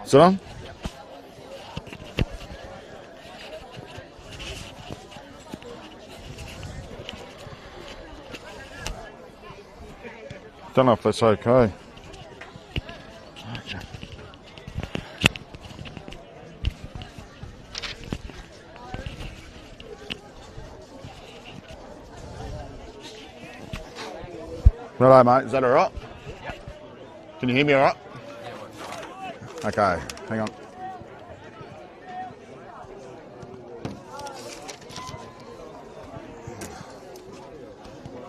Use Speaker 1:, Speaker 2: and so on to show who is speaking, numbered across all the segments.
Speaker 1: Sit on. Don't know if that's okay. Righto, mate. Is that all right?
Speaker 2: Yep.
Speaker 1: Can you hear me all right? Okay, hang on.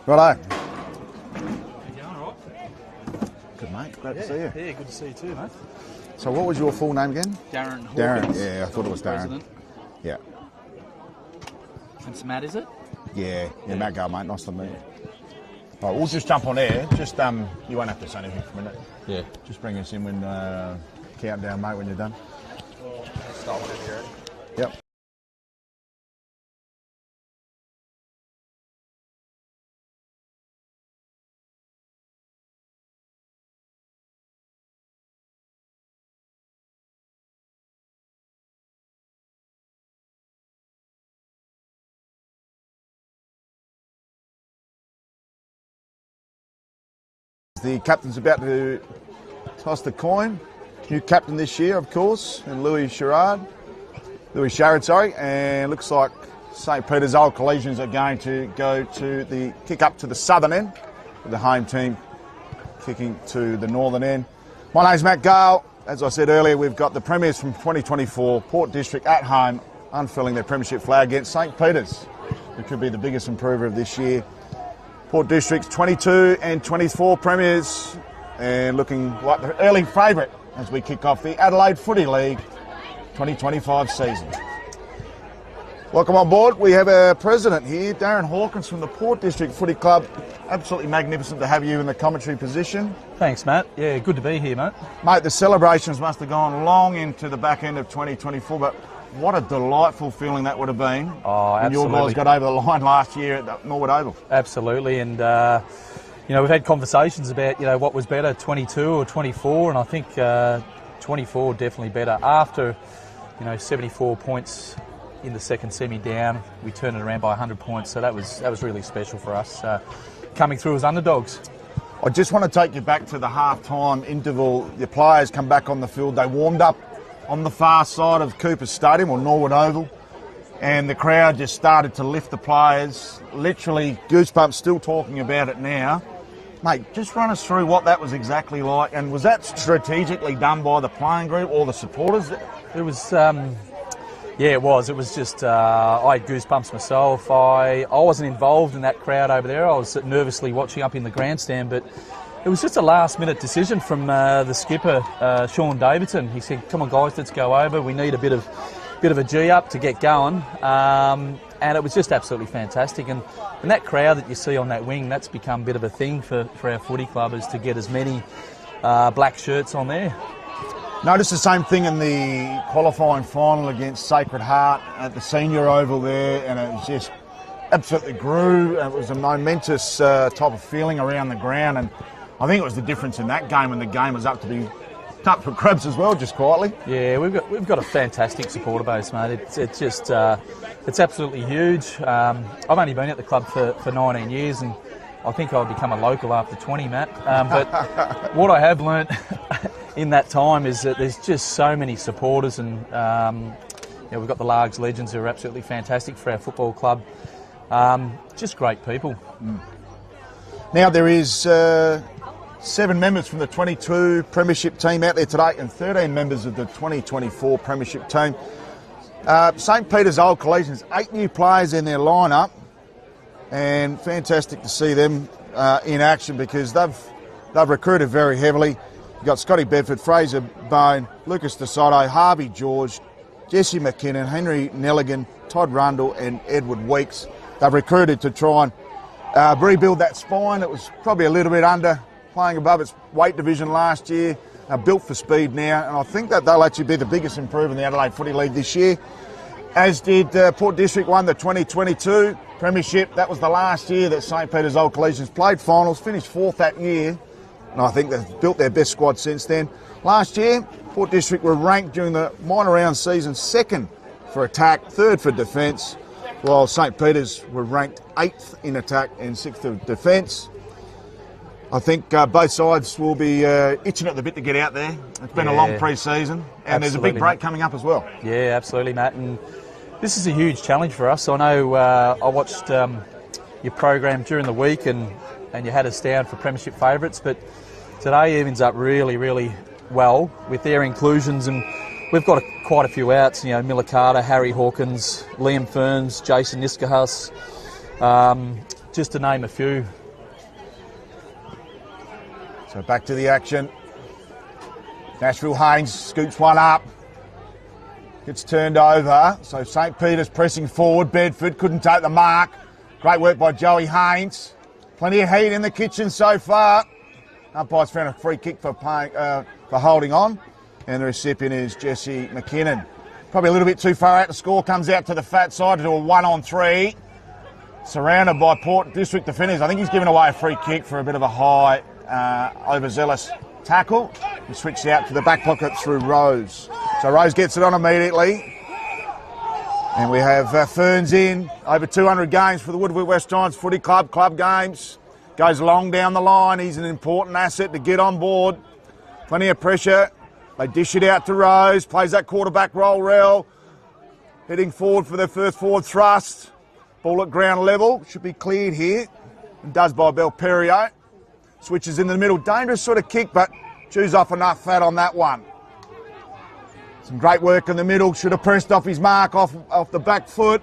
Speaker 1: Righto. Good, mate. Glad to see you.
Speaker 2: Yeah, good to see you too, mate.
Speaker 1: So what was your full name again?
Speaker 2: Darren Hawkins.
Speaker 1: Darren, yeah, I thought it was Darren.
Speaker 2: President.
Speaker 1: Yeah.
Speaker 2: It's Matt, is it?
Speaker 1: Yeah, Matt Gale, mate. Nice to meet you. All right, we'll just jump on air. Just, you won't have to say anything for a minute.
Speaker 2: Yeah.
Speaker 1: Just bring us in when, countdown, mate, when you're done.
Speaker 2: Start whenever you're ready.
Speaker 1: Yep. The captain's about to toss the coin. New captain this year, of course, and Louis Sharrard, and looks like St. Peter's Old Collegians are going to go to the kick up to the southern end, with the home team kicking to the northern end. My name's Matt Gale. As I said earlier, we've got the premiers from 2024, Port District at home, unfurling their premiership flag against St. Peter's, who could be the biggest improver of this year. Port District's 22 and 24 premiers, and looking like the early favourite as we kick off the Adelaide Footy League 2025 season. Welcome on board. We have our president here, Darren Hawkins from the Port District Footy Club. Absolutely magnificent to have you in the commentary position.
Speaker 2: Thanks, Matt. Yeah, good to be here, mate.
Speaker 1: Mate, the celebrations must have gone long into the back end of 2024, but what a delightful feeling that would have been when your guys got over the line last year at the Norwood Oval.
Speaker 2: Absolutely, and we've had conversations about what was better, 22 or 24, and I think 24 definitely better. After 74 points in the second semi down, we turned it around by 100 points, so that was really special for us, coming through as underdogs.
Speaker 1: I just want to take you back to the half-time interval. The players come back on the field. They warmed up on the far side of Cooper Stadium, or Norwood Oval, and the crowd just started to lift the players. Literally goosebumps, still talking about it now. Mate, just run us through what that was exactly like, and was that strategically done by the playing group or the supporters?
Speaker 2: It was, it was. It was just, I had goosebumps myself. I wasn't involved in that crowd over there. I was nervously watching up in the grandstand, but it was just a last-minute decision from the skipper, Sean Davidson. He said, "Come on, guys, let's go over. We need a bit of a G-up to get going." And it was just absolutely fantastic. And that crowd that you see on that wing, that's become a bit of a thing for our footy club, is to get as many black shirts on there.
Speaker 1: Noticed the same thing in the qualifying final against Sacred Heart at the senior oval there, and it was just absolutely grew. It was a momentous type of feeling around the ground, and I think it was the difference in that game when the game was up for grabs as well, just quietly.
Speaker 2: Yeah, we've got a fantastic supporter base, mate. It's just it's absolutely huge. I've only been at the club for 19 years, and I think I'll become a local after 20, Matt. But what I have learnt in that time is that there's just so many supporters, and we've got the Largs Legends who are absolutely fantastic for our football club. Just great people.
Speaker 1: Now there is 7 members from the 22 Premiership team out there today, and 13 members of the 2024 Premiership team. St. Peter's Old Collegians, 8 new players in their lineup, and fantastic to see them in action, because they've recruited very heavily. You've got Scotty Bedford, Fraser Bone, Lucas DeSoto, Harvey George, Jesse McKinnon, Henry Nelligan, Todd Rundle and Edward Weeks. They've recruited to try and rebuild that spine that was probably a little bit under, playing above its weight division last year, built for speed now, and I think that they'll actually be the biggest improver in the Adelaide Footy League this year. As did Port District won the 2022 Premiership. That was the last year that St. Peter's Old Collegians played finals, finished 4th that year, and I think they've built their best squad since then. Last year, Port District were ranked during the minor round season 2nd for attack, 3rd for defence, while St Peter's were ranked 8th in attack and 6th for defence. I think both sides will be itching at the bit to get out there. It's been a long pre-season, and there's a big break coming up as well.
Speaker 2: Yeah, absolutely, Matt. And this is a huge challenge for us. I know I watched your program during the week, and you had us down for premiership favourites, but today evens up really, really well with their inclusions, and we've got quite a few outs. You know, Miller Carter, Harry Hawkins, Liam Ferns, Jason Niskahas, just to name a few.
Speaker 1: So back to the action. Nashville Haynes scoops one up. Gets turned over. So St Peter's pressing forward. Bedford couldn't take the mark. Great work by Joey Haynes. Plenty of heat in the kitchen so far. Umpire's found a free kick for holding on. And the recipient is Jesse McKinnon. Probably a little bit too far out. The score comes out to the fat side to do a 1-on-3. Surrounded by Port District defenders. I think he's given away a free kick for a bit of a high, overzealous tackle. He switched out to the back pocket through Rose. So Rose gets it on immediately. And we have Ferns in. Over 200 games for the Woodville West Giants Footy Club. Club games. Goes long down the line. He's an important asset to get on board. Plenty of pressure. They dish it out to Rose. Plays that quarterback roll rail. Heading forward for their first forward thrust. Ball at ground level. Should be cleared here. And does by Belperio. Switches in the middle. Dangerous sort of kick, but chews off enough fat on that one. Some great work in the middle. Should have pressed off his mark off the back foot.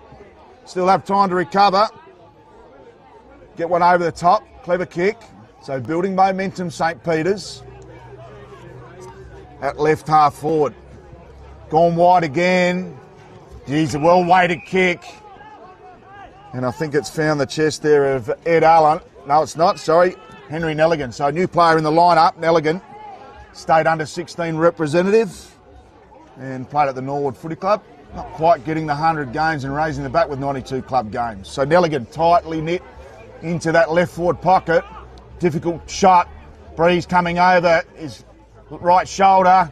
Speaker 1: Still have time to recover. Get one over the top. Clever kick. So building momentum, St Peter's. At left half forward. Gone wide again. Geez, a well-weighted kick. And I think it's found the chest there of Ed Allen. No, it's not, sorry. Henry Nelligan. So a new player in the lineup, Nelligan. State under 16 representative and played at the Norwood Footy Club. Not quite getting the 100 games and raising the bat with 92 club games. So Nelligan tightly knit into that left forward pocket. Difficult shot. Breeze coming over his right shoulder.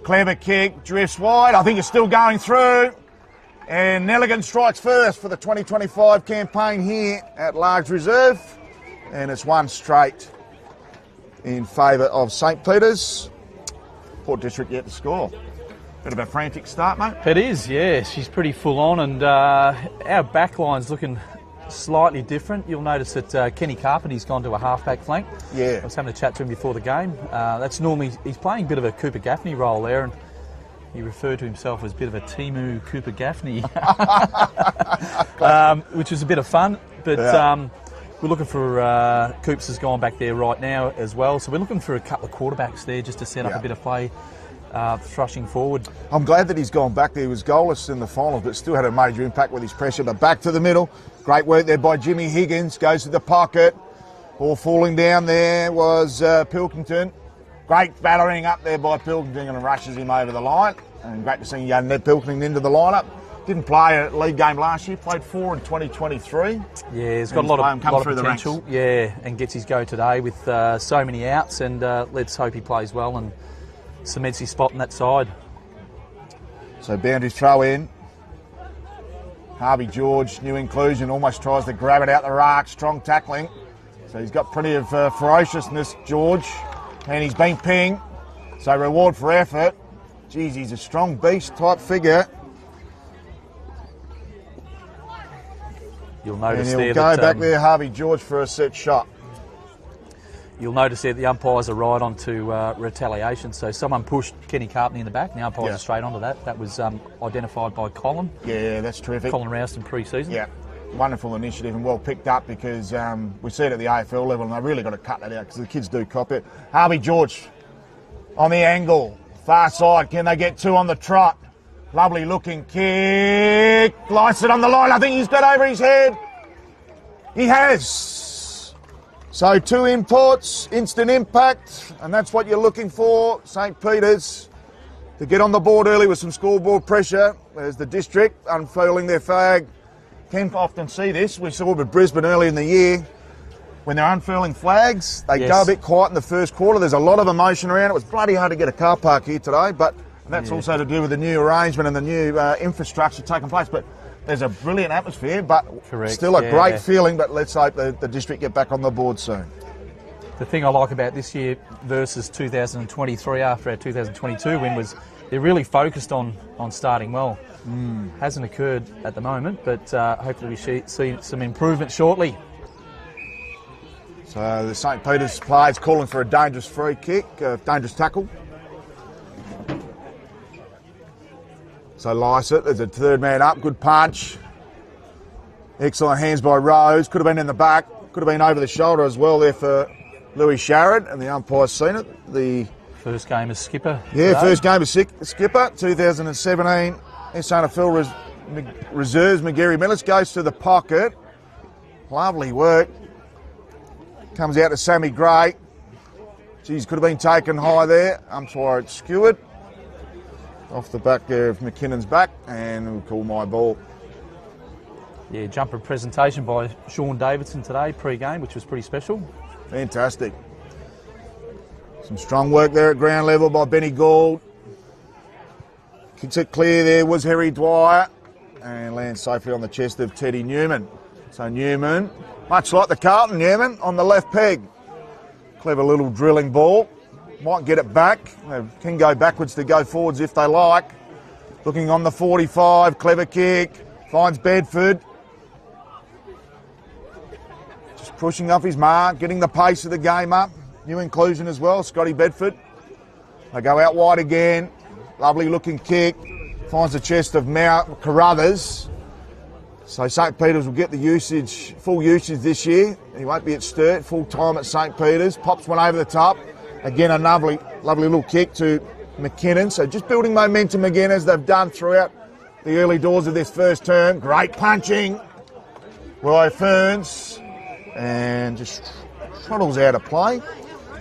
Speaker 1: Clever kick, drifts wide. I think it's still going through. And Nelligan strikes first for the 2025 campaign here at Large Reserve. And it's one straight in favour of St Peter's. Port District yet to score. Bit of a frantic start, mate.
Speaker 2: It is, yeah. She's pretty full on, and our backline's looking slightly different. You'll notice that Kenny Carpenter's gone to a half-back flank.
Speaker 1: Yeah.
Speaker 2: I was having a chat to him before the game. That's normally, he's playing a bit of a Cooper Gaffney role there, and he referred to himself as a bit of a Timu Cooper Gaffney, which was a bit of fun. But we're looking for Coops has gone back there right now as well. So we're looking for a couple of quarterbacks there just to set up a bit of play, thrashing forward.
Speaker 1: I'm glad that he's gone back there. He was goalless in the finals, but still had a major impact with his pressure. But back to the middle. Great work there by Jimmy Higgins. Goes to the pocket. Ball falling down there was Pilkington. Great battering up there by Pilkington and rushes him over the line. And great to see young Ned Pilkington into the lineup. Didn't play a league game last year, played 4 in 2023.
Speaker 2: Yeah, he's got a lot of potential. Yeah, and gets his go today with so many outs, and let's hope he plays well and cements his spot on that side.
Speaker 1: So boundary throw in. Harvey George, new inclusion, almost tries to grab it out the rack. Strong tackling. So he's got plenty of ferociousness, George. And he's been pinged. So reward for effort. Geez, he's a strong beast type figure.
Speaker 2: You'll notice
Speaker 1: and he'll
Speaker 2: there
Speaker 1: go back there, Harvey George, for a set shot.
Speaker 2: You'll notice there the umpires are right onto retaliation. So someone pushed Kenny Carpenter in the back, and the umpires are straight onto that. That was identified by Colin.
Speaker 1: Yeah, that's terrific.
Speaker 2: Colin Rouston pre-season. Yeah,
Speaker 1: wonderful initiative and well picked up, because we see it at the AFL level, and they've really got to cut that out because the kids do cop it. Harvey George on the angle, far side. Can they get two on the trot? Lovely looking kick. Lights it on the line. I think he's got over his head. He has. So 2 imports, instant impact, and that's what you're looking for. St Peter's to get on the board early with some scoreboard pressure. There's the district unfurling their flag. Can often see this. We saw it with Brisbane early in the year. when they're unfurling flags, they
Speaker 2: Yes.
Speaker 1: go a bit quiet in the first quarter. There's a lot of emotion around. It was bloody hard to get a car park here today, but that's also to do with the new arrangement and the new infrastructure taking place. But there's a brilliant atmosphere, but
Speaker 2: Correct,
Speaker 1: still a
Speaker 2: yeah.
Speaker 1: great feeling. But let's hope the district get back on the board soon.
Speaker 2: The thing I like about this year versus 2023 after our 2022 win was they're really focused on starting well. Hasn't occurred at the moment, but hopefully we see some improvement shortly.
Speaker 1: So the St. Peter's players calling for a dangerous free kick, dangerous tackle. So Lysett, there's a third man up, good punch. Excellent hands by Rose, could have been in the back, could have been over the shoulder as well there for Louis Sharrod, and the umpire's seen it. The
Speaker 2: First game as skipper.
Speaker 1: Yeah,
Speaker 2: today.
Speaker 1: first game as skipper, 2017. SNFL reserves McGarry Millis, goes to the pocket. Lovely work. Comes out to Sammy Gray. Geez, could have been taken high there. Umpire it's skewered. Off the back there of McKinnon's back, and we'll call my ball.
Speaker 2: Yeah, jumper presentation by Sean Davidson today, pre-game, which was pretty special.
Speaker 1: Fantastic. Some strong work there at ground level by Benny Gould. Kicks it clear there was Harry Dwyer, and lands safely on the chest of Teddy Newman. So Newman, much like the Carlton Newman, on the left peg. Clever little drilling ball. Might get it back. They can go backwards to go forwards if they like. Looking on the 45, clever kick. Finds Bedford. Just pushing off his mark, getting the pace of the game up. New inclusion as well, Scotty Bedford. They go out wide again. Lovely looking kick. Finds the chest of Carruthers. So St. Peter's will get the full usage this year. He won't be at Sturt, full time at St. Peter's. Pops one over the top. Again, a lovely little kick to McKinnon. So just building momentum again as they've done throughout the early doors of this first term. Great punching. Roy Ferns. And just trottles out of play.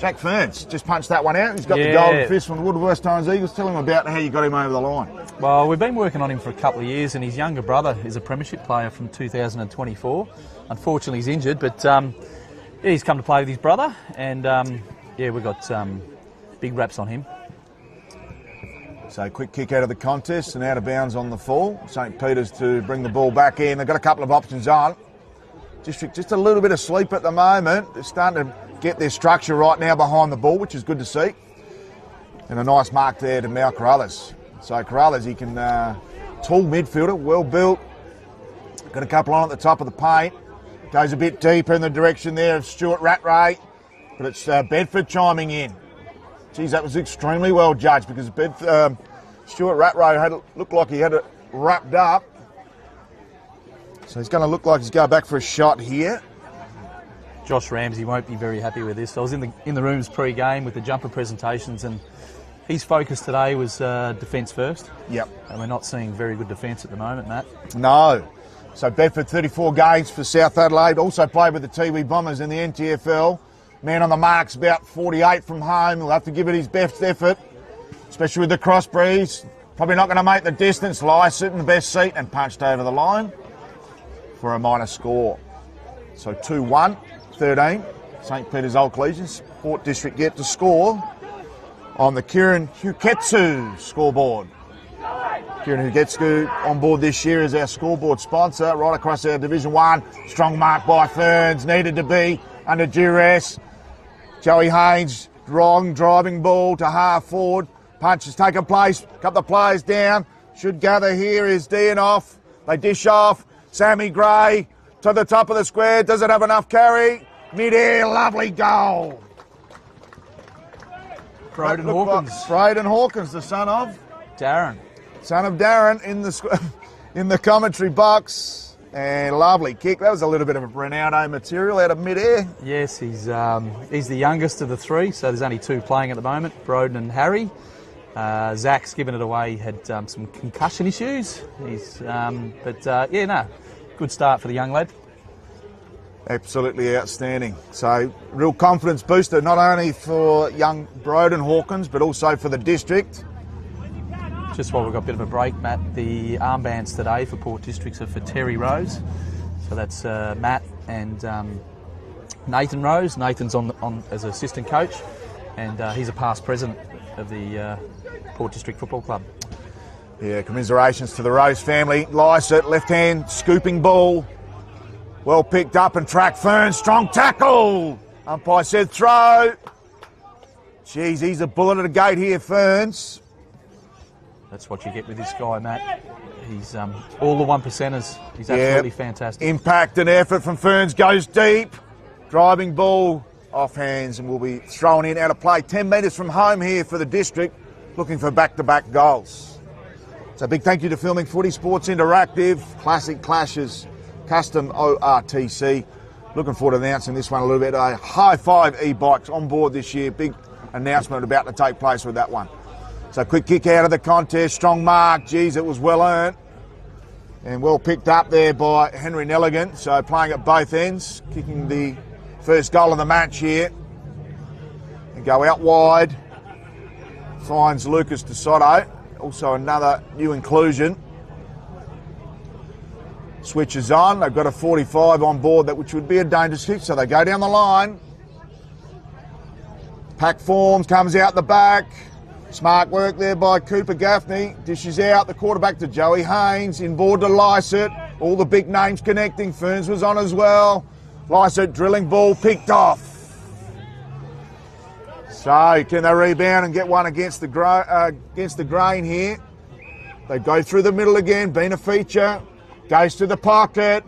Speaker 1: Jack Ferns just punched that one out. He's got the golden fist from the Woodville West Torrens Eagles. Tell him about how you got him over the line.
Speaker 2: Well, we've been working on him for a couple of years, and his younger brother is a premiership player from 2024. Unfortunately, he's injured, but he's come to play with his brother, and we've got big raps on him.
Speaker 1: So quick kick out of the contest and out of bounds on the fall. St. Peter's to bring the ball back in. They've got a couple of options on. District just a little bit of sleep at the moment. They're starting to get their structure right now behind the ball, which is good to see. And a nice mark there to Mal Carruthers. So Carruthers, he can tall midfielder, well built. Got a couple on at the top of the paint. Goes a bit deeper in the direction there of Stuart Rattray. But it's Bedford chiming in. Geez, that was extremely well judged because Stuart Rattray looked like he had it wrapped up. So he's going to look like he's going back for a shot here.
Speaker 2: Josh Ramsey won't be very happy with this. I was in the rooms pre-game with the jumper presentations, and his focus today was defence first.
Speaker 1: Yep.
Speaker 2: And we're not seeing very good defence at the moment, Matt.
Speaker 1: No. So Bedford 34 games for South Adelaide. Also played with the Tiwi Bombers in the NTFL. Man on the mark's about 48 from home. He'll have to give it his best effort, especially with the cross breeze. Probably not going to make the distance. Lysett in the best seat and punched over the line for a minor score. So 2-1, 13. St. Peter's Old Collegians. Port District get to score on the Kieran Huketsu scoreboard. Kieran Huketsu on board this year as our scoreboard sponsor right across our Division 1. Strong mark by Ferns, needed to be under duress. Joey Haynes, strong driving ball to half forward. Punch has taken place, couple of players down. Should gather here is Dianoff. They dish off. Sammy Gray to the top of the square. Does it have enough carry? Mid-air, lovely goal.
Speaker 2: Broden Hawkins.
Speaker 1: Broden Hawkins, the son of
Speaker 2: Darren.
Speaker 1: Son of Darren in the commentary box. And lovely kick. That was a little bit of a Ronaldo material out of mid-air.
Speaker 2: Yes, he's the youngest of the three, so there's only two playing at the moment, Broden and Harry. Zach's given it away. He had some concussion issues. Good start for the young lad.
Speaker 1: Absolutely outstanding. So, real confidence booster, not only for young Broden Hawkins, but also for the district.
Speaker 2: Just while we've got a bit of a break, Matt, the armbands today for Port Districts are for Terry Rose. So that's Matt and Nathan Rose. Nathan's on as assistant coach, and he's a past president of the Port District Football Club.
Speaker 1: Yeah, commiserations to the Rose family. Lysett, left hand, scooping ball. Well picked up and track Fern. Strong tackle. Umpire said throw. Jeez, he's a bullet at a gate here, Ferns.
Speaker 2: That's what you get with this guy, Matt. He's all the one percenters. He's absolutely fantastic.
Speaker 1: Impact and effort from Ferns goes deep. Driving ball off hands and will be thrown in out of play. 10 metres from home here for the district, looking for back-to-back goals. So big thank you to Filming Footy, Sports Interactive, Classic Clashes, Custom ORTC. Looking forward to announcing this one a little bit. A high five e-bikes on board this year. Big announcement about to take place with that one. So quick kick out of the contest. Strong mark. Geez, it was well earned. And well picked up there by Henry Nelligan. So playing at both ends. Kicking the first goal of the match here. And go out wide. Finds Lucas DeSoto. Also another new inclusion. Switches on. They've got a 45 on board, which would be a dangerous kick. So they go down the line. Pack forms, comes out the back. Smart work there by Cooper Gaffney. Dishes out the quarterback to Joey Haynes. Inboard to Lysett. All the big names connecting. Ferns was on as well. Lysett drilling ball picked off. So can they rebound and get one against the grain here? They go through the middle again. Been a feature. Goes to the pocket.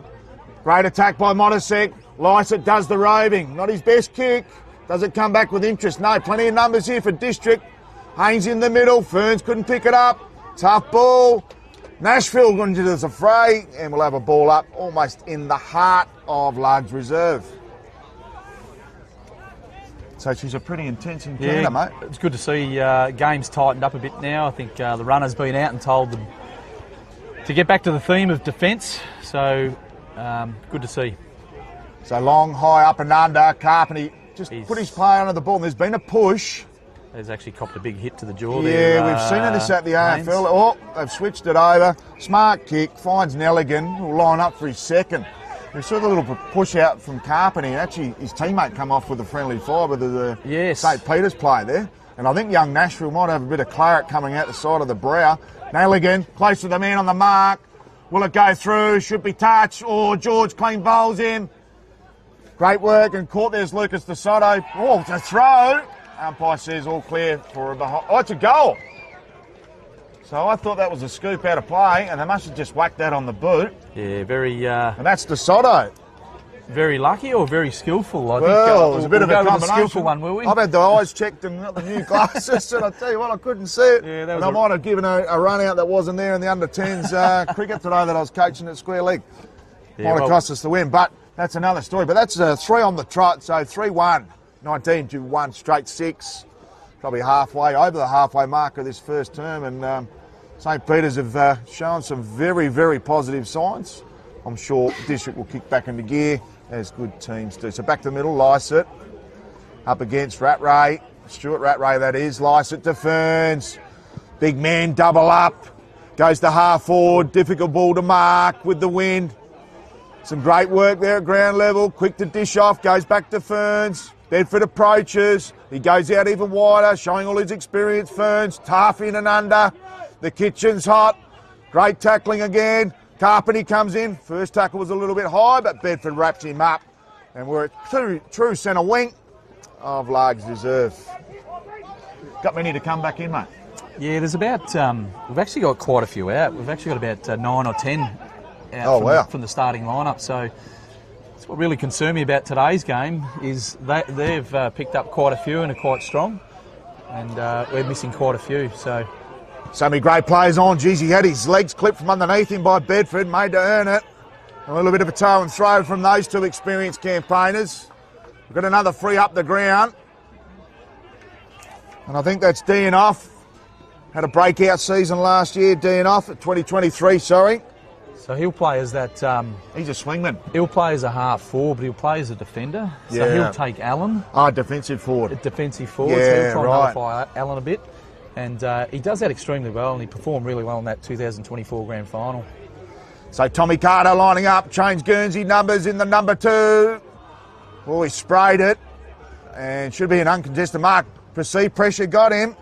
Speaker 1: Great attack by Montesek. Lysett does the roving. Not his best kick. Does it come back with interest? No, plenty of numbers here for District. Haynes in the middle. Ferns couldn't pick it up. Tough ball. Nashville going into the fray. And we'll have a ball up almost in the heart of Largs Reserve. So she's a pretty intense encounter, mate.
Speaker 2: It's good to see games tightened up a bit now. I think the runner's been out and told them to get back to the theme of defence. So good to see.
Speaker 1: So long, high, up and under. Carpenter just put his player under the ball. And there's been a push.
Speaker 2: He's actually copped a big hit to the jaw
Speaker 1: there. Yeah, we've seen this at the AFL. Oh, they've switched it over. Smart kick, finds Nelligan, will line up for his second. We saw the little push out from Carpenter, and actually his teammate come off with a friendly fire with the St. Peter's player there. And I think young Nashville might have a bit of claret coming out the side of the brow. Nelligan, close to the man on the mark. Will it go through? Should be touched. Oh, George clean bowls him. Great work, and caught there's Lucas DeSoto. Oh, it's a throw. Umpire says all clear for the... Oh, it's a goal. So I thought that was a scoop out of play, and they must have just whacked that on the boot.
Speaker 2: Yeah, very...
Speaker 1: and that's DeSoto.
Speaker 2: Very lucky or very skillful? I
Speaker 1: think it was a bit of a combination.
Speaker 2: With the skillful one, will we?
Speaker 1: I've had the eyes checked and got the new glasses, and I tell you what, I couldn't see it. Yeah, and I might have given a run out that wasn't there in the under-10s cricket today that I was coaching at Square Leg. Might have cost us the win, but that's another story. But that's 3 on the trot, so 3-1. 19 to 1 straight 6. Probably halfway, over the halfway mark of this first term, and St. Peter's have shown some very, very positive signs. I'm sure District will kick back into gear, as good teams do. So back to the middle, Lysett up against Rattray, Stuart Rattray that is. Lysett to Ferns, big man double up, goes to half forward, difficult ball to mark with the wind. Some great work there at ground level, quick to dish off, goes back to Ferns. Bedford approaches, he goes out even wider, showing all his experience. Ferns, tough in and under. The kitchen's hot. Great tackling again. Carpenter comes in. First tackle was a little bit high, but Bedford wraps him up. And we're at true centre wing of Largs Reserve. Got many to come back in, mate.
Speaker 2: Yeah, there's about, we've actually got quite a few out. We've actually got about 9 or 10 out from the starting lineup. So what really concerned me about today's game is they've picked up quite a few and are quite strong, and we're missing quite a few. So
Speaker 1: many great players on. Geez, he had his legs clipped from underneath him by Bedford, made to earn it. A little bit of a toe and throw from those two experienced campaigners. We've got another free up the ground, and I think that's Deanoff. Had a breakout season last year, Deanoff, at 2023, sorry.
Speaker 2: So he'll play as that...
Speaker 1: he's a swingman.
Speaker 2: He'll play as a half forward, but he'll play as a defender. So he'll take Allen.
Speaker 1: Defensive forward.
Speaker 2: Defensive forward, so he'll try and nullify Allen a bit. And he does that extremely well, and he performed really well in that 2024 Grand Final.
Speaker 1: So Tommy Carter lining up, change Guernsey numbers in the number 2. Well, he sprayed it and should be an uncontested mark. Perceived pressure got him.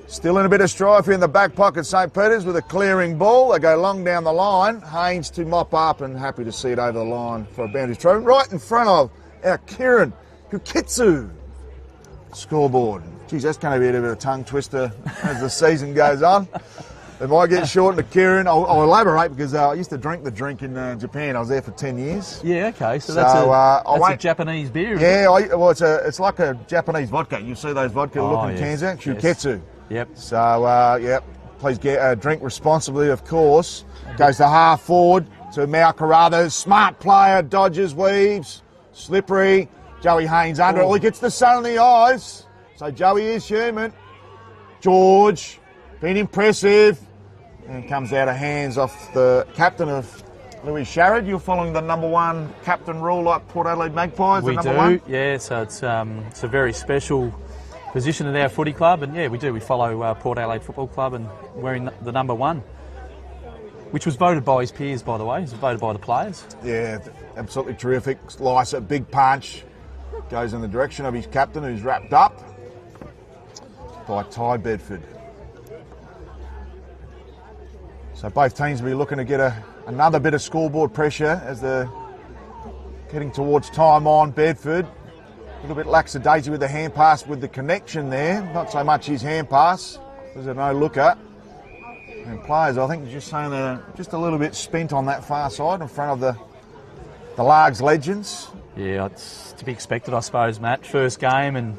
Speaker 1: Still in a bit of strife in the back pocket, St. Peter's with a clearing ball. They go long down the line. Haynes to mop up and happy to see it over the line for a boundary throw. Right in front of our Kieran Kukitsu scoreboard. Geez, that's going to be a bit of a tongue twister as the season goes on. It might get shortened to Kieran. I'll elaborate because I used to drink the drink in Japan. I was there for 10 years.
Speaker 2: Yeah, okay. So that's a Japanese beer,
Speaker 1: yeah, it's like a Japanese vodka. You see those vodka-looking cans out? Kuketsu.
Speaker 2: Yep.
Speaker 1: So, please drink responsibly, of course. Goes to half forward to Mau Carruthers. Smart player, dodges, weaves. Slippery. Joey Haynes under it. Well, he gets the sun in the eyes. So Joey is human. George, been impressive. And comes out of hands off the captain of Louis Sharrod. You're following the number one captain rule like Port Adelaide Magpies?
Speaker 2: We do, yeah. So it's a very special position at our footy club, and yeah, we do. We follow Port Adelaide Football Club and wearing the number one, which was voted by his peers, by the way. It was voted by the players.
Speaker 1: Yeah, absolutely terrific. Slice a big punch. Goes in the direction of his captain, who's wrapped up by Ty Bedford. So both teams will be looking to get another bit of scoreboard pressure as they're getting towards time on. Bedford, a little bit lackadaisy with the hand pass with the connection there. Not so much his hand pass. There's a no-looker. And players, I think, just saying they're just a little bit spent on that far side in front of the Largs legends.
Speaker 2: Yeah, it's to be expected, I suppose, Matt. First game, and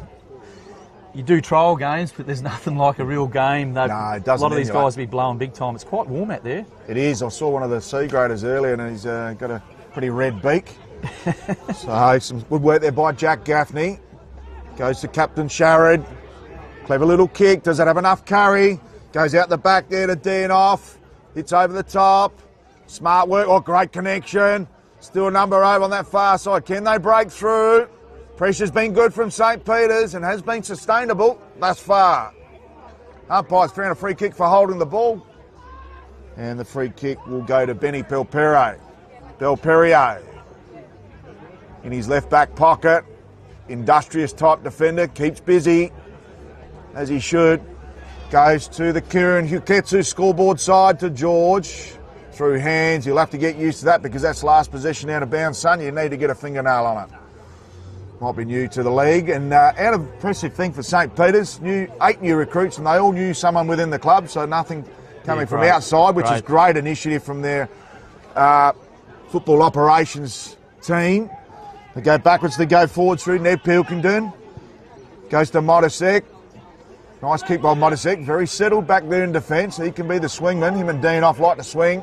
Speaker 2: you do trial games, but there's nothing like a real game.
Speaker 1: No, it doesn't.
Speaker 2: A lot of these guys will be blowing big time. It's quite warm out there.
Speaker 1: It is. I saw one of the C graders earlier, and he's got a pretty red beak. So some good work there by Jack Gaffney. Goes to Captain Sharrod. Clever little kick. Does it have enough curry? Goes out the back there to Dean off. Hits over the top. Smart work. Oh, great connection. Still number 8 on that far side. Can they break through? Pressure's been good from St. Peter's and has been sustainable thus far. Umpires found a free kick for holding the ball. And the free kick will go to Benny Belperrier. In his left back pocket. Industrious type defender. Keeps busy as he should. Goes to the Kieran Kuketsu scoreboard side to George. Through hands. You'll have to get used to that because that's last possession out of bounds, son. You need to get a fingernail on it. Might be new to the league. And out of impressive thing for St. Peter's, 8 new recruits, and they all knew someone within the club, so nothing coming from outside, which is great initiative from their football operations team. They go backwards, they go forwards through. Ned Pilkington goes to Modisek. Nice kick by Modisek. Very settled back there in defence. He can be the swingman. Him and Dean off like to swing.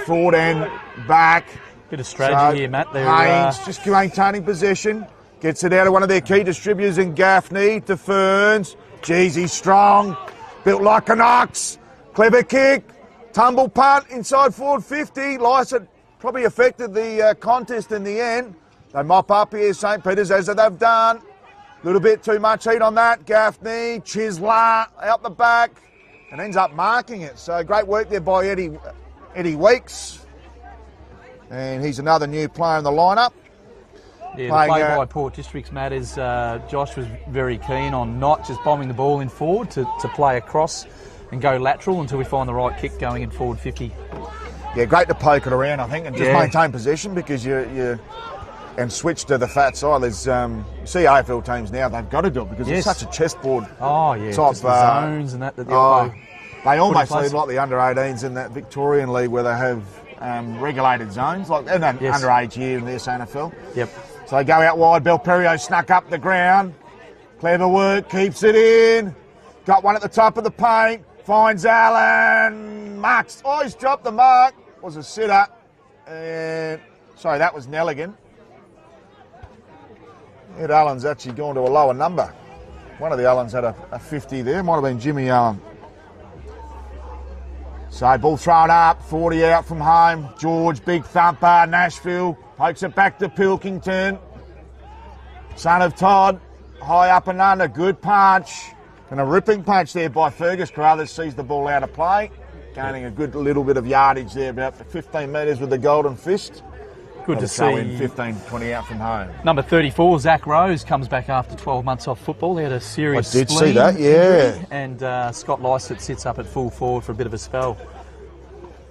Speaker 1: Forward and back.
Speaker 2: Bit of strategy here, Matt.
Speaker 1: Haynes just maintaining possession. Gets it out of one of their key distributors in Gaffney to Ferns. Geez, he's strong. Built like an ox. Clever kick. Tumble punt inside forward 50. Lycett probably affected the contest in the end. They mop up here, St. Peter's, as they've done. A little bit too much heat on that. Gaffney, Chisler out the back and ends up marking it. So great work there by Eddie Weeks. And he's another new player in the lineup.
Speaker 2: Yeah, the play by Port District's, Matt, is Josh was very keen on not just bombing the ball in forward to play across and go lateral until we find the right kick going in forward 50.
Speaker 1: Yeah, great to poke it around, I think, and just maintain possession because and switch to the fat side. There's you see AFL teams now, they've got to do it because it's such a chessboard.
Speaker 2: Oh, yeah,
Speaker 1: type,
Speaker 2: just the zones and that. They
Speaker 1: almost leave like the under-18s in that Victorian league where they have regulated zones, like and underage here in the SANFL.
Speaker 2: Yep.
Speaker 1: So they go out wide. Belperio snuck up the ground. Clever work, keeps it in. Got one at the top of the paint. Finds Allen. Marks. Oh, he's dropped the mark. Was a sitter. And sorry, that was Nelligan. Ed Allen's actually gone to a lower number. One of the Allens had a 50 there. Might have been Jimmy Allen. So ball thrown up, 40 out from home. George, big thumper, Nashville. Pokes it back to Pilkington. Son of Todd, high up and under, good punch. And a ripping punch there by Fergus. Carruthers sees the ball out of play. Gaining a good little bit of yardage there, about 15 metres with the golden fist.
Speaker 2: Good to see.
Speaker 1: 15-20 out from home.
Speaker 2: Number 34, Zach Rose, comes back after 12 months off football. He had a serious
Speaker 1: I did
Speaker 2: spleen
Speaker 1: see that, yeah.
Speaker 2: injury, and Scott Lysett sits up at full forward for a bit of a spell.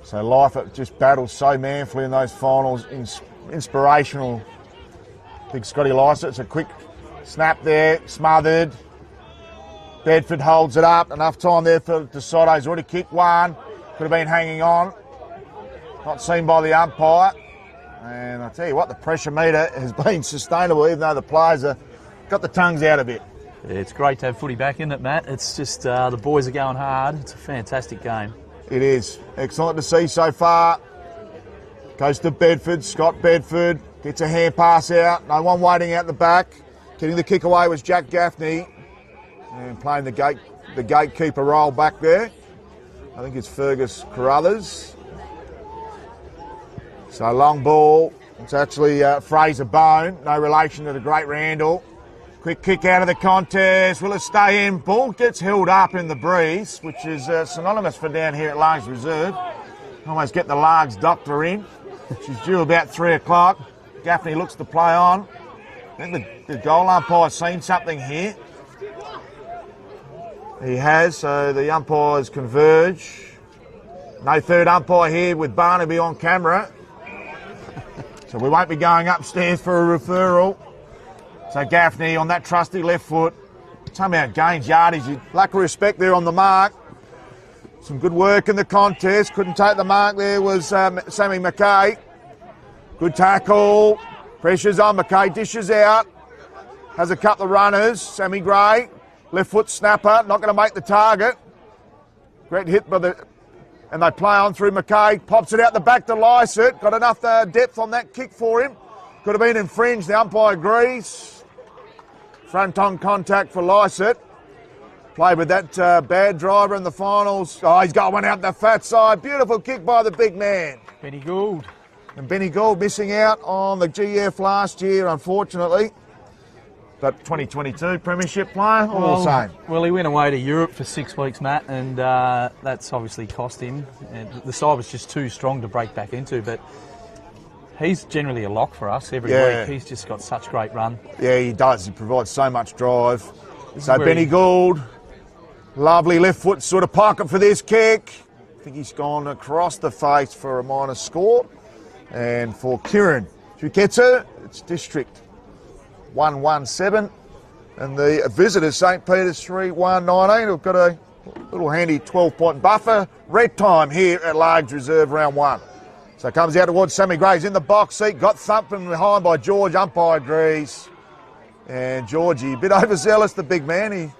Speaker 1: So Lysett just battles so manfully in those finals. Inspirational. Big Scotty Lysett. It's a quick snap there, smothered. Bedford holds it up. Enough time there for DeSoto. He's already kicked one. Could have been hanging on. Not seen by the umpire. And I tell you what, the pressure meter has been sustainable, even though the players have got the tongues out a bit.
Speaker 2: Yeah, it's great to have footy back, isn't it, Matt? It's just the boys are going hard. It's a fantastic game.
Speaker 1: It is. Excellent to see so far. Goes to Bedford. Scott Bedford gets a hand pass out. No one waiting out the back. Getting the kick away was Jack Gaffney. And playing the gatekeeper role back there. I think it's Fergus Carruthers. So long ball. It's actually Fraser Bone. No relation to the great Randall. Quick kick out of the contest. Will it stay in? Ball gets held up in the breeze, which is synonymous for down here at Largs Reserve. Almost get the Largs doctor in. She's due about 3 o'clock. Gaffney looks to play on. I think the goal umpire's seen something here. He has, so the umpires converge. No third umpire here with Barnaby on camera. So we won't be going upstairs for a referral. So Gaffney on that trusty left foot. Somehow gains yardage. Lack of respect there on the mark. Some good work in the contest. Couldn't take the mark there was Sammy McKay. Good tackle. Pressure's on. McKay dishes out. Has a couple of runners. Sammy Gray. Left foot snapper. Not going to make the target. Great hit by the... And they play on through McKay. Pops it out the back to Lysett. Got enough depth on that kick for him. Could have been infringed. The umpire agrees. Front on contact for Lysett. Played with that bad driver in the finals. Oh, he's got one out the fat side. Beautiful kick by the big man.
Speaker 2: Benny Gould.
Speaker 1: And Benny Gould missing out on the GF last year, unfortunately. But 2022 Premiership player, all the same.
Speaker 2: Well, he went away to Europe for 6 weeks, Matt, and that's obviously cost him. And the side was just too strong to break back into, but he's generally a lock for us every week. He's just got such great run.
Speaker 1: Yeah, he does. He provides so much drive. So Benny Gould, lovely left foot sort of pocket for this kick. I think he's gone across the face for a minor score. And for Kieran Chuketsu, it's District 117. And the visitors, St. Peter's 3-1-19. We've got a little handy 12-point buffer. Red time here at Largs Reserve round 1. So comes out towards Sammy Gray. He's in the box seat. Got thumped from behind by George. Umpire agrees. And Georgie, a bit overzealous, the big man. He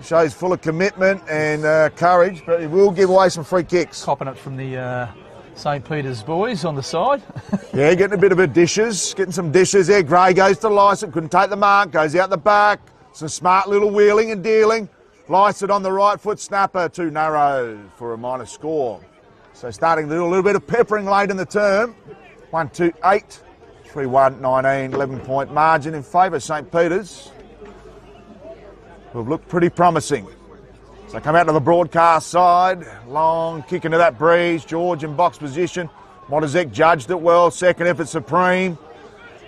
Speaker 1: shows full of commitment and courage, but he will give away some free kicks.
Speaker 2: Copping it from the St. Peter's boys on the side.
Speaker 1: Yeah, getting a bit of a dishes. Getting some dishes there. Gray goes to Lysett. Couldn't take the mark. Goes out the back. Some smart little wheeling and dealing. Lysett on the right foot. Snapper too narrow for a minor score. So starting to do a little bit of peppering late in the term. 1-2-8. 3-1-19. 11-point margin in favour of St. Peter's. Who've looked pretty promising. So come out to the broadcast side. Long kick into that breeze. George in box position. Montezek judged it well. Second effort supreme.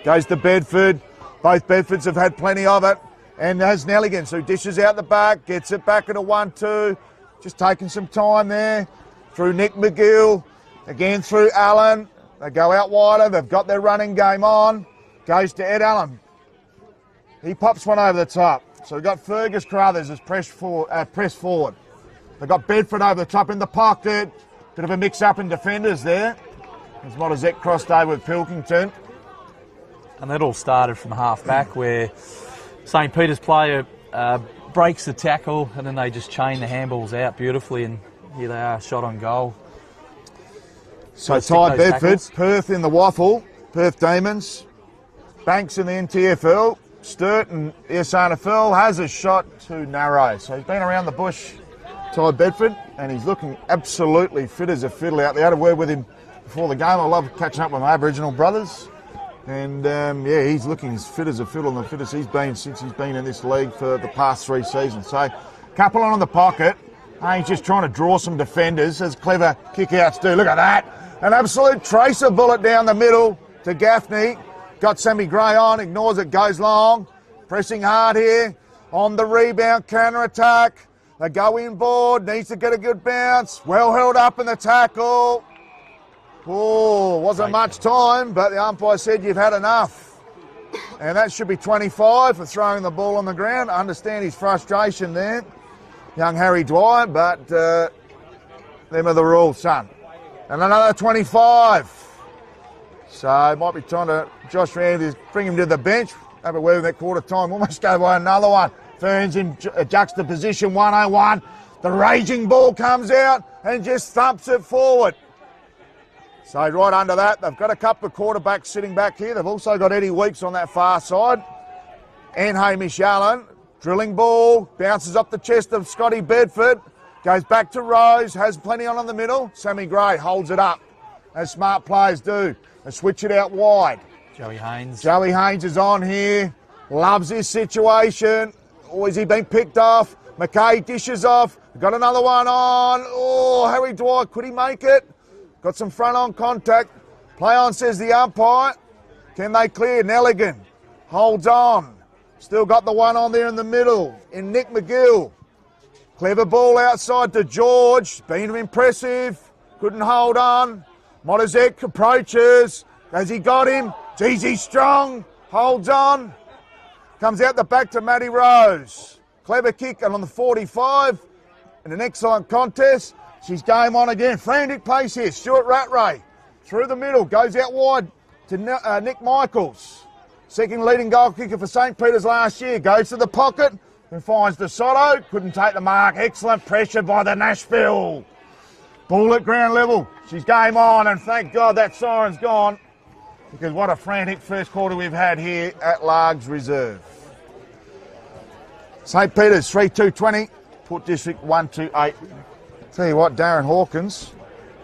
Speaker 1: Goes to Bedford. Both Bedfords have had plenty of it. And there's Nelligan, who dishes out the back. Gets it back at a 1-2. Just taking some time there. Through Nick McGill. Again through Allen. They go out wider. They've got their running game on. Goes to Ed Allen. He pops one over the top. So we've got Fergus Carruthers as press forward. They've got Bedford over the top in the pocket. Bit of a mix-up in defenders there. As Montezek crossed over with Pilkington.
Speaker 2: And that all started from half-back where St. Peter's player breaks the tackle and then they just chain the handballs out beautifully and here they are, shot on goal.
Speaker 1: So Ty Bedford, tackles. Perth in the waffle, Perth Demons. Banks in the NTFL. Sturt and the SANFL has a shot too narrow. So he's been around the bush, Ty Bedford, and he's looking absolutely fit as a fiddle out there. I had a word with him before the game. I love catching up with my Aboriginal brothers. And yeah, he's looking as fit as a fiddle and the fittest he's been since he's been in this league for the past 3 seasons. So couple on the pocket. He's just trying to draw some defenders as clever kick-outs do. Look at that. An absolute tracer bullet down the middle. to Gaffney. Got Sammy Gray on, ignores it, goes long. Pressing hard here on the rebound, counter-attack. They go inboard, needs to get a good bounce. Well held up in the tackle. Oh, wasn't much time, but the umpire said you've had enough. And that should be 25 for throwing the ball on the ground. I understand his frustration there, young Harry Dwyer, but them are the rules, son. And another 25. So might be trying to, Josh Ramsey, bring him to the bench. Have a word with that quarter time. Almost go by another one. Ferns in juxtaposition 101. The raging ball comes out and just thumps it forward. So right under that, they've got a couple of quarterbacks sitting back here. They've also got Eddie Weeks on that far side. And Hamish Allen. Drilling ball, bounces up the chest of Scotty Bedford. Goes back to Rose, has plenty on in the middle. Sammy Gray holds it up, as smart players do. They switch it out wide.
Speaker 2: Joey Haynes.
Speaker 1: Joey Haynes is on here. Loves this situation. Or is he being picked off? McKay dishes off. Got another one on. Oh, Harry Dwyer, could he make it? Got some front on contact. Play on, says the umpire. Can they clear? Nelligan holds on. Still got the one on there in the middle in Nick McGill. Clever ball outside to George. Been impressive. Couldn't hold on. Modizek approaches. Has he got him? Geez, he's strong. Holds on. Comes out the back to Matty Rose. Clever kick and on the 45. In an excellent contest. She's game on again. Frantic pace here. Stuart Rattray through the middle. Goes out wide to Nick Michaels. Second leading goal kicker for St. Peter's last year. Goes to the pocket and finds DeSoto. Couldn't take the mark. Excellent pressure by the Nashville. Ball at ground level. She's game on, and thank God that siren's gone, because what a frantic first quarter we've had here at Largs Reserve. St. Peter's 3-2-20. Port District 1-2-8. Tell you what, Darren Hawkins,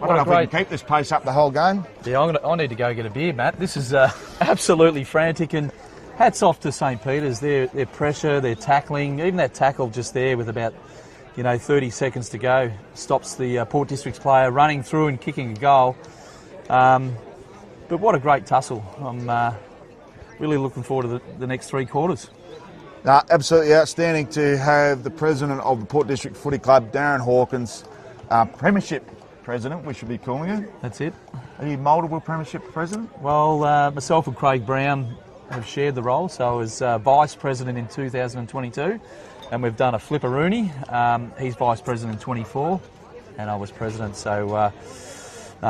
Speaker 1: I don't know if we can keep this pace up the whole game.
Speaker 2: Yeah, I need to go get a beer, Matt. This is absolutely frantic, and hats off to St. Peter's. Their pressure, their tackling, even that tackle just there with about 30 seconds to go stops the Port District's player running through and kicking a goal. But what a great tussle. I'm really looking forward to the next three quarters.
Speaker 1: Absolutely outstanding to have the president of the Port District Footy Club, Darren Hawkins, Premiership President, we should be calling you.
Speaker 2: That's it.
Speaker 1: Are you multiple Premiership President?
Speaker 2: Well, myself and Craig Brown have shared the role, so I was Vice President in 2022, and we've done a flipperoonie. He's Vice President in 24, and I was President, so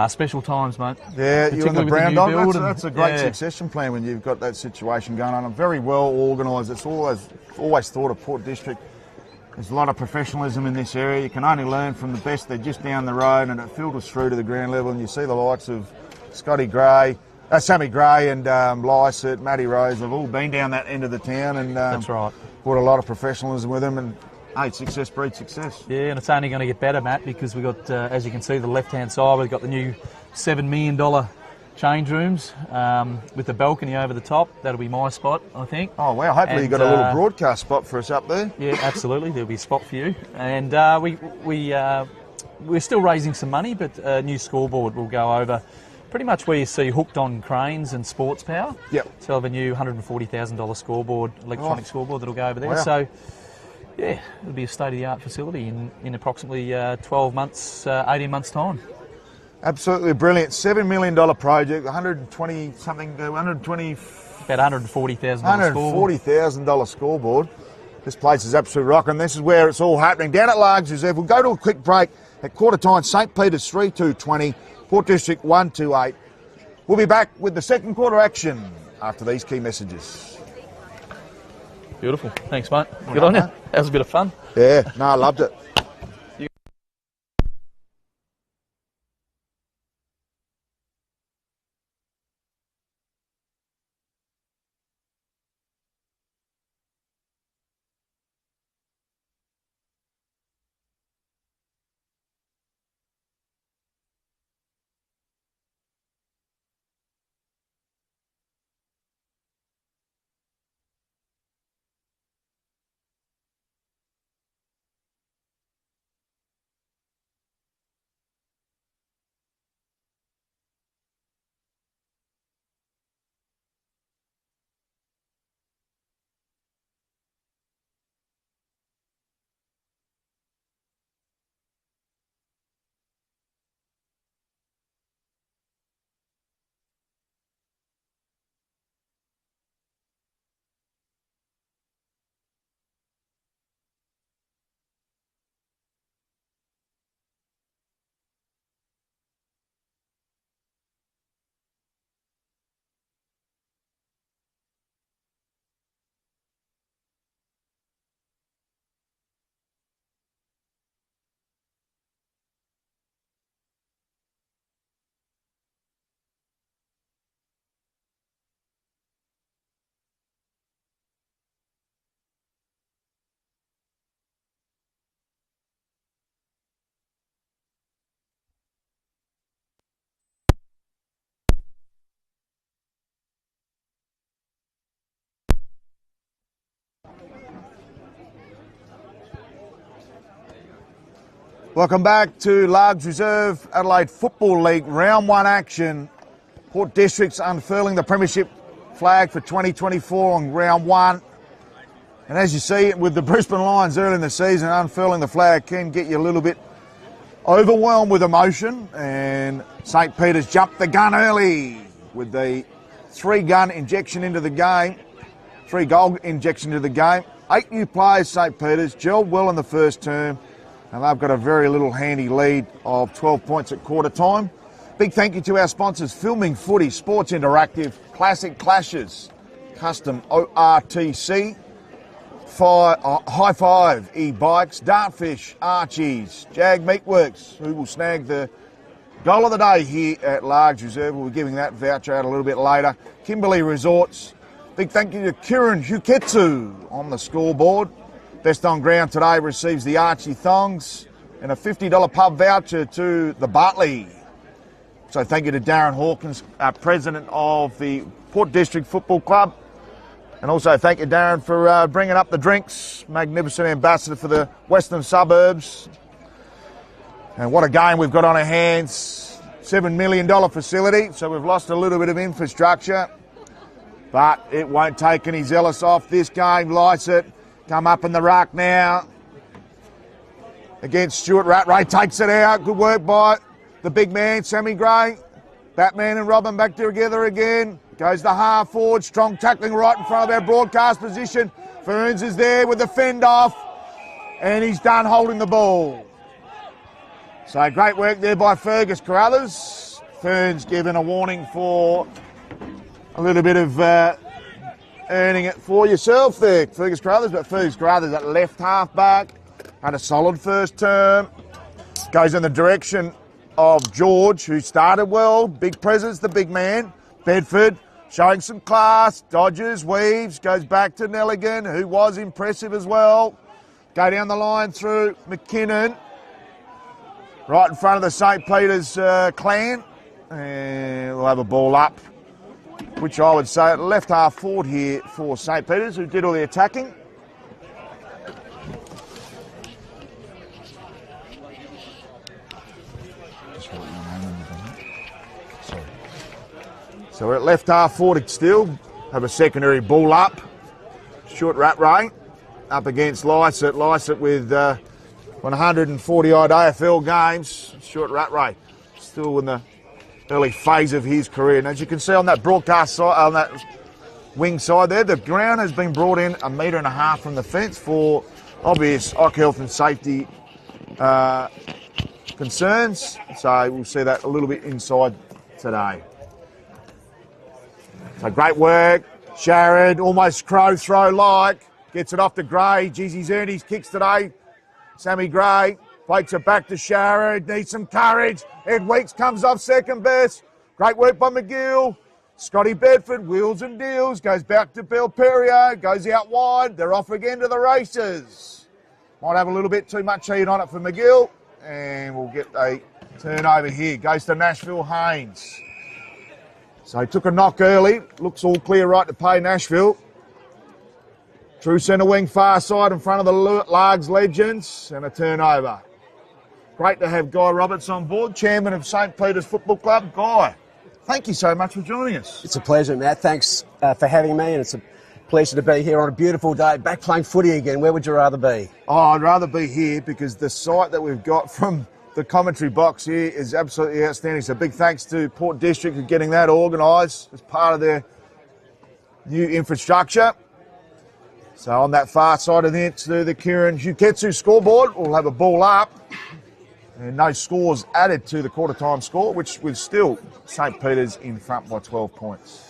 Speaker 2: special times, mate.
Speaker 1: Yeah, you and the Brown dog, that's a great
Speaker 2: yeah.
Speaker 1: succession plan when you've got that situation going on. Very well organised. It's always thought of Port District. There's a lot of professionalism in this area. You can only learn from the best. They're just down the road, and it filters through to the ground level, and you see the likes of Sammy Gray and Lysett, Matty Rose have all been down that end of the town, and
Speaker 2: that's right.
Speaker 1: Brought a lot of professionalism with them, and success breeds success.
Speaker 2: Yeah, and it's only going to get better, Matt, because we've got, as you can see, the left-hand side, we've got the new $7 million change rooms with the balcony over the top. That'll be my spot, I think.
Speaker 1: Oh, wow. Hopefully you've got a little broadcast spot for us up there.
Speaker 2: Yeah, absolutely. There'll be a spot for you. And we're still raising some money, but a new scoreboard will go over pretty much where you see Hooked on Cranes and Sports Power.
Speaker 1: Yep.
Speaker 2: So I have a new $140,000 scoreboard, electronic scoreboard that'll go over there.
Speaker 1: Wow.
Speaker 2: So, yeah, it'll be a state-of-the-art facility in approximately 12 months, 18 months' time.
Speaker 1: Absolutely brilliant. $7 million project, about $140,000 $140,000 scoreboard. This place is absolutely rocking. This is where it's all happening. Down at Largs Reserve. We'll go to a quick break at quarter time. St. Peter's 3-2-20, Port District 1-2-8. We'll be back with the second quarter action after these key messages.
Speaker 2: Beautiful. Thanks, mate. Good on you. That was a bit of fun.
Speaker 1: Yeah, no, I loved it. Welcome back to Largs Reserve Adelaide Football League Round 1 action. Port District's unfurling the premiership flag for 2024 on Round 1. And as you see, with the Brisbane Lions early in the season, unfurling the flag can get you a little bit overwhelmed with emotion. And St. Peter's jumped the gun early with the 3-gun injection into the game. 3-goal injection into the game. 8 new players, St. Peter's, gelled well in the first term. And they've got a very little handy lead of 12 points at quarter time. Big thank you to our sponsors, Filming Footy, Sports Interactive, Classic Clashes, Custom ORTC, High Five e-bikes, Dartfish, Archies, Jag Meatworks, who will snag the goal of the day here at Largs Reserve. We'll be giving that voucher out a little bit later. Kimberley Resorts. Big thank you to Kieran Huketsu on the scoreboard. Best on ground today receives the Archie Thongs and a $50 pub voucher to the Bartley. So thank you to Darren Hawkins, president of the Port District Football Club. And also thank you, Darren, for bringing up the drinks. Magnificent ambassador for the western suburbs. And what a game we've got on our hands. $7 million facility, so we've lost a little bit of infrastructure. But it won't take any zealous off this game. Lycett come up in the ruck now. Against Stuart Rattray, takes it out. Good work by the big man, Sammy Gray. Batman and Robin back together again. Goes the half forward, strong tackling right in front of our broadcast position. Ferns is there with the fend off, and he's done holding the ball. So great work there by Fergus Carruthers. Ferns given a warning for a little bit of earning it for yourself there, Fergus Carruthers. But Fergus Carruthers at left half back had a solid first term. Goes in the direction of George, who started well. Big presence, the big man. Bedford showing some class, dodges, weaves, goes back to Nelligan, who was impressive as well. Go down the line through McKinnon, right in front of the St. Peter's clan. And we'll have a ball up, which I would say left half forward here for St. Peter's, who did all the attacking. So we're at left half forward still. Have a secondary ball up. Stuart Rattray up against Lycett. Lycett with 140 odd AFL games. Stuart Rattray still in the early phase of his career. And as you can see on that broadcast side, on that wing side there, the ground has been brought in 1.5 metres from the fence for obvious health and safety concerns. So we'll see that a little bit inside today. So great work. Sharrod, almost crow throw like. Gets it off to Gray. Geez, he's earned his kicks today. Sammy Gray fakes it back to Sharrod. Needs some courage. Ed Weeks comes off second best. Great work by McGill. Scotty Bedford wheels and deals. Goes back to Bill Perrier. Goes out wide. They're off again to the races. Might have a little bit too much heat on it for McGill. And we'll get a turnover here. Goes to Nashville Haynes. So he took a knock early. Looks all clear right to pay Nashville. True centre wing far side in front of the Largs legends. And a turnover. Great to have Guy Roberts on board, chairman of St. Peter's Football Club. Guy, thank you so much for joining us.
Speaker 3: It's a pleasure, Matt. Thanks for having me, and it's a pleasure to be here on a beautiful day, back playing footy again. Where would you rather be?
Speaker 1: Oh, I'd rather be here because the sight that we've got from the commentary box here is absolutely outstanding. So big thanks to Port District for getting that organised as part of their new infrastructure. So on that far side of the Kieran Huketsu scoreboard, we'll have a ball up. And no scores added to the quarter time score, which was still St. Peter's in front by 12 points.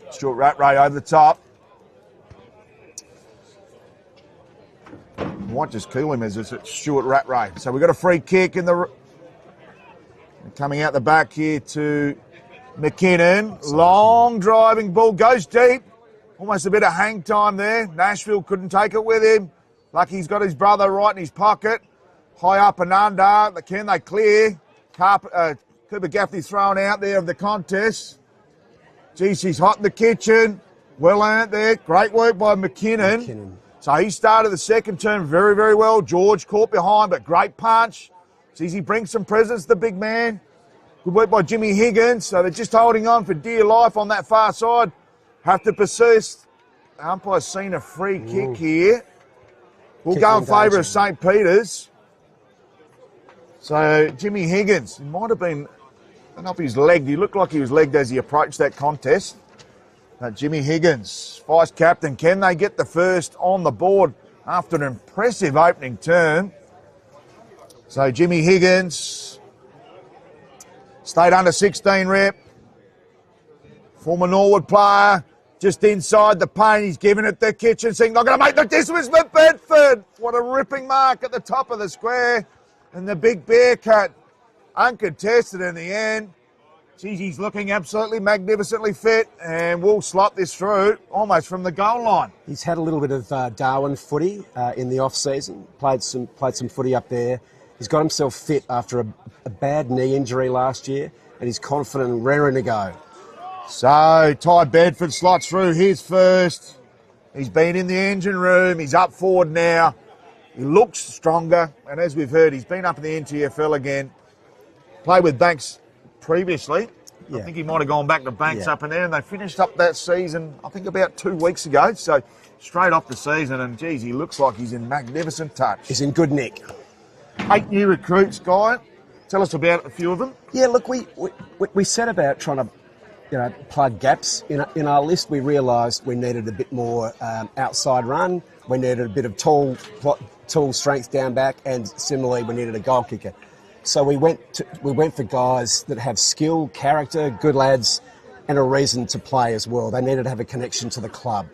Speaker 1: Stuart Rattray over the top. Might just kill him as it's Stuart Rattray. So we've got a free kick in the... Coming out the back here to McKinnon. Long driving ball, goes deep. Almost a bit of hang time there. Nashville couldn't take it with him. Lucky he's got his brother right in his pocket. High up and under. Can they clear? Cooper Gaffney thrown out there of the contest. Geez, he's hot in the kitchen. Well earned there. Great work by McKinnon. So he started the second term very, very well. George caught behind, but great punch. Sees he brings some presence to the big man. Good work by Jimmy Higgins. So they're just holding on for dear life on that far side. Have to persist. The umpire's seen a free kick here. We'll go in favour of St. Peter's. So Jimmy Higgins, he might have been, I don't know if he was legged. He looked like he was legged as he approached that contest. Jimmy Higgins, vice captain, can they get the first on the board after an impressive opening term? So Jimmy Higgins, state under 16 rep, former Norwood player, just inside the paint. He's giving it the kitchen sink. Not going to make the distance for Bedford. What a ripping mark at the top of the square. And the big bear cut, uncontested in the end. Geez, he's looking absolutely magnificently fit, and we'll slot this through almost from the goal line.
Speaker 3: He's had a little bit of Darwin footy in the off-season, played some footy up there. He's got himself fit after a bad knee injury last year, and he's confident and raring to go.
Speaker 1: So Ty Bedford slots through his first. He's been in the engine room. He's up forward now. He looks stronger, and as we've heard, he's been up in the NTFL again. Played with Banks previously. Yeah. I think he might have gone back to Banks up in there, and they finished up that season, I think, about 2 weeks ago. So straight off the season, and geez, he looks like he's in magnificent touch.
Speaker 3: He's in good nick.
Speaker 1: 8 new recruits, Guy. Tell us about a few of them.
Speaker 3: Yeah, look, we set about trying to, plug gaps in our list. We realised we needed a bit more outside run. We needed a bit of tall strength down back, and similarly, we needed a goal kicker. So we went for guys that have skill, character, good lads, and a reason to play as well. They needed to have a connection to the club.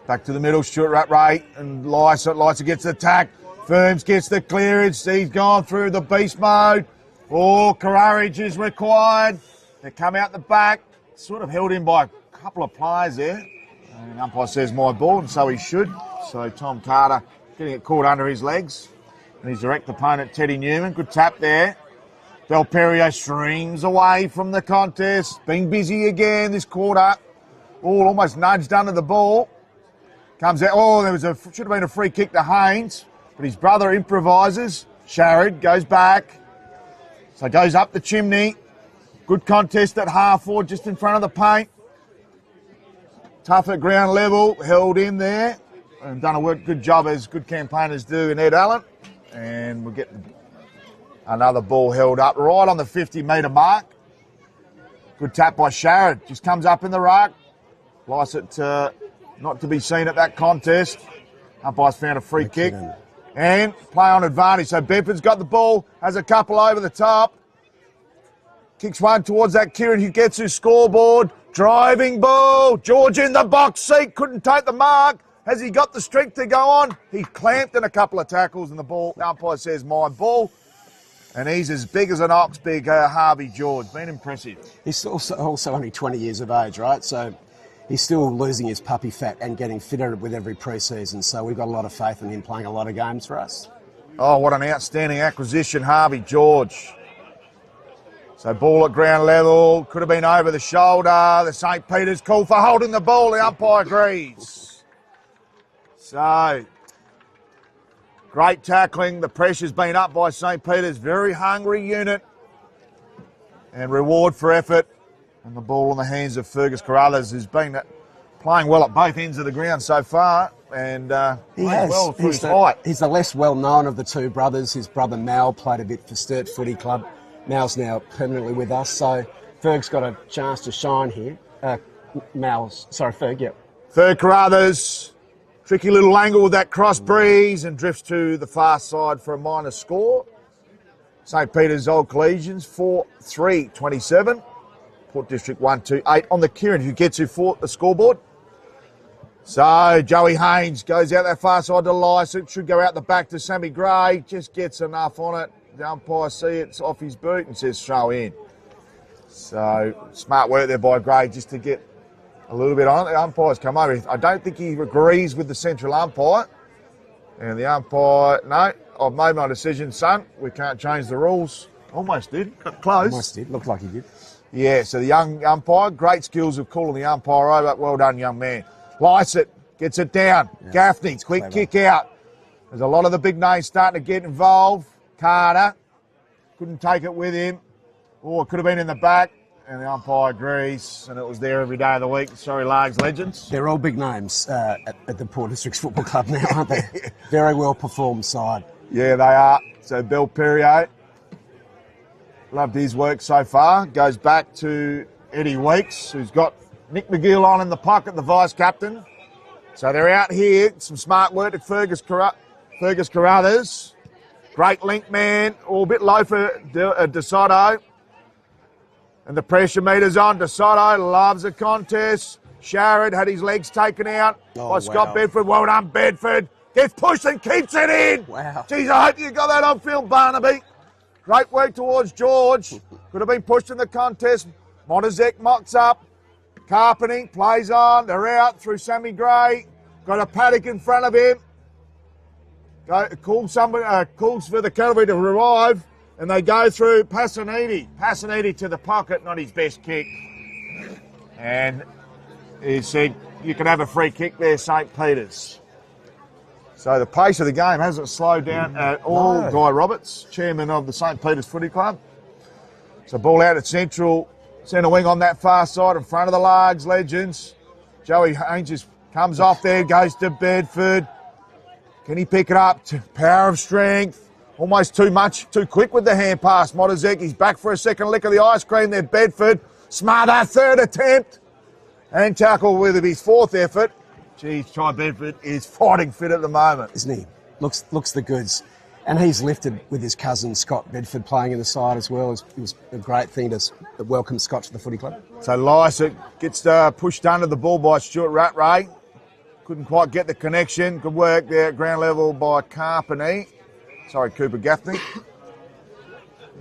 Speaker 1: Back to the middle, Stuart Rattray, and Lysa gets the tack. Firms gets the clearance. He's gone through the beast mode. Oh, courage is required. They come out the back, sort of held in by a couple of players there. And the umpire says my ball, and so he should. So Tom Carter getting it caught under his legs. And his direct opponent, Teddy Newman. Good tap there. Del Perio streams away from the contest. Being busy again this quarter. Oh, almost nudged under the ball. Comes out. Oh, should have been a free kick to Haynes. But his brother improvises. Sharrod goes back. So goes up the chimney. Good contest at half forward, just in front of the paint. Tough at ground level. Held in there. And done a good job, as good campaigners do in Ed Allen. And we'll get another ball held up right on the 50-metre mark. Good tap by Sharrod. Just comes up in the ruck. Likes it not to be seen at that contest. Umpire's found a free kick. And play on advantage. So Bedford's got the ball, has a couple over the top. Kicks one towards that Kieran who gets his scoreboard. Driving ball. George in the box seat. Couldn't take the mark. Has he got the strength to go on? He clamped in a couple of tackles and the ball. The umpire says my ball. And he's as big as an ox, big Harvey George. Been impressive.
Speaker 3: He's also only 20 years of age, right? So he's still losing his puppy fat and getting fitter with every pre-season. So we've got a lot of faith in him playing a lot of games for us.
Speaker 1: Oh, what an outstanding acquisition, Harvey George. So ball at ground level. Could have been over the shoulder. The St. Peter's call for holding the ball. The umpire agrees. So, great tackling. The pressure's been up by St. Peter's. Very hungry unit. And reward for effort. And the ball in the hands of Fergus Carruthers, who's been playing well at both ends of the ground so far. And
Speaker 3: he has.
Speaker 1: Well through his height.
Speaker 3: He's the less well-known of the two brothers. His brother Mal played a bit for Sturt Footy Club. Mal's now permanently with us. So, Ferg's got a chance to shine here. Ferg, yep.
Speaker 1: Ferg Carruthers. Tricky little angle with that cross breeze and drifts to the far side for a minor score. St. Peter's Old Collegians 4-3-27. Port District 1-2-8 on the Kieran who gets the scoreboard. So Joey Haynes goes out that far side to Lysa. Should go out the back to Sammy Gray. Just gets enough on it. The umpire sees it's off his boot and says throw in. So smart work there by Gray just to get a little bit on it. The umpire's come over. I don't think he agrees with the central umpire. And the umpire, no, I've made my decision, son. We can't change the rules. Almost did. Got close.
Speaker 3: Almost did. Looked like he did.
Speaker 1: Yeah, so the young umpire, great skills of calling the umpire over. Well done, young man. Lycett Gets it down.
Speaker 3: Yeah,
Speaker 1: Gaffney, quick
Speaker 3: clever.
Speaker 1: kick out. There's a lot of the big names starting to get involved. Carter couldn't take it with him. Oh, it could have been in the back. And the umpire agrees, and it was there every day of the week. Sorry, Largs legends.
Speaker 3: They're all big names at the Port Districts Football Club now, aren't they? Very well performed side.
Speaker 1: Yeah, they are. So Bill Perrier, loved his work so far. Goes back to Eddie Weeks, who's got Nick McGill on in the pocket, the vice captain. So they're out here. Some smart work at Fergus Carruthers. Great link man. All a bit low for DeSoto. And the pressure meter's on. DeSoto loves the contest. Sharrod had his legs taken out by Scott Bedford. Well done, Bedford. Gets pushed and keeps it in.
Speaker 3: Wow.
Speaker 1: Geez, I hope you got that on film, Barnaby. Great work towards George. Could have been pushed in the contest. Montezek mocks up. Carpeting plays on. They're out through Sammy Gray. Got a paddock in front of him. Calls for the cavalry to revive. And they go through Passaniti. Passaniti to the pocket, not his best kick. And he said, you can have a free kick there, St. Peter's. So the pace of the game hasn't slowed down at all. No. Guy Roberts, chairman of the St. Peter's Footy Club. So ball out at central, centre wing on that far side in front of the Largs legends. Joey Haynes just comes off there, goes to Bedford. Can he pick it up? Power of strength. Almost too much, too quick with the hand pass. Montezek, he's back for a second lick of the ice cream there. Bedford, Smarter, third attempt. And tackle with his fourth effort. Geez, Ty Bedford is fighting fit at the moment.
Speaker 3: Isn't he? Looks the goods. And he's lifted with his cousin Scott Bedford playing in the side as well. It was a great thing to welcome Scott to the footy club.
Speaker 1: So Lysa gets pushed under the ball by Stuart Rattray. Couldn't quite get the connection. Good work there at ground level by Cooper Gaffney.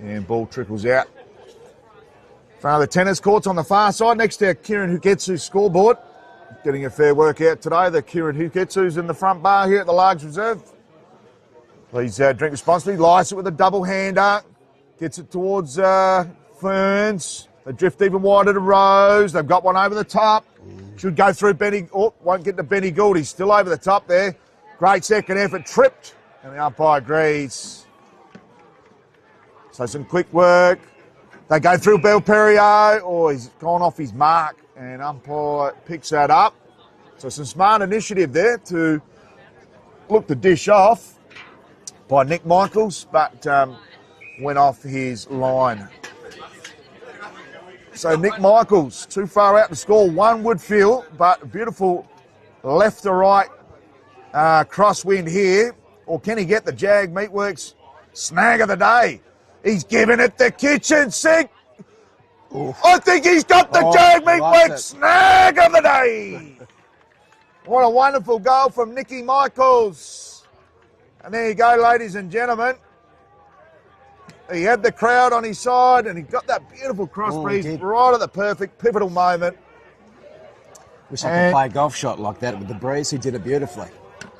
Speaker 1: And ball trickles out. Front of the tennis courts on the far side next to Kieran Huketsu's scoreboard. Getting a fair workout today. The Kieran Huketsu's in the front bar here at the Largs Reserve. Please drink responsibly. Lysa with a double-hander. Gets it towards Ferns. They drift even wider to Rose. They've got one over the top. Should go through Benny. Oh, won't get to Benny Gould. He's still over the top there. Great second effort. Tripped. And the umpire agrees. So some quick work. They go through Bill Perrier. Oh, he's gone off his mark. And umpire picks that up. So some smart initiative there to look the dish off by Nick Michaels, but went off his line. So Nick Michaels, too far out to score. One would feel, but beautiful left to right crosswind here. Or can he get the Jag Meatworks snag of the day? He's giving it the kitchen sink. Oof. I think he's got the Jag Meatworks snag of the day. What a wonderful goal from Nicky Michaels. And there you go, ladies and gentlemen. He had the crowd on his side and he got that beautiful cross breeze right at the perfect pivotal moment.
Speaker 3: Wish I could play a golf shot like that with the breeze. He did it beautifully.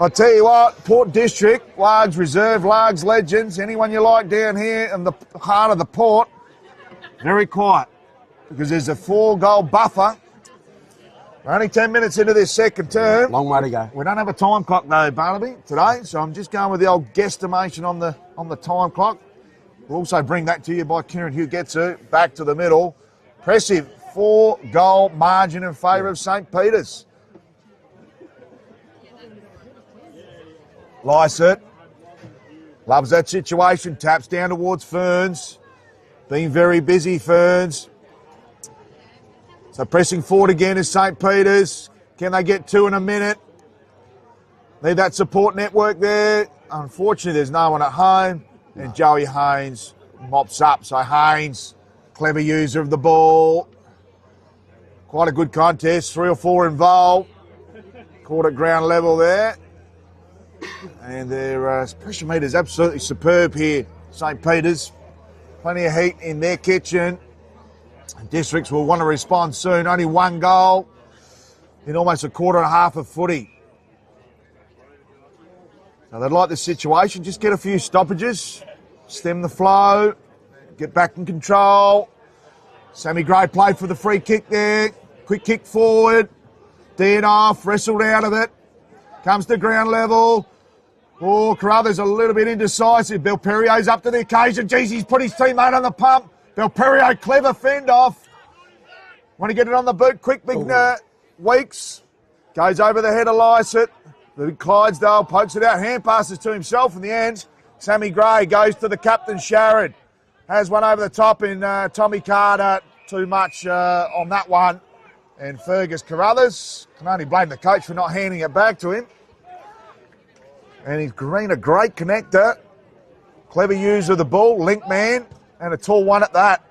Speaker 1: I'll tell you what, Port District, Largs Reserve, Largs Legends, anyone you like down here in the heart of the Port, very quiet because there's a 4-goal buffer. We're only 10 minutes into this second term.
Speaker 3: Long way to go.
Speaker 1: We don't have a time clock though, Barnaby, today, so I'm just going with the old guesstimation on the time clock. We'll also bring that to you by Kieran Hugetsu, back to the middle. Impressive 4-goal margin in favour of St. Peter's. Lysett loves that situation, taps down towards Ferns. Being very busy, Ferns. So pressing forward again is St. Peter's. Can they get 2 in a minute? Need that support network there. Unfortunately, there's no one at home. And Joey Haynes mops up. So Haynes, clever user of the ball. Quite a good contest, 3 or 4 involved. Caught at ground level there. And their pressure meter is absolutely superb here, St. Peter's. Plenty of heat in their kitchen. Districts will want to respond soon. Only 1 goal in almost a quarter and a half of footy. So they'd like this situation. Just get a few stoppages, stem the flow, get back in control. Sammy Gray played for the free kick there. Quick kick forward. D it off, wrestled out of it. Comes to ground level. Oh, Carruthers a little bit indecisive. Belperio's up to the occasion. Jeez, he's put his teammate on the pump. Belperio, clever fend off. Want to get it on the boot. Quick, big Weeks. Goes over the head of Lysett. The Clydesdale pokes it out. Hand passes to himself in the end. Sammy Gray goes to the captain, Sharrod. Has one over the top in Tommy Carter. Too much on that one. And Fergus Carruthers can only blame the coach for not handing it back to him. And he's Green, a great connector. Clever use of the ball, link man, and a tall one at that.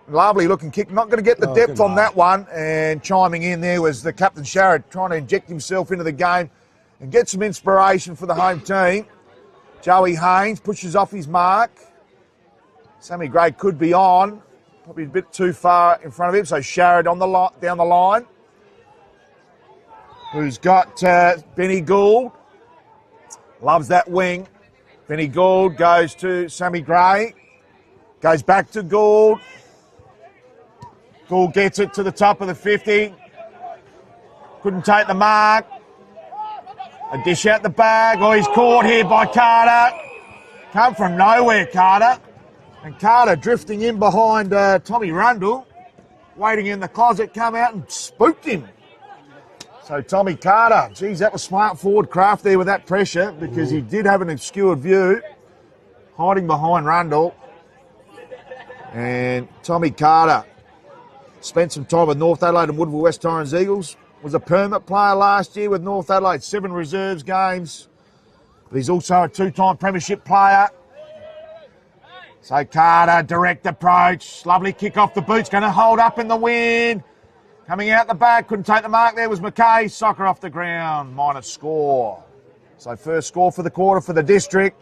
Speaker 1: Lovely looking kick. Not going to get the depth on that one. And chiming in there was the captain, Sharrod, trying to inject himself into the game and get some inspiration for the home team. Joey Haynes pushes off his mark. Sammy Gray could be on. Probably a bit too far in front of him. So Sharrod on the down the line. Who's got Benny Gould. Loves that wing. Benny Gould goes to Sammy Gray. Goes back to Gould. Gould gets it to the top of the 50. Couldn't take the mark. A dish out the bag. Oh, he's caught here by Carter. Come from nowhere, Carter. And Carter drifting in behind Tommy Rundle. Waiting in the closet, come out and spooked him. So Tommy Carter, geez, that was smart forward craft there with that pressure because he did have an obscured view, hiding behind Rundle. And Tommy Carter spent some time with North Adelaide and Woodville West Torrens Eagles. Was a permit player last year with North Adelaide, 7 reserves games. But he's also a 2-time premiership player. So Carter, direct approach, lovely kick off the boots, going to hold up in the wind. Coming out the back, couldn't take the mark there was McKay. Soccer off the ground, minus score. So first score for the quarter for the district.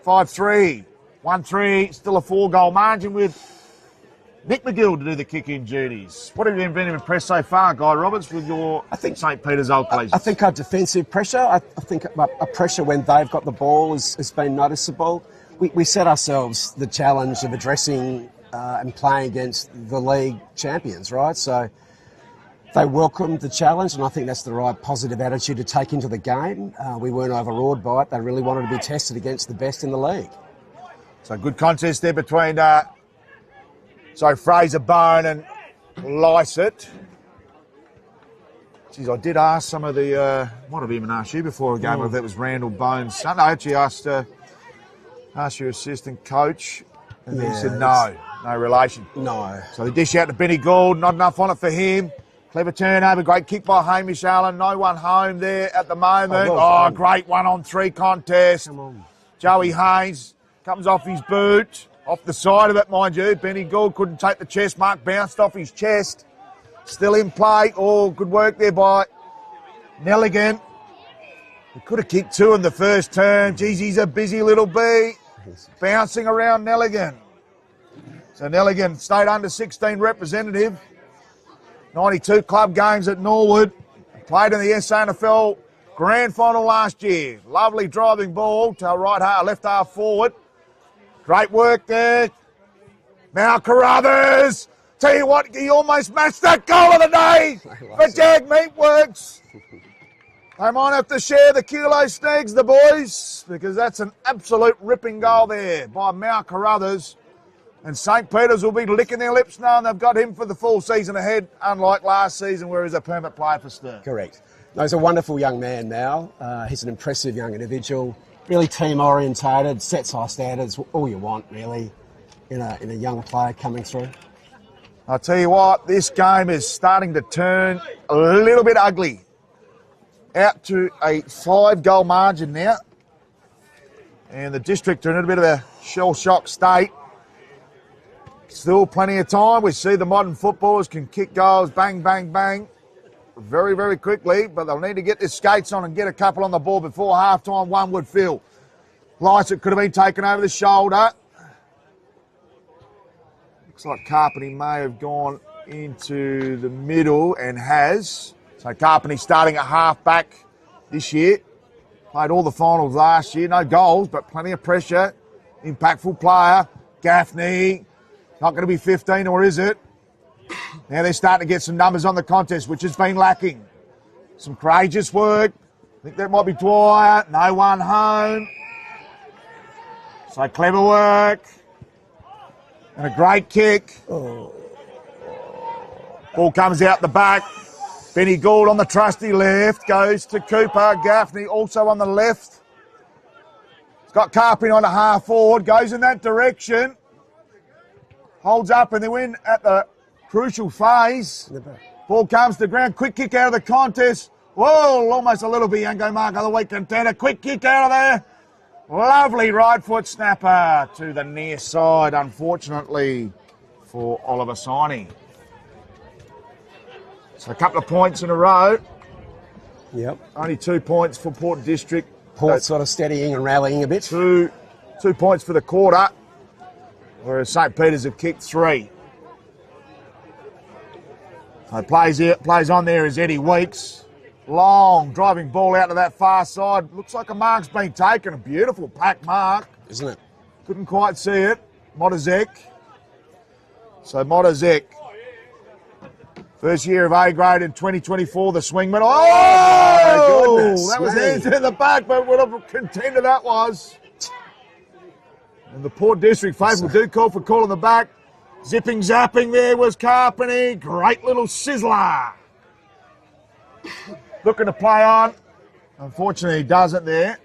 Speaker 1: 5-3, 1-3, still a 4-goal margin with Nick McGill to do the kick-in duties. What have you been impressed so far, Guy Roberts, with your St. Peter's Old Collegians?
Speaker 3: I think our defensive pressure, I think a pressure when they've got the ball has been noticeable. We set ourselves the challenge of addressing and playing against the league champions, right? So they welcomed the challenge, and I think that's the right positive attitude to take into the game. We weren't overawed by it. They really wanted to be tested against the best in the league.
Speaker 1: So good contest there between Fraser Bone and Lysett. Geez, I did ask some of the, might have even asked you before a game if that was Randall Bone's son. I actually asked your assistant coach, and he said no relation.
Speaker 3: No.
Speaker 1: So they dish out to Benny Gould, not enough on it for him. Clever turnover, great kick by Hamish Allen. No one home there at the moment. Great 1-on-3 contest.
Speaker 3: Come on.
Speaker 1: Joey Haynes comes off his boot, off the side of it, mind you. Benny Gould couldn't take the chest mark, bounced off his chest. Still in play. Oh, good work there by Nelligan. He could have kicked 2 in the first term. Geez, he's a busy little bee. Bouncing around Nelligan. So Nelligan, state under 16 representative. 92 club games at Norwood. Played in the SANFL grand final last year. Lovely driving ball to right half, left half forward. Great work there. Now Carruthers. Tell you what, he almost matched that goal of the day for Jag Meatworks. They might have to share the kilo snags, the boys, because that's an absolute ripping goal there by Mal Carruthers. And St. Peter's will be licking their lips knowing they've got him for the full season ahead, unlike last season where he's a permit player for Stern.
Speaker 3: Correct. No, he's a wonderful young man now. He's an impressive young individual, really team-orientated, sets high standards, all you want, really, in a young player coming through.
Speaker 1: I'll tell you what, this game is starting to turn a little bit ugly. Out to a 5-goal margin now. And the district are in a bit of a shell-shock state. Still plenty of time. We see the modern footballers can kick goals, bang, bang, bang, very, very quickly, but they'll need to get their skates on and get a couple on the ball before half-time, one would feel. Lysett could have been taken over the shoulder. Looks like Carpenter may have gone into the middle and has. So Carpenter starting at half-back this year. Played all the finals last year. No goals, but plenty of pressure. Impactful player. Gaffney. Not going to be 15, or is it? Now they're starting to get some numbers on the contest, which has been lacking. Some courageous work. I think that might be Dwyer. No one home. So clever work. And a great kick. Ball comes out the back. Benny Gould on the trusty left. Goes to Cooper. Gaffney also on the left. He's got Carping on a half forward. Goes in that direction. Holds up and they win at the crucial phase. Ball comes to ground. Quick kick out of the contest. Whoa, almost a little Bianco mark of the week contender. Quick kick out of there. Lovely right foot snapper to the near side, unfortunately, for Oliver Siney. So a couple of points in a row.
Speaker 3: Yep.
Speaker 1: Only 2 points for Port District.
Speaker 3: Port sort of steadying and rallying a bit.
Speaker 1: 2 points for the quarter, whereas St. Peter's have kicked 3. So plays on there is Eddie Weeks. Long driving ball out to that far side. Looks like a mark's been taken. A beautiful pack mark.
Speaker 3: Isn't it?
Speaker 1: Couldn't quite see it. Modazek. So Modazek. First year of A grade in 2024, the swingman. Oh!
Speaker 3: Goodness
Speaker 1: That was
Speaker 3: me.
Speaker 1: hands in the back, but what a contender that was. And the Port District faithful do call for call in the back. Zipping, zapping there was Carpenty. Great little sizzler. Looking to play on. Unfortunately, he doesn't there.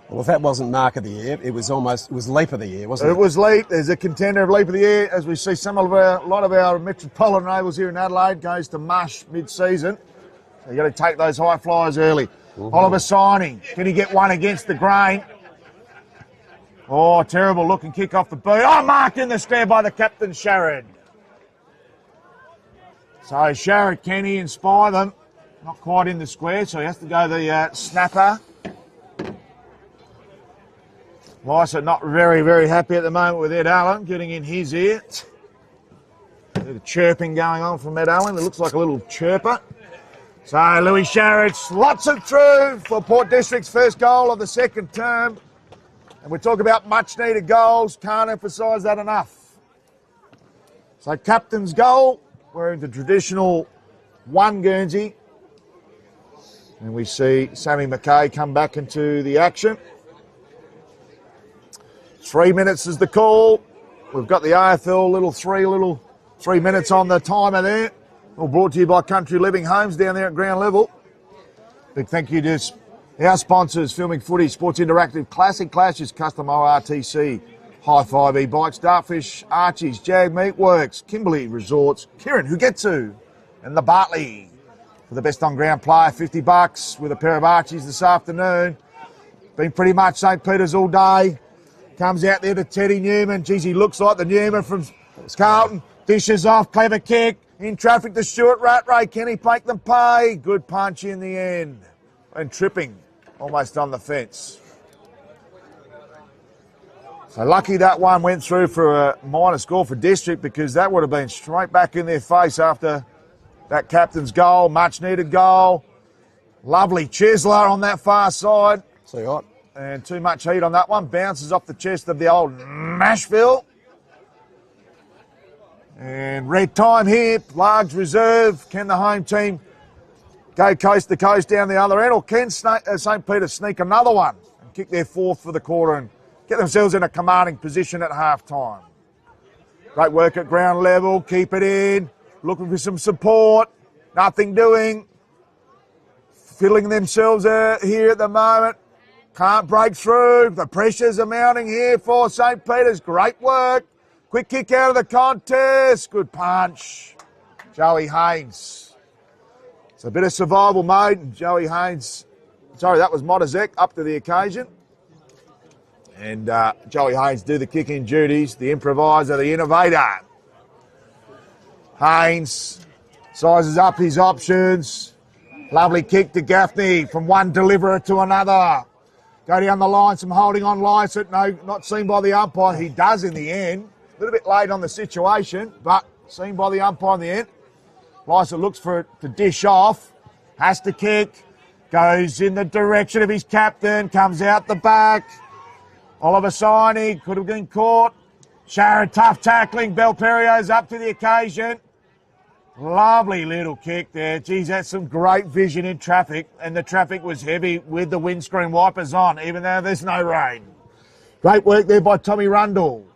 Speaker 3: Well, if that wasn't Mark of the Year, it was Leap of the Year, wasn't it?
Speaker 1: It was Leap. There's a contender of Leap of the Year. As we see, a lot of our metropolitan ovals here in Adelaide goes to mush mid-season. So you've got to take those high flyers early. Oliver Siney. Can he get one against the grain? Oh, terrible looking kick off the boot. Oh, marked in the square by the captain, Sharrod. So Sharrod, can he inspire them? Not quite in the square, so he has to go the snapper. Lysa not very, very happy at the moment with Ed Allen getting in his ear. A bit of chirping going on from Ed Allen. It looks like a little chirper. So Louis Sharrod slots it through for Port District's first goal of the second term. And we talk about much needed goals. Can't emphasise that enough. So captain's goal, wearing the traditional one Guernsey. And we see Sammy McKay come back into the action. 3 minutes is the call. We've got the AFL little 3 minutes on the timer there. All brought to you by Country Living Homes down there at ground level. Big thank you to our sponsors, Filming Footy, Sports Interactive, Classic Clashes, Custom ORTC, High 5 E-Bikes, Dartfish, Archie's, Jag Meatworks, Kimberley Resorts, Kieran Hugetsu, and the Bartley. For the best on-ground player, $50 with a pair of Archies this afternoon. Been pretty much St. Peter's all day. Comes out there to Teddy Newman. Geez, he looks like the Newman from Carlton. Dishes off, clever kick. In traffic to Stuart Rattray. Can he make them pay? Good punch in the end. And tripping almost on the fence. So lucky that one went through for a minor score for District, because that would have been straight back in their face after that captain's goal. Much needed goal. Lovely chiseler on that far side.
Speaker 3: So hot.
Speaker 1: And too much heat on that one. Bounces off the chest of the old Nashville. And red time here. Large reserve. Can the home team go coast to coast down the other end? Or can St. Peter sneak another one and kick their fourth for the quarter and get themselves in a commanding position at half-time? Great work at ground level. Keep it in. Looking for some support. Nothing doing. Fiddling themselves here at the moment. Can't break through. The pressures are mounting here for St. Peter's. Great work. Quick kick out of the contest. Good punch. Joey Haynes. It's a bit of survival mode. And Joey Haynes, sorry, that was Modazek up to the occasion. And Joey Haynes do the kicking duties. The improviser, the innovator. Haynes sizes up his options. Lovely kick to Gaffney from one deliverer to another. Go down the line, some holding on Lycett. No, not seen by the umpire. He does in the end. A little bit late on the situation, but seen by the umpire in the end. Lycett looks for it to dish off. Has to kick. Goes in the direction of his captain. Comes out the back. Oliver Siney could have been caught. Sharrod, tough tackling. Belperio's up to the occasion. Lovely little kick there. Geez, that's some great vision in traffic, and the traffic was heavy with the windscreen wipers on, even though there's no rain. Great work there by Tommy Rundle.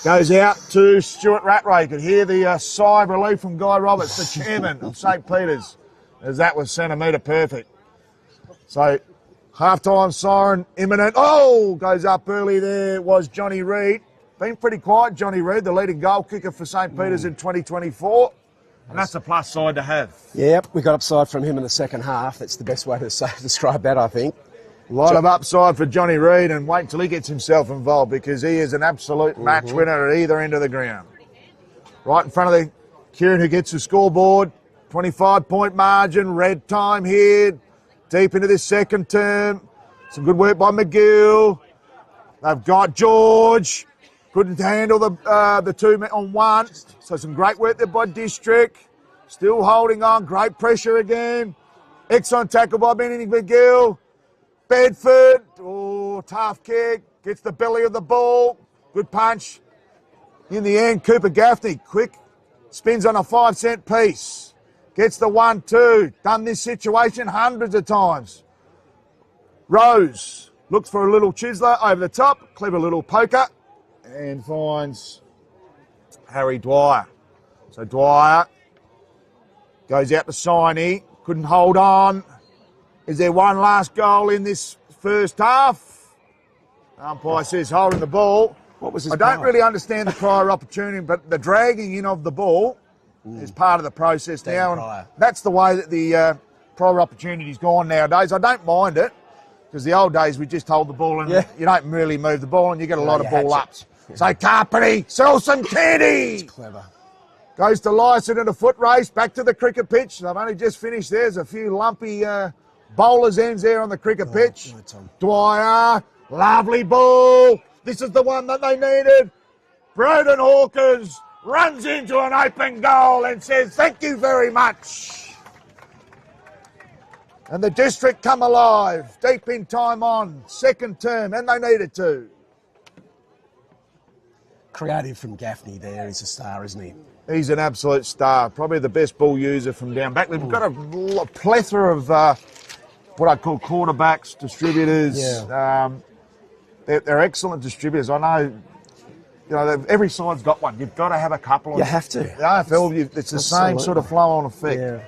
Speaker 1: Goes out to Stuart Rattray. Could hear the sigh of relief from Guy Roberts, the chairman of St. Peter's, as that was centimetre perfect. So, half-time siren imminent. Oh, goes up early there was Johnny Reid. Been pretty quiet, Johnny Reid, the leading goal kicker for St. Peter's in 2024. And that's a plus side to have.
Speaker 3: Yep, we got upside from him in the second half. That's the best way to describe that, I think.
Speaker 1: A lot of upside for Johnny Reid, and wait till he gets himself involved, because he is an absolute match winner at either end of the ground. Right in front of the Kieran, who gets the scoreboard. 25-point margin, red time here. Deep into this second term. Some good work by McGill. They've got George. Couldn't handle the two on one. So some great work there by District. Still holding on. Great pressure again. Excellent tackle by Benny McGill. Bedford. Oh, tough kick. Gets the belly of the ball. Good punch. In the end, Cooper Gaffney. Quick. Spins on a 5-cent piece. Gets the 1-2. Done this situation hundreds of times. Rose looks for a little chiseler over the top. Clever little poker. And finds Harry Dwyer. So Dwyer goes out to Siney. Couldn't hold on. Is there one last goal in this first half? Umpire says holding the ball.
Speaker 3: What was his
Speaker 1: I don't
Speaker 3: power?
Speaker 1: really understand the prior opportunity, but the dragging in of the ball is part of the process now. And that's the way that the prior opportunity's gone nowadays. I don't mind it, because the old days we just hold the ball and you don't really move the ball and you get a lot of ball ups. So Carpety sells some candy.
Speaker 3: It's clever.
Speaker 1: Goes to Lyson in a foot race, back to the cricket pitch. They've only just finished. There's a few lumpy bowler's ends there on the cricket pitch. Dwyer, lovely ball. This is the one that they needed. Broden Hawkins runs into an open goal and says, thank you very much. And the District come alive, deep in time on, second term, and they needed to.
Speaker 3: Creative from Gaffney there. He's a star, isn't he?
Speaker 1: He's an absolute star, probably the best ball user from down back. We've got a plethora of what I call quarterbacks, distributors.
Speaker 3: Yeah.
Speaker 1: They're excellent distributors. I know, every side's got one. You've got to have a couple.
Speaker 3: You have to.
Speaker 1: The AFL, it's the same sort of flow-on effect.
Speaker 3: Yeah.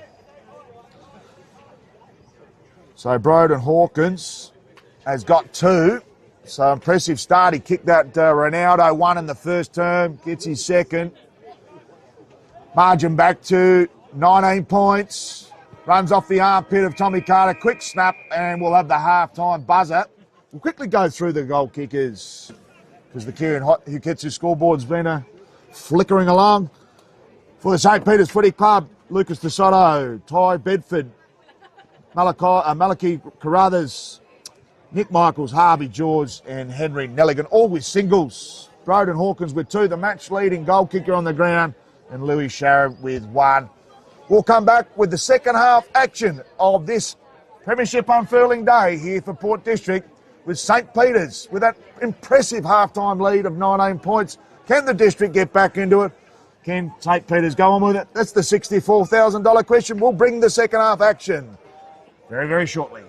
Speaker 1: So Broden Hawkins has got 2. So impressive start. He kicked that Ronaldo one in the first term, gets his second. Margin back to 19 points. Runs off the armpit of Tommy Carter. Quick snap, and we'll have the half-time buzzer. We'll quickly go through the goal kickers, because the Kieran who gets his scoreboard's been flickering along. For the St. Peter's Footy Club, Lucas DeSoto, Ty Bedford, Malachi Carruthers, Nick Michaels, Harvey George, and Henry Nelligan, all with singles. Broden Hawkins with 2, the match-leading goal kicker on the ground, and Louis Sharrow with 1. We'll come back with the second half action of this Premiership unfurling day here for Port District, with St. Peter's with that impressive half-time lead of 19 points. Can the District get back into it? Can St. Peter's go on with it? That's the $64,000 question. We'll bring the second half action very, very shortly.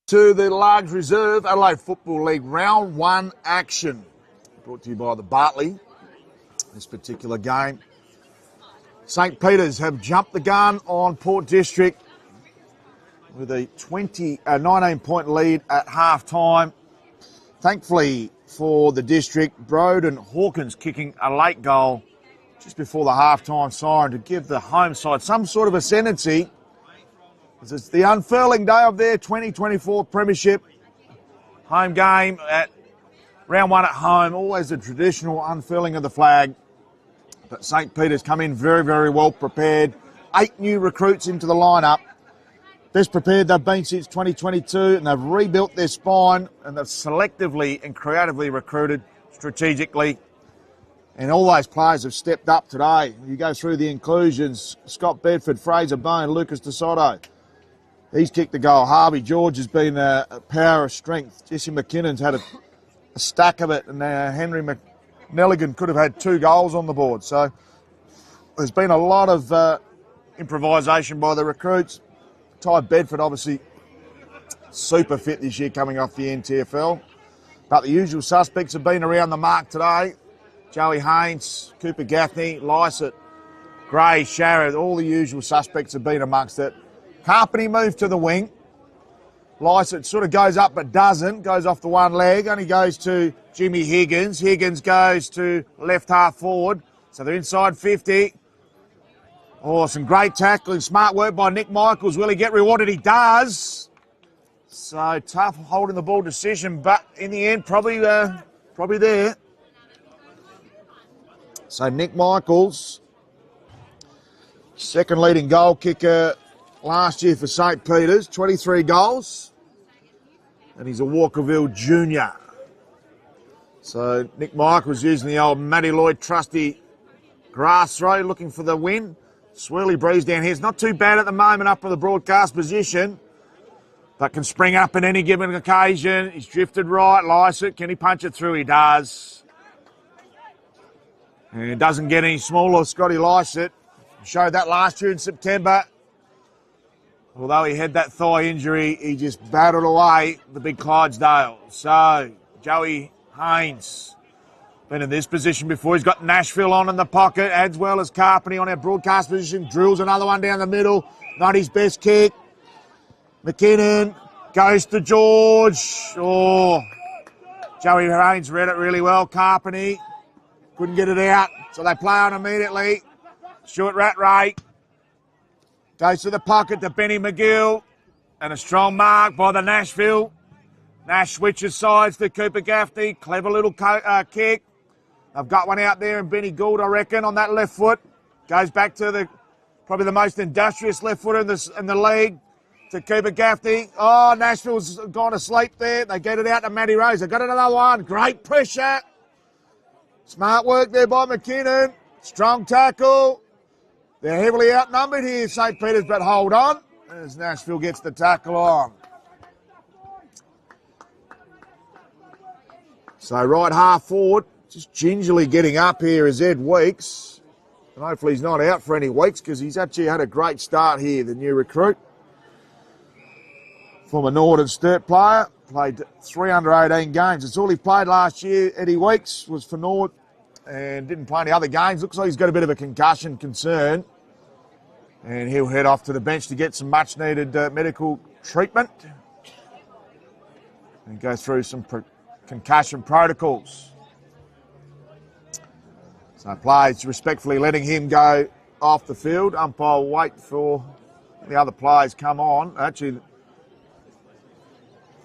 Speaker 1: To the large reserve Adelaide Football League round 1 action. Brought to you by the Bartley. This particular game. St. Peter's have jumped the gun on Port District with a 19-point lead at half-time. Thankfully for the district, Broden Hawkins kicking a late goal just before the half-time siren to give the home side some sort of ascendancy. It's the unfurling day of their 2024 Premiership home game at round 1 at home. Always a traditional unfurling of the flag. But St. Peter's come in very, very well prepared. 8 new recruits into the lineup. Best prepared they've been since 2022, and they've rebuilt their spine, and they've selectively and creatively recruited strategically. And all those players have stepped up today. You go through the inclusions: Scott Bedford, Fraser Bone, Lucas DeSoto. He's kicked the goal. Harvey George has been a power of strength. Jesse McKinnon's had a stack of it, and Henry McNelligan could have had 2 goals on the board. So there's been a lot of improvisation by the recruits. Ty Bedford, obviously, super fit this year coming off the NTFL. But the usual suspects have been around the mark today. Joey Haynes, Cooper Gaffney, Lysett, Gray, Sharrod, all the usual suspects have been amongst it. Carpeny moved to the wing. Lysett sort of goes up but doesn't, goes off the one leg, only goes to Jimmy Higgins. Higgins goes to left half forward, so they're inside 50. Oh, some great tackling, smart work by Nick Michaels. Will he get rewarded? He does. So tough holding the ball decision, but in the end, probably there. So Nick Michaels, second leading goal kicker last year for St. Peter's, 23 goals, and he's a Walkerville junior. So Nick Michaels using the old Matty Lloyd trusty grass throw, looking for the win. Swirly breeze down here. It's not too bad at the moment up for the broadcast position, but can spring up at any given occasion. He's drifted right. Lysett, can he punch it through? He does. And it doesn't get any smaller, Scotty Lysett. Showed that last year in September. Although he had that thigh injury, he just battled away the big Clydesdale. So, Joey Haynes, been in this position before. He's got Nashville on in the pocket, as well as Carpeny on our broadcast position. Drills another one down the middle. Not his best kick. McKinnon goes to George. Oh, Joey Haynes read it really well. Carpeny couldn't get it out, so they play on immediately. Stuart Rattray goes to the pocket to Benny McGill, and a strong mark by the Nashville. Nash switches sides to Cooper Gaffney. Clever little kick. I've got one out there, and Benny Gould, I reckon, on that left foot. Goes back to probably the most industrious left footer in the league, to Cooper Gaffney. Oh, Nashville's gone to sleep there. They get it out to Matty Rose. They've got another one. Great pressure. Smart work there by McKinnon. Strong tackle. They're heavily outnumbered here, St. Peter's, but hold on as Nashville gets the tackle on. So right half forward, just gingerly getting up here is Ed Weeks. And hopefully he's not out for any weeks, because he's actually had a great start here, the new recruit. Former Northern Sturt player, played 318 games. It's all he played last year. Eddie Weeks was for North and didn't play any other games. Looks like he's got a bit of a concussion concern. And he'll head off to the bench to get some much-needed medical treatment and go through some concussion protocols. So players respectfully letting him go off the field. Umpire will wait for the other players come on. Actually,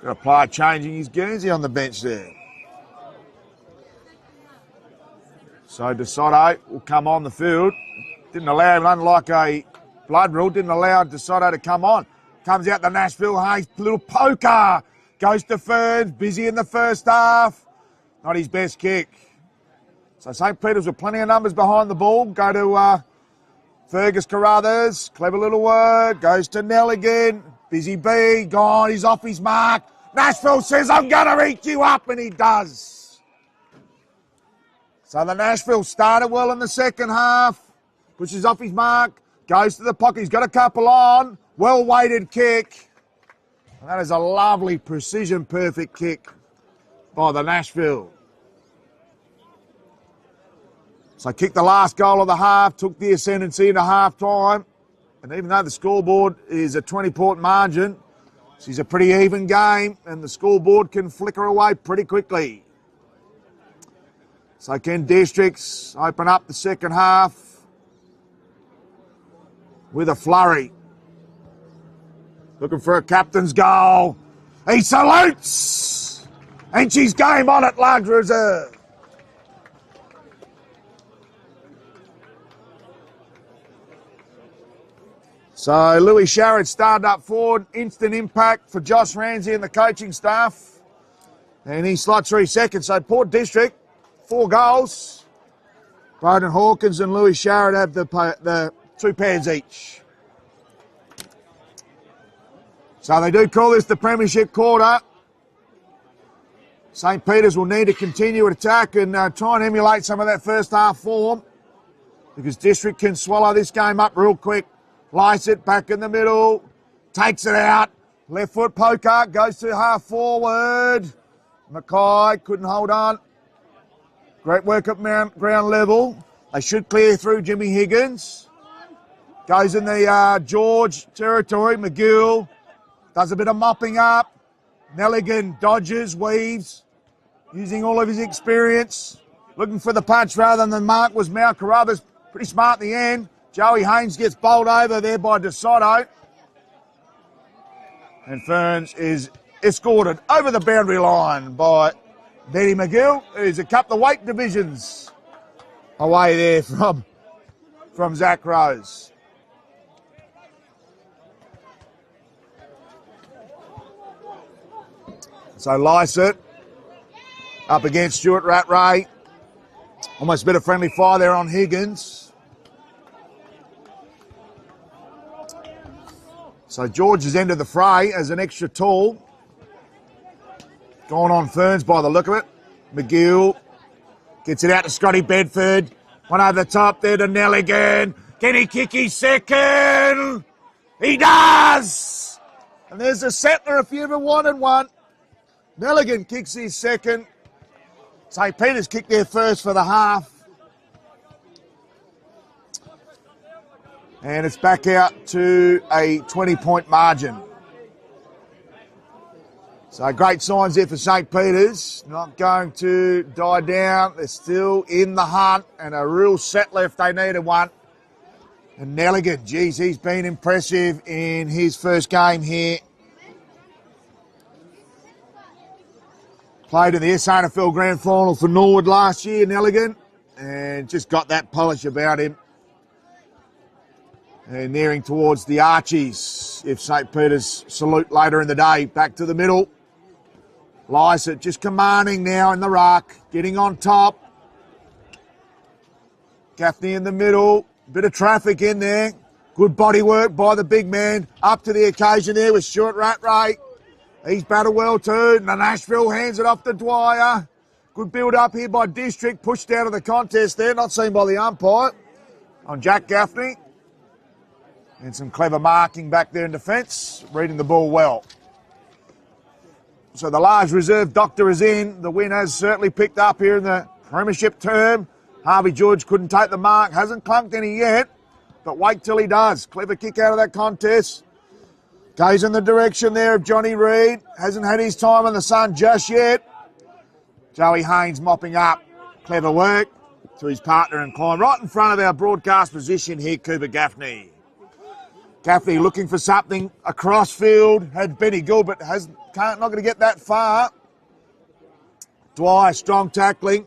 Speaker 1: got a player changing his Guernsey on the bench there. So DeSoto will come on the field. Didn't allow him, unlike a blood rule, didn't allow DeSoto to come on. Comes out the Nashville Hayes, little poker. Goes to Ferns, busy in the first half. Not his best kick. So St. Peter's with plenty of numbers behind the ball. Go to Fergus Carruthers. Clever little work. Goes to Nelligan. Busy B. Gone. He's off his mark. Nashville says, I'm going to eat you up. And he does. So the Nashville started well in the second half. Pushes off his mark. Goes to the pocket. He's got a couple on. Well-weighted kick. And that is a lovely precision perfect kick by the Nashville. So kicked the last goal of the half, took the ascendancy into half time. And even though the scoreboard is a 20-point margin, it's a pretty even game and the scoreboard can flicker away pretty quickly. So can Districts open up the second half with a flurry. Looking for a captain's goal. He salutes! And she's game on at large reserve. So Louis Sharrett started up forward. Instant impact for Josh Ramsey and the coaching staff. And he slots 3 seconds. So Port District, 4 goals. Broden Hawkins and Louis Sharrett have the 2 pairs each. So they do call this the Premiership quarter. St. Peter's will need to continue to attack and try and emulate some of that first half form because District can swallow this game up real quick. Lice it back in the middle, takes it out. Left foot poker, goes to half forward. Mackay couldn't hold on. Great work at ground level. They should clear through Jimmy Higgins. Goes in the George territory. McGill does a bit of mopping up. Nelligan dodges, weaves, using all of his experience. Looking for the punch rather than the mark was Mal Carruthers. Pretty smart in the end. Joey Haynes gets bowled over there by DeSoto. And Ferns is escorted over the boundary line by Betty McGill, who's a couple of weight divisions away there from Zach Rose. So Lysett up against Stuart Rattray. Almost a bit of friendly fire there on Higgins. So George has entered the fray as an extra tall. Gone on Ferns by the look of it. McGill gets it out to Scotty Bedford. One over the top there to Nelligan. Can he kick his second? He does! And there's a settler if you ever wanted one. Nelligan kicks his second. St. Peter's kicked their first for the half. And it's back out to a 20-point margin. So great signs there for St. Peter's. Not going to die down. They're still in the hunt and a real settler if they needed one. And Nelligan, geez, he's been impressive in his first game here. Played in the SANFL Grand Final for Norwood last year, Nelligan, and just got that polish about him. And nearing towards the Archies, if St. Peter's salute later in the day. Back to the middle. Lysett just commanding now in the ruck, getting on top. Gaffney in the middle, bit of traffic in there. Good body work by the big man. Up to the occasion there with Stuart Rattray. He's battled well too. And the Nashville hands it off to Dwyer. Good build up here by District. Pushed out of the contest there. Not seen by the umpire on Jack Gaffney. And some clever marking back there in defence. Reading the ball well. So the large reserve doctor is in. The win has certainly picked up here in the Premiership term. Harvey George couldn't take the mark. Hasn't clunked any yet. But wait till he does. Clever kick out of that contest. Goes in the direction there of Johnny Reid. Hasn't had his time in the sun just yet. Joey Haynes mopping up. Clever work to his partner and climb. Right in front of our broadcast position here, Cooper Gaffney. Gaffney looking for something across field. Had Benny Gilbert. Not going to get that far. Dwyer, strong tackling.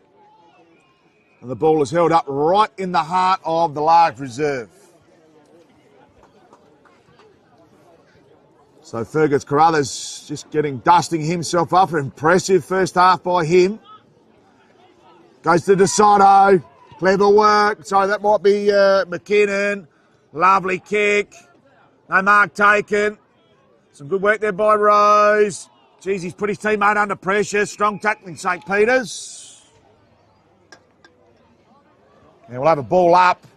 Speaker 1: And the ball is held up right in the heart of the large reserve. So Fergus Carruthers just dusting himself up. An impressive first half by him. Goes to DeSoto. Clever work. Sorry, that might be McKinnon. Lovely kick. No mark taken. Some good work there by Rose. Geez, he's put his teammate under pressure. Strong tackling, St. Peter's. And we'll have a ball up.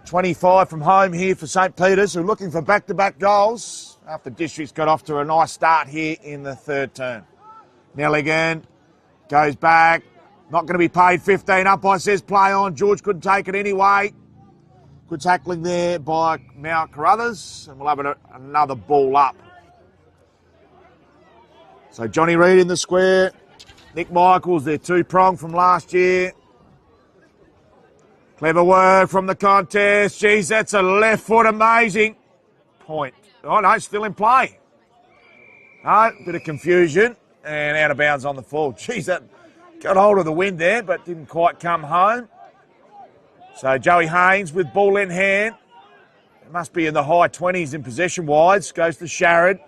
Speaker 1: 25 from home here for St. Peter's, who are looking for back-to-back goals after District's got off to a nice start here in the third term. Nelligan goes back. Not going to be paid 15. Umpire says play on. George couldn't take it anyway. Good tackling there by Mount Carruthers. And we'll have another ball up. So Johnny Reid in the square. Nick Michaels, their two-prong from last year. Clever word from the contest. Geez, that's a left foot, amazing. Point. Oh, no, still in play. No, bit of confusion. And out of bounds on the fall. Geez, that got hold of the wind there, but didn't quite come home. So Joey Haynes with ball in hand. It must be in the high 20s in possession-wise. Goes to Sharrod.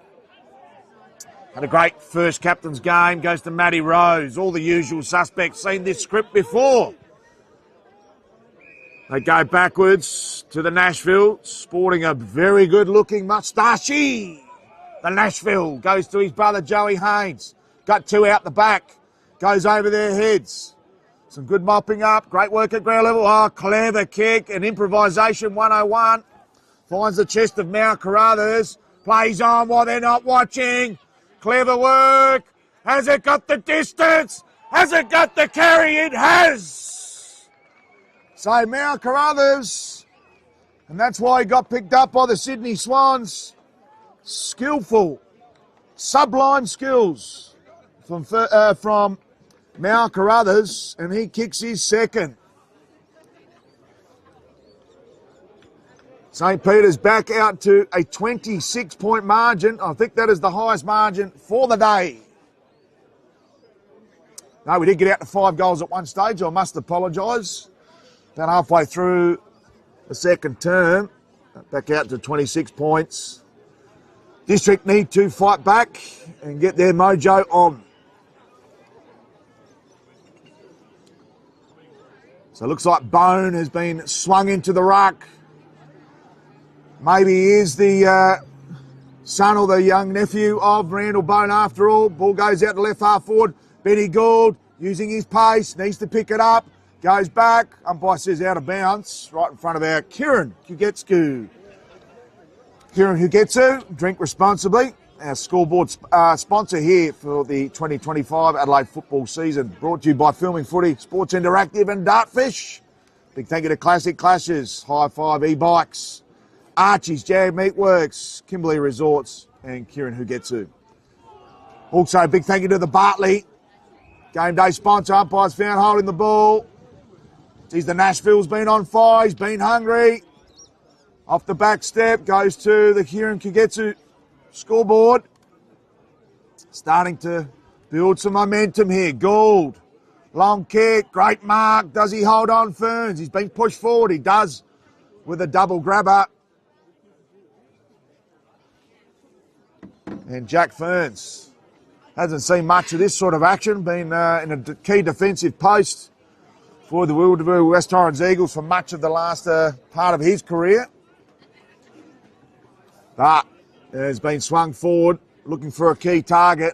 Speaker 1: Had a great first captain's game. Goes to Matty Rose. All the usual suspects. Seen this script before. They go backwards to the Nashville, sporting a very good-looking moustache. The Nashville goes to his brother Joey Haynes. Got two out the back. Goes over their heads. Some good mopping up. Great work at ground level. Oh, clever kick. An improvisation 101. Finds the chest of Mount Carruthers. Plays on while they're not watching. Clever work. Has it got the distance? Has it got the carry? It has. So Mount Carruthers, and that's why he got picked up by the Sydney Swans. Skillful, sublime skills from Mount Carruthers, and he kicks his second. St. Peter's back out to a 26-point margin. I think that is the highest margin for the day. No, we did get out to 5 goals at one stage. I must apologise. About halfway through the second term, back out to 26 points. District need to fight back and get their mojo on. So it looks like Bone has been swung into the ruck. Maybe he is the son or the young nephew of Randall Bone after all. Ball goes out to left half forward. Benny Gould using his pace, needs to pick it up. Goes back, umpire says out of bounds, right in front of our Kieran Hugetsu. Kieran Hugetsu, drink responsibly. Our scoreboard sponsor here for the 2025 Adelaide football season. Brought to you by Filming Footy, Sports Interactive and Dartfish. Big thank you to Classic Clashes, High Five e-bikes, Archie's Jag Meatworks, Kimberley Resorts and Kieran Hugetsu. Also, big thank you to the Bartley game day sponsor. Umpires found holding the ball. Geez, the Nashville's been on fire. He's been hungry. Off the back step, goes to the Kieran Hugetsu scoreboard. Starting to build some momentum here. Gould, long kick, great mark. Does he hold on, Ferns? He's been pushed forward. He does with a double grabber. And Jack Ferns hasn't seen much of this sort of action. Been in a key defensive post for the Wilderville West Torrens Eagles for much of the last part of his career. But has been swung forward, looking for a key target.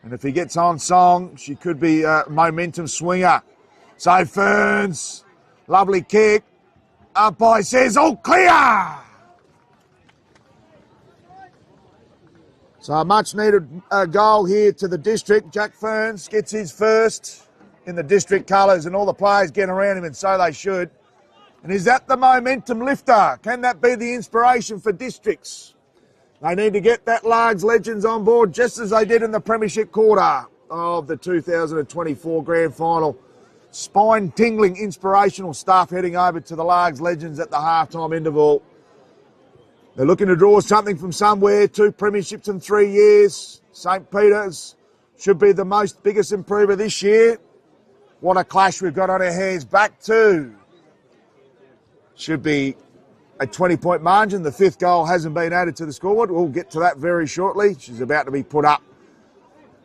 Speaker 1: And if he gets on song, she could be a momentum swinger. So Ferns, lovely kick. Umpire says, all clear! So a much needed goal here to the district. Jack Ferns gets his first in the district colours, and all the players getting around him, and so they should. And is that the momentum lifter? Can that be the inspiration for districts? They need to get that Largs Legends on board, just as they did in the Premiership quarter of the 2024 Grand Final. Spine-tingling, inspirational stuff heading over to the Largs Legends at the halftime interval. They're looking to draw something from somewhere. 2 premierships in 3 years. St. Peter's should be the biggest improver this year. What a clash we've got on our hands. Back to should be a 20-point margin. The 5th goal hasn't been added to the scoreboard. We'll get to that very shortly. She's about to be put up.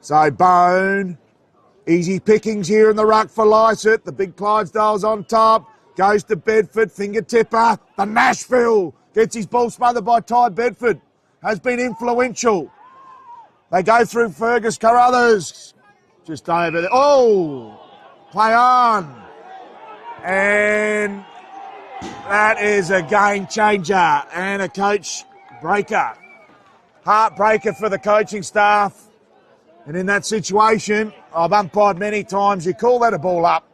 Speaker 1: So Bone, easy pickings here in the ruck for Lysett. The big Clydesdale's on top. Goes to Bedford, finger tipper. The Nashville gets his ball smothered by Ty Bedford. Has been influential. They go through Fergus Carruthers. Just over there. Oh! Play on. And that is a game changer and a coach breaker. heartbreaker for the coaching staff. And in that situation, I've umpired many times, you call that a ball up.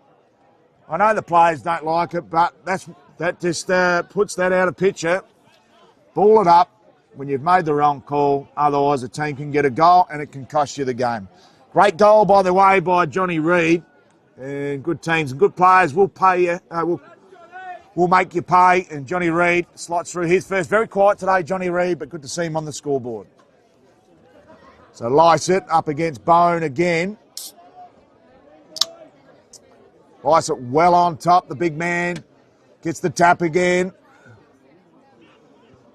Speaker 1: I know the players don't like it, but that just puts that out of picture. Ball it up when you've made the wrong call, otherwise a team can get a goal and it can cost you the game. Great goal, by the way, by Johnny Reid. And good teams and good players will pay you, will make you pay. And Johnny Reid slots through his first. Very quiet today, Johnny Reid, but good to see him on the scoreboard. So Lysett up against Bone again. Lysett well on top, the big man. Gets the tap again.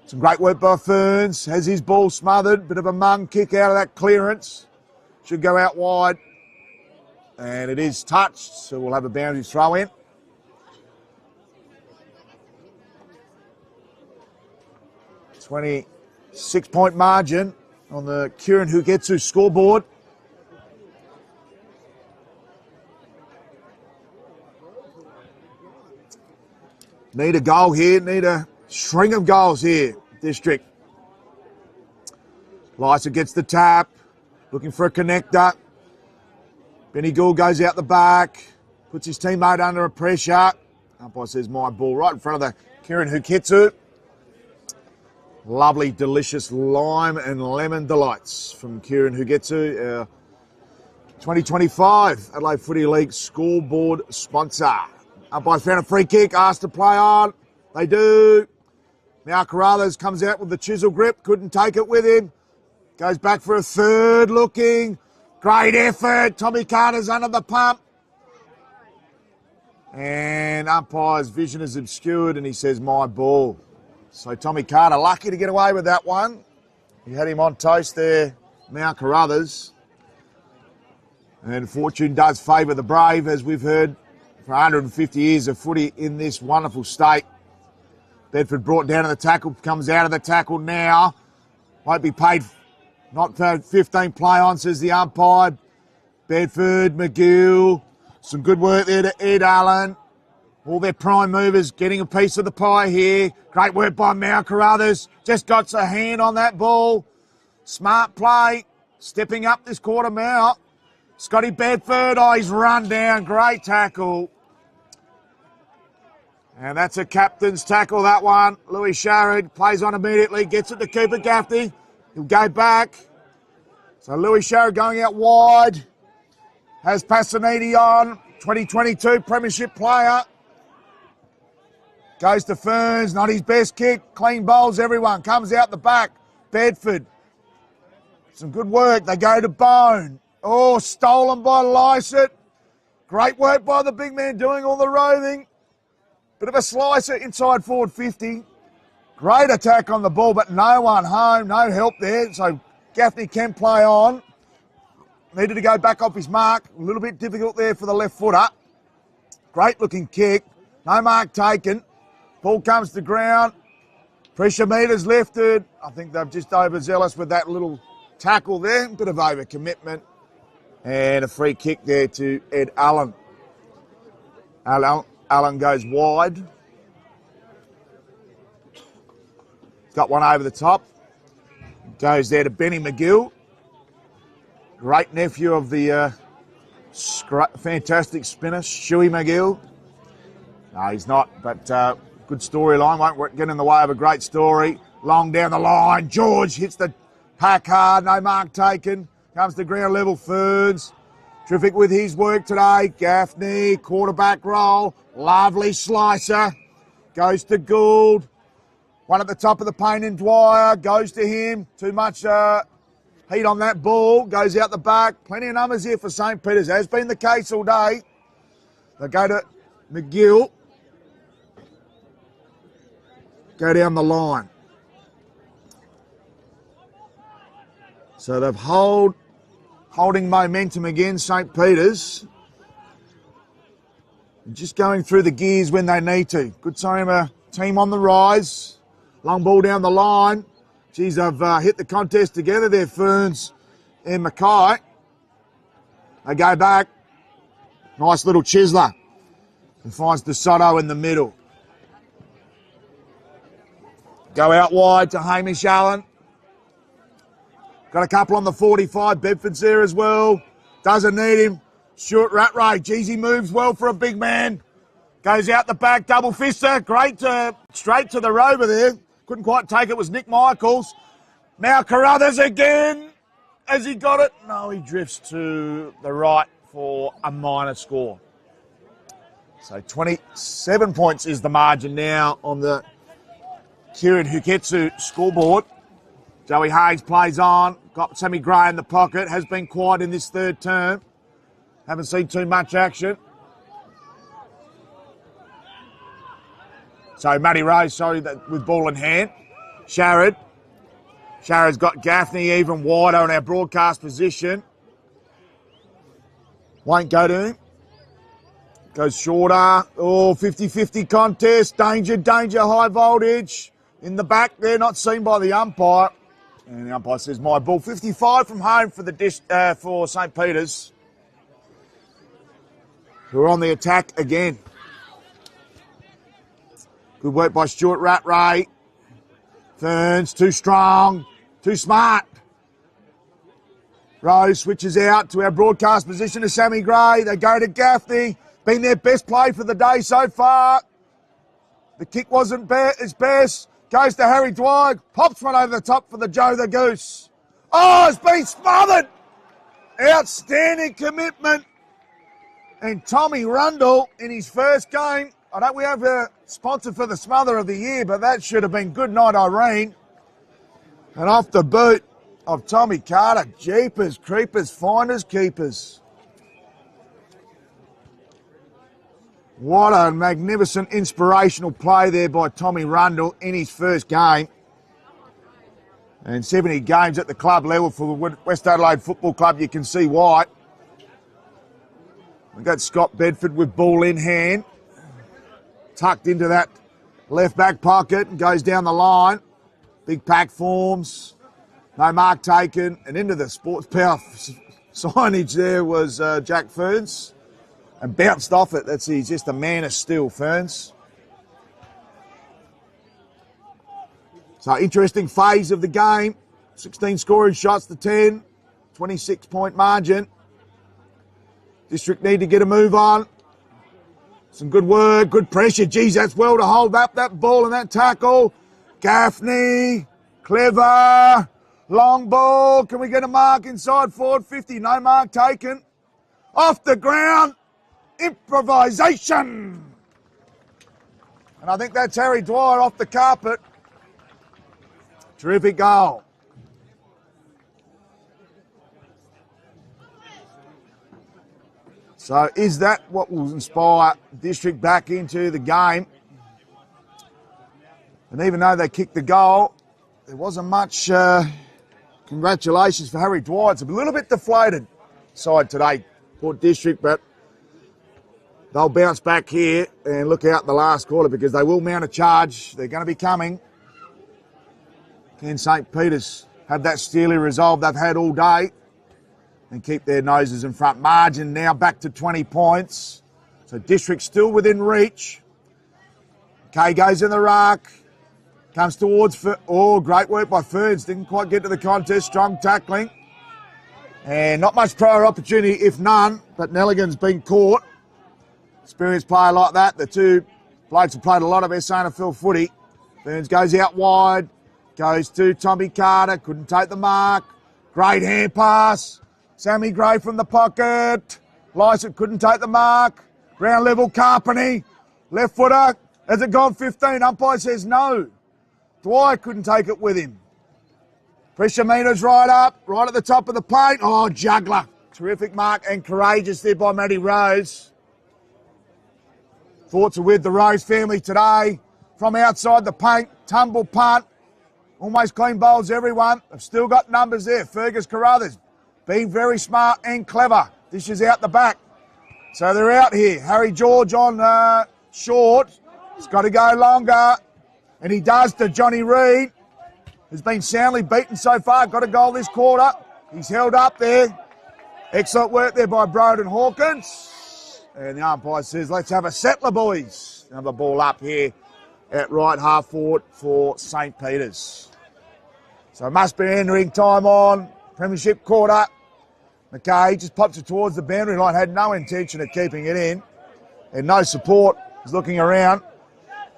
Speaker 1: Some great work by Ferns. Has his ball smothered. Bit of a mung kick out of that clearance. Should go out wide. And it is touched, so we'll have a boundary throw in. .26 margin on the Kieran Hugetsu scoreboard. Need a goal here, need a string of goals here, District. Lysa gets the tap, looking for a connector. Benny Gould goes out the back, puts his teammate under a pressure. Umpire says my ball right in front of the Kieran Hugetsu. Lovely, delicious lime and lemon delights from Kieran Hugetsu, 2025 Adelaide Footy League scoreboard sponsor. Umpire found a free kick, asked to play on. They do. Now Carruthers comes out with the chisel grip, couldn't take it with him. Goes back for a third looking. Great effort. Tommy Carter's under the pump. And umpire's vision is obscured and he says, my ball. So Tommy Carter, lucky to get away with that one. He had him on toast there, now Carruthers. And fortune does favour the brave, as we've heard for 150 years of footy in this wonderful state. Bedford brought down to the tackle, comes out of the tackle now. Won't be paid, not for 15 play on, says the umpire. Bedford, McGill, some good work there to Ed Allen. All their prime movers getting a piece of the pie here. Great work by Mal Carruthers. Just got a hand on that ball. Smart play. Stepping up this quarter, Mal. Scotty Bedford, oh, he's run down. Great tackle. And that's a captain's tackle, that one. Louis Sharrod plays on immediately, gets it to keeper Gaffney. He'll go back. So Louis Sharrod going out wide. Has Passaniti on. 2022 Premiership player. Goes to Ferns, not his best kick. Clean bowls, everyone. Comes out the back. Bedford. Some good work. They go to Bone. Oh, stolen by Lysett. Great work by the big man doing all the roving. Bit of a slicer inside forward 50. Great attack on the ball, but no one home. No help there. So Gaffney can play on. Needed to go back off his mark. A little bit difficult there for the left footer. Great looking kick. No mark taken. Ball comes to ground. Pressure meters lifted. I think they've just overzealous with that little tackle there. Bit of overcommitment. And a free kick there to Ed Allen. Allen goes wide. Got one over the top. Goes there to Benny McGill. Great nephew of the fantastic spinner, Shuey McGill. No, he's not, but good storyline. Won't get in the way of a great story. Long down the line. George hits the pack hard. No mark taken. Comes to ground level. Ferns. Terrific with his work today. Gaffney, quarterback roll. Lovely slicer. Goes to Gould. One at the top of the paint in Dwyer. Goes to him. Too much heat on that ball. Goes out the back. Plenty of numbers here for St. Peter's. Has been the case all day. They go to McGill. Go down the line. So they've holding momentum again, St. Peter's. Just going through the gears when they need to. Good team on the rise. Long ball down the line. Geez, they've hit the contest together there, Ferns and Mackay. They go back. Nice little chiseler. And finds DeSoto in the middle. Go out wide to Hamish Allen. Got a couple on the 45. Bedford's there as well. Doesn't need him. Stuart Rattray. Geez, he moves well for a big man. Goes out the back, double fister. Great straight to the rover there. Couldn't quite take it, was Nick Michaels. Now Carruthers again. Has he got it? No, he drifts to the right for a minor score. So 27 points is the margin now on the Kirin Huketsu scoreboard. Joey Hayes plays on. Got Sammy Gray in the pocket. Has been quiet in this third term. Haven't seen too much action. So Matty Rose, with ball in hand. Sharrod. Sharrod's got Gaffney even wider on our broadcast position. Won't go to him. Goes shorter. Oh, 50-50 contest. Danger, high voltage. In the back there, not seen by the umpire. And the umpire says, my ball. 55 from home for for St. Peter's, who are on the attack again. Good work by Stuart Rattray. Ferns, too strong, too smart. Rose switches out to our broadcast position to Sammy Gray. They go to Gaffney. Been their best play for the day so far. The kick wasn't his best. Goes to Harry Dwyer. Pops one over the top for the Joe the Goose. Oh, it's been smothered. Outstanding commitment. And Tommy Rundle in his first game. I know we have a sponsor for the smother of the year, but that should have been good night, Irene. And off the boot of Tommy Carter. Jeepers, creepers, finders, keepers. What a magnificent, inspirational play there by Tommy Rundle in his first game. And 70 games at the club level for the West Adelaide Football Club. You can see why. We've got Scott Bedford with ball in hand. Tucked into that left back pocket and goes down the line. Big pack forms. No mark taken. And into the sports power signage there was Jack Ferns. And bounced off it. He's just a man of steel, Ferns. So interesting phase of the game. 16 scoring shots to 10. 26-point margin. District need to get a move on. Some good work, good pressure. Geez, that's well to hold up that ball and that tackle. Gaffney, clever, long ball. Can we get a mark inside forward 50? No mark taken. Off the ground, improvisation. And I think that's Harry Dwyer off the carpet. Terrific goal. So is that what will inspire District back into the game? And even though they kicked the goal, there wasn't much congratulations for Harry Dwyer. It's a little bit deflated side today, Port District, but they'll bounce back here and look out in the last quarter because they will mount a charge. They're going to be coming. Can St. Peter's have that steely resolve they've had all day and keep their noses in front? Margin now back to 20 points. So District still within reach. Kay goes in the ruck. Comes towards, great work by Ferns. Didn't quite get to the contest. Strong tackling. And not much prior opportunity, if none, but Nelligan's been caught. Experienced player like that. The two blokes have played a lot of SANFL footy. Ferns goes out wide. Goes to Tommy Carter. Couldn't take the mark. Great hand pass. Sammy Gray from the pocket. Lycett couldn't take the mark. Ground level Carpeney. Left footer. Has it gone 15? Umpire says no. Dwyer couldn't take it with him. Pressure meters right up. Right at the top of the paint. Oh, juggler. Terrific mark and courageous there by Matty Rose. Thoughts are with the Rose family today. From outside the paint. Tumble punt. Almost clean bowls, everyone. They've still got numbers there. Fergus Carruthers being very smart and clever. Dishes out the back. So they're out here. Harry George on short. He's got to go longer. And he does to Johnny Reid, who's been soundly beaten so far. Got a goal this quarter. He's held up there. Excellent work there by Broden Hawkins. And the umpire says, let's have a settler, boys. Another ball up here at right half forward for St. Peter's. So must be entering time on. Premiership quarter. McKay just pops it towards the boundary line. Had no intention of keeping it in. And no support. He's looking around.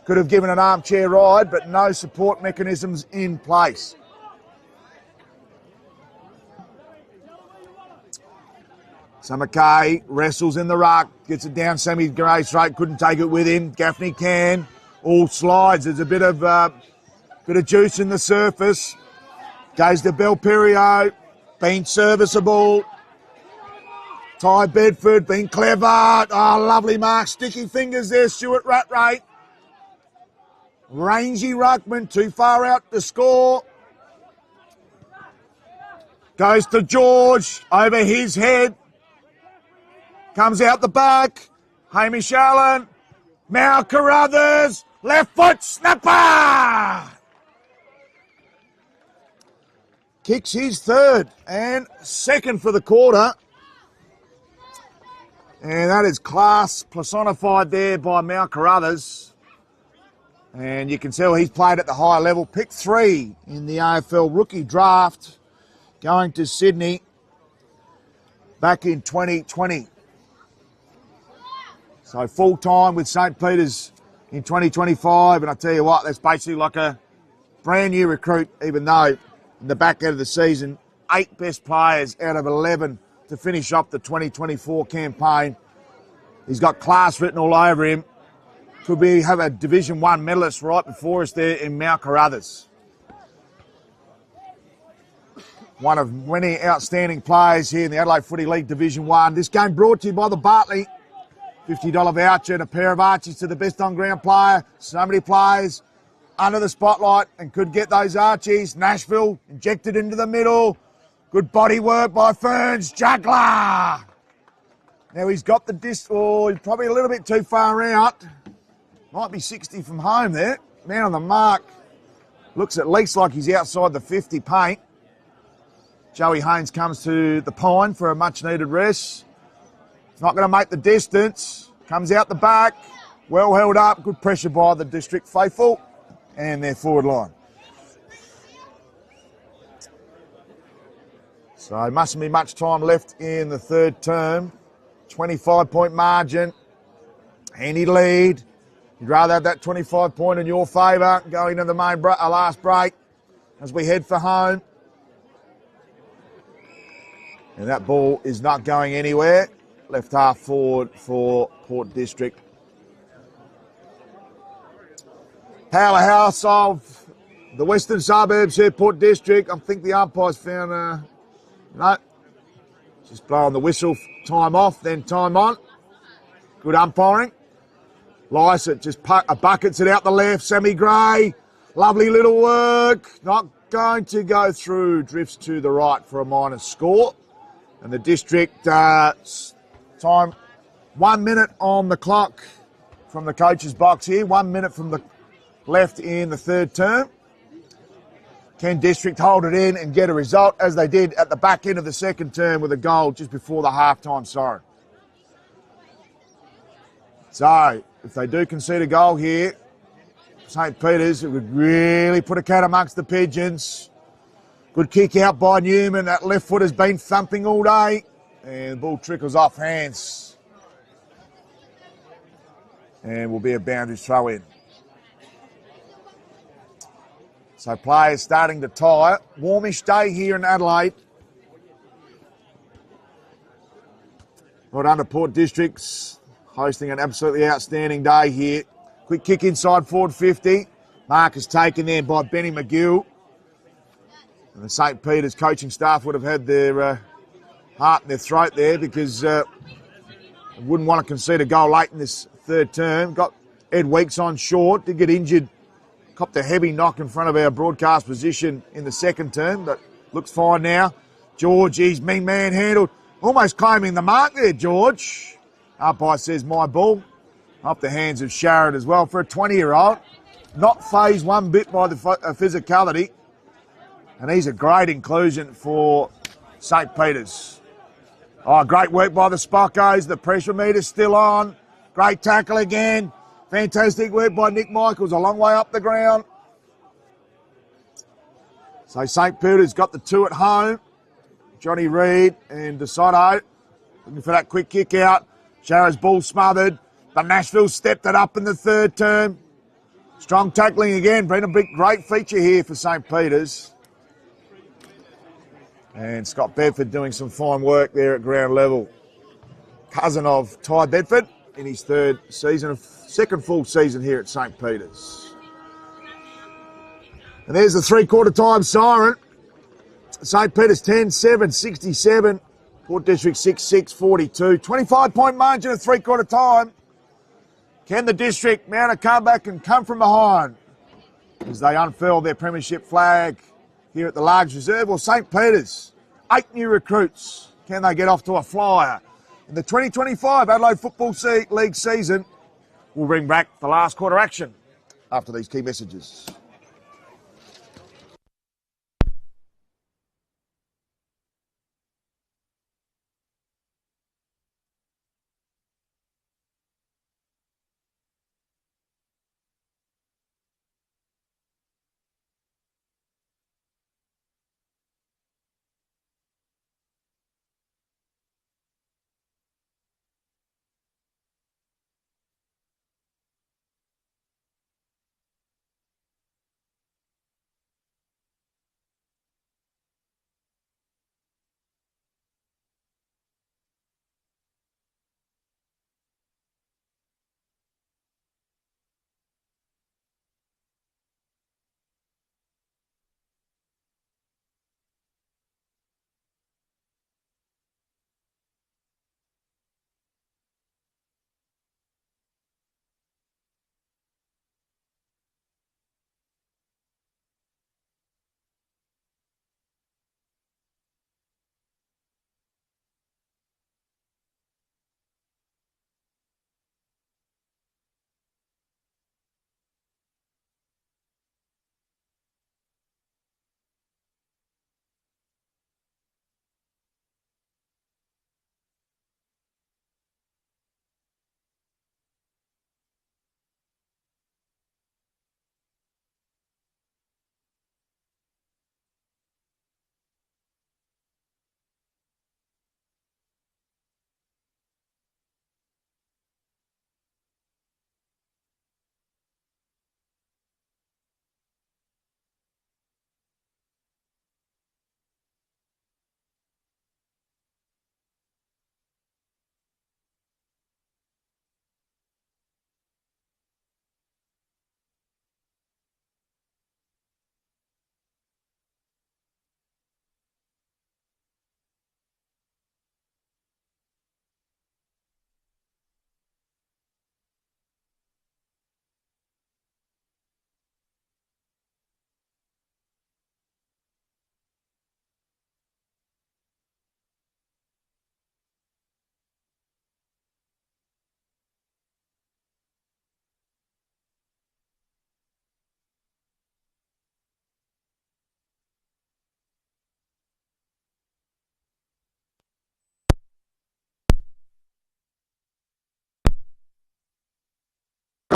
Speaker 1: Could have given an armchair ride, but no support mechanisms in place. So McKay wrestles in the ruck. Gets it down Sammy Gray straight. Couldn't take it with him. Gaffney can. All slides. There's a bit of juice in the surface. Goes to Belperio. Been serviceable. Ty Bedford been clever. Oh, lovely mark. Sticky fingers there, Stuart Rattray. Rangy ruckman, too far out to score. Goes to George, over his head. Comes out the back. Hamish Allen. Mal Carruthers. Left foot snapper. Kicks his third and second for the quarter. And that is class personified there by Mal Carruthers. And you can tell he's played at the high level. Pick 3 in the AFL rookie draft. Going to Sydney back in 2020. So full time with St. Peter's in 2025. And I tell you what, that's basically like a brand new recruit, even though in the back end of the season, 8 best players out of 11 to finish up the 2024 campaign. He's got class written all over him. Could we have a Division 1 medalist right before us there in Mal Carruthers. One of many outstanding players here in the Adelaide Footy League Division 1. This game brought to you by the Bartley. $50 voucher and a pair of Archies to the best on-ground player. So many players under the spotlight and could get those Archies. Nashville injected into the middle. Good body work by Ferns. Juggler. Now he's got the disc. Oh, he's probably a little bit too far out. Might be 60 from home there. Man on the mark. Looks at least like he's outside the 50 paint. Joey Haynes comes to the Pine for a much-needed rest. It's not going to make the distance. Comes out the back. Well held up. Good pressure by the District faithful. And their forward line. So mustn't be much time left in the third term. 25-point margin. Handy lead. You'd rather have that 25-point in your favour going to the main last break as we head for home. And that ball is not going anywhere. Left half forward for Port District. Powerhouse of the western suburbs here, Port District. I think the umpires found, no, just blowing the whistle, time off, then time on. Good umpiring. Lysett just buckets it out the left. Sammy Gray, lovely little work. Not going to go through. Drifts to the right for a minus score. And the District time, 1 minute on the clock from the coach's box here. 1 minute from the left in the third term. Can District hold it in and get a result as they did at the back end of the second term with a goal just before the half-time siren? So, if they do concede a goal here, St. Peter's, it would really put a cat amongst the pigeons. Good kick out by Newman. That left foot has been thumping all day. And the ball trickles off hands. And will be a boundary throw in. So players starting to tire. Warmish day here in Adelaide. Right under Port Districts. Hosting an absolutely outstanding day here. Quick kick inside forward 50. Mark is taken there by Benny McGill. And the St. Peter's coaching staff would have had their heart in their throat there because wouldn't want to concede a goal late in this third term. Got Ed Weeks on short. Did get injured. Copped a heavy knock in front of our broadcast position in the second term. But looks fine now. George, he's mean man handled. Almost claiming the mark there, George. Umpire says my ball. Off the hands of Sharrod as well for a 20-year-old. Not phased one bit by the physicality. And he's a great inclusion for St. Peter's. Oh, great work by the Spockos. The pressure meter's still on. Great tackle again. Fantastic work by Nick Michaels. A long way up the ground. So St. Peter's got the 2 at home. Johnny Reid and DeSoto looking for that quick kick out. Sharrow's ball smothered. But Nashville stepped it up in the third term. Strong tackling again. Been a big, great feature here for St. Peter's. And Scott Bedford doing some fine work there at ground level. Cousin of Ty Bedford in his second full season here at St. Peter's. And there's the three-quarter time siren. St. Peter's 10-7, 67. Port District 6-6, 42. 25-point margin at three-quarter time. Can the District mount a comeback and come from behind as they unfurl their premiership flag here at the Largs Reserve? Well, St. Peter's, 8 new recruits. Can they get off to a flyer? In the 2025 Adelaide Football League season, we'll bring back the last quarter action after these key messages.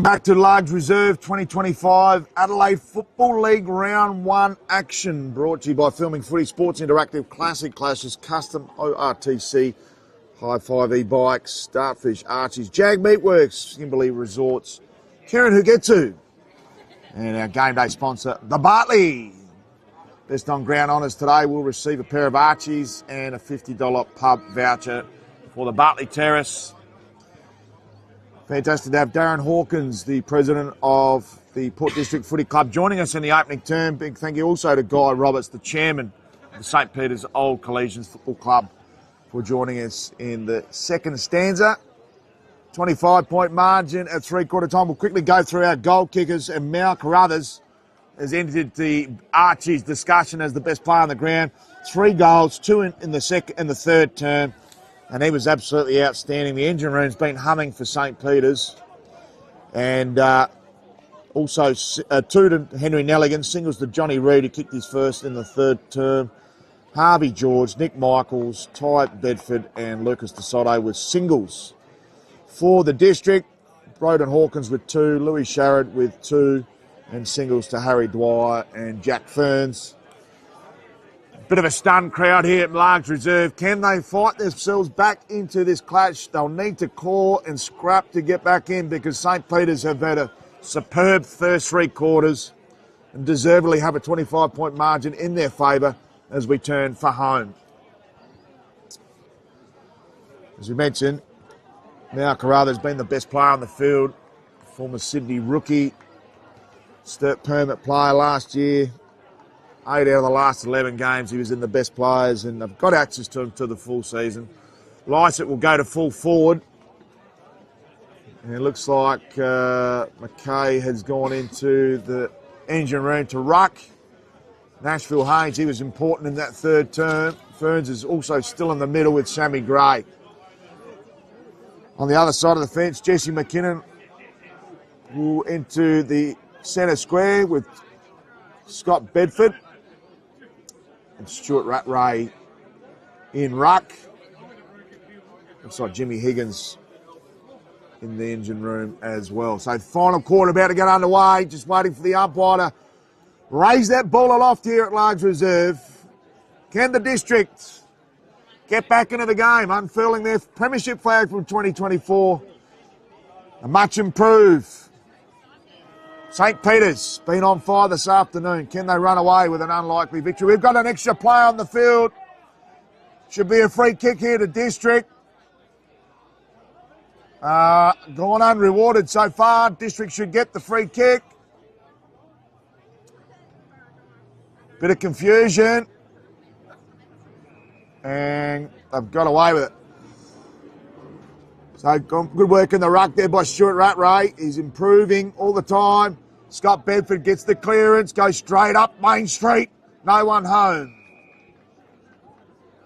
Speaker 1: Back to Largs Reserve 2025 Adelaide Football League Round 1 action, brought to you by Filming Footy Sports Interactive Classic Clashes, Custom ORTC, High 5 E-Bikes, Startfish, Archies, Jag Meatworks, Kimberley Resorts, Kieran Hugetsu, and our game day sponsor, the Bartley. Best on ground honours today will receive a pair of Archies and a $50 pub voucher for the Bartley Terrace. Fantastic to have Darren Hawkins, the president of the Port District Footy Club, joining us in the opening term. Big thank you also to Guy Roberts, the chairman of the St. Peter's Old Collegians Football Club, for joining us in the second stanza. 25-point margin at three-quarter time. We'll quickly go through our goal kickers, and Mal Carruthers has entered the Archie's discussion as the best player on the ground. 3 goals, 2 in the third term. And he was absolutely outstanding. The engine room's been humming for St. Peter's. And also 2 to Henry Nelligan, singles to Johnny Reid, who kicked his first in the third term. Harvey George, Nick Michaels, Ty Bedford and Lucas DeSoto with singles. For the District, Broden Hawkins with 2, Louis Sharrod with 2, and singles to Harry Dwyer and Jack Ferns. Bit of a stunned crowd here at Largs Reserve. Can they fight themselves back into this clash? They'll need to claw and scrap to get back in because St. Peter's have had a superb first 3 quarters and deservedly have a 25-point margin in their favour as we turn for home. As we mentioned, now Carruthers been the best player on the field, former Sydney rookie, Sturt permit player last year. 8 out of the last 11 games he was in the best players, and they've got access to him to the full season. Lycett will go to full forward. And it looks like McKay has gone into the engine room to ruck. Nashville Haynes, he was important in that third term. Ferns is also still in the middle with Sammy Gray. On the other side of the fence, Jesse McKinnon will into the centre square with Scott Bedford and Stuart Rattray in ruck. Looks like Jimmy Higgins in the engine room as well. So final quarter about to get underway. Just waiting for the umpire to raise that ball aloft here at Largs Reserve. Can the District get back into the game, unfurling their premiership flag from 2024? A much improved St. Peter's been on fire this afternoon. Can they run away with an unlikely victory? We've got an extra player on the field. Should be a free kick here to District. Gone unrewarded so far. District should get the free kick. Bit of confusion. And they've got away with it. So good work in the ruck there by Stuart Rattray. He's improving all the time. Scott Bedford gets the clearance, goes straight up Main Street. No one home.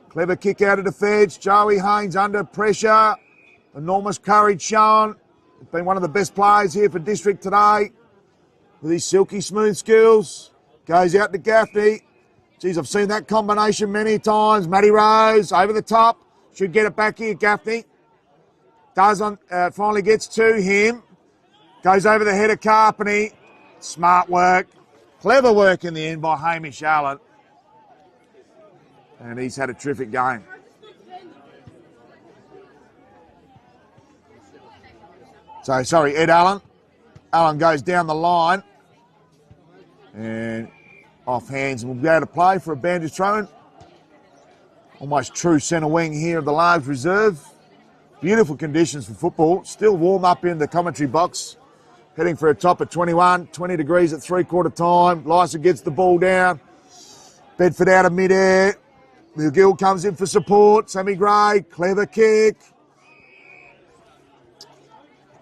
Speaker 1: Clever kick out of defence. Joey Haynes under pressure. Enormous courage shown. He's been one of the best players here for District today with his silky smooth skills. Goes out to Gaffney. Geez, I've seen that combination many times. Matty Rose over the top. Should get it back here, Gaffney. Finally gets to him. Goes over the head of Carpeney. Smart work. Clever work in the end by Hamish Allen. And he's had a terrific game. So, sorry, Ed Allen. Allen goes down the line. And off hands and will be able to play for a bandage throw-in. Almost true centre wing here of the Largs Reserve. Beautiful conditions for football. Still warm up in the commentary box. Heading for a top of 21, 20 degrees at three-quarter time. Lysa gets the ball down. Bedford out of mid-air. McGill comes in for support. Sammy Gray, clever kick.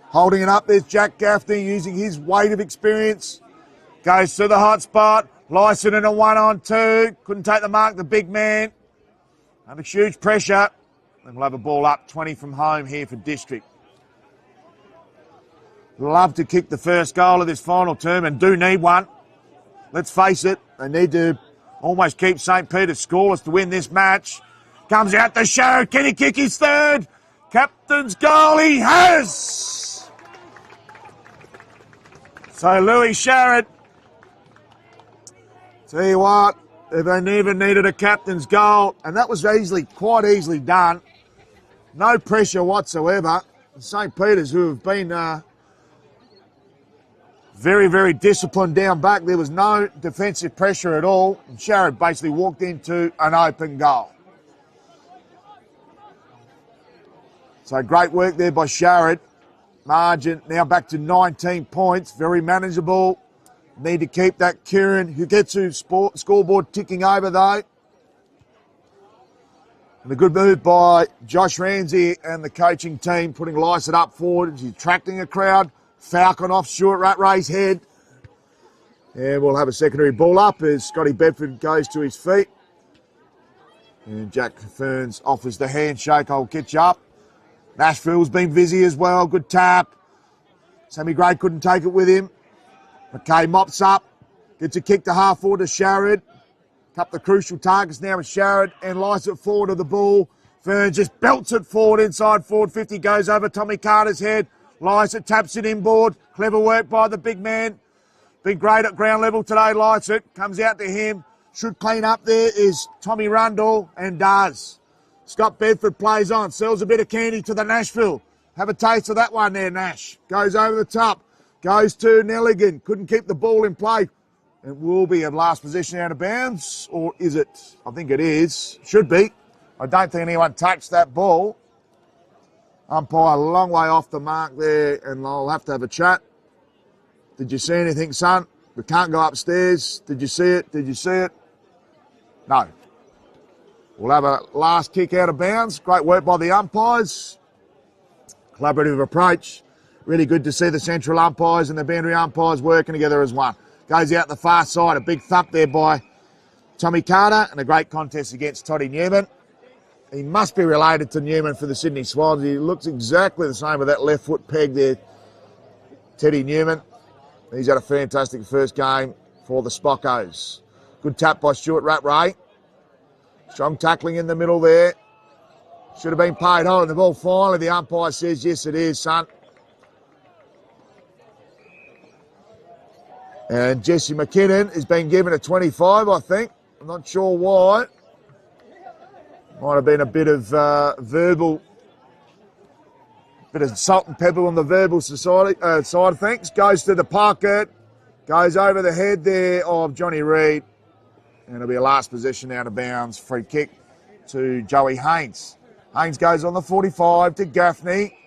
Speaker 1: Holding it up, there's Jack Gaffney using his weight of experience. Goes to the hot spot. Lyson in a 1-on-2. Couldn't take the mark, the big man. Under huge pressure. And we'll have a ball up 20 from home here for District. Love to kick the first goal of this final term and do need one. Let's face it, they need to almost keep St. Peter's scoreless to win this match. Comes out to Sherrod. Can he kick his third? Captain's goal, he has! So Louis Sherrod, tell you what, if they never needed a captain's goal, and that was quite easily done. No pressure whatsoever. St. Peter's, who have been very, very disciplined down back. There was no defensive pressure at all. And Sherrod basically walked into an open goal. So great work there by Sherrod. Margin now back to 19 points. Very manageable. Need to keep that Kieran, who gets his scoreboard ticking over though. And a good move by Josh Ramsey and the coaching team, putting Lycett up forward. He's attracting a crowd. Falcon off Stuart Rattray's head. And we'll have a secondary ball up as Scotty Bedford goes to his feet. And Jack Ferns offers the handshake. I'll catch you up. Nashville's been busy as well. Good tap. Sammy Gray couldn't take it with him. McKay mops up. Gets a kick to half forward to Sherrod. Couple of crucial targets now with Sherrod and Lycett forward of the ball. Ferns just belts it forward inside forward 50. Goes over Tommy Carter's head. Lycett taps it inboard. Clever work by the big man. Been great at ground level today, Lycett. Comes out to him. should clean up there is Tommy Rundle, and does. Scott Bedford plays on, sells a bit of candy to the Nashville. Have a taste of that one there, Nash. Goes over the top, goes to Nelligan. Couldn't keep the ball in play. It will be a last position out of bounds, or is it? I think it is. Should be. I don't think anyone touched that ball. Umpire a long way off the mark there, and I'll have to have a chat. Did you see anything, son? We can't go upstairs. Did you see it? Did you see it? No. We'll have a last kick out of bounds. Great work by the umpires. Collaborative approach. Really good to see the central umpires and the boundary umpires working together as one. Goes out the far side. A big thump there by Tommy Carter, and a great contest against Toddy Newman. He must be related to Newman for the Sydney Swans. He looks exactly the same with that left foot peg there, Teddy Newman. He's had a fantastic first game for the Spockos. Good tap by Stuart Rattray. Strong tackling in the middle there. Should have been paid on the ball. Finally, the umpire says, yes, it is, son. And Jesse McKinnon has been given a 25, I think. I'm not sure why. Might have been a bit of verbal, bit of salt and pepper on the verbal side of things. Goes to the pocket, goes over the head there of Johnny Reid, and it'll be a last possession out of bounds. Free kick to Joey Haynes. Haynes goes on the 45 to Gaffney.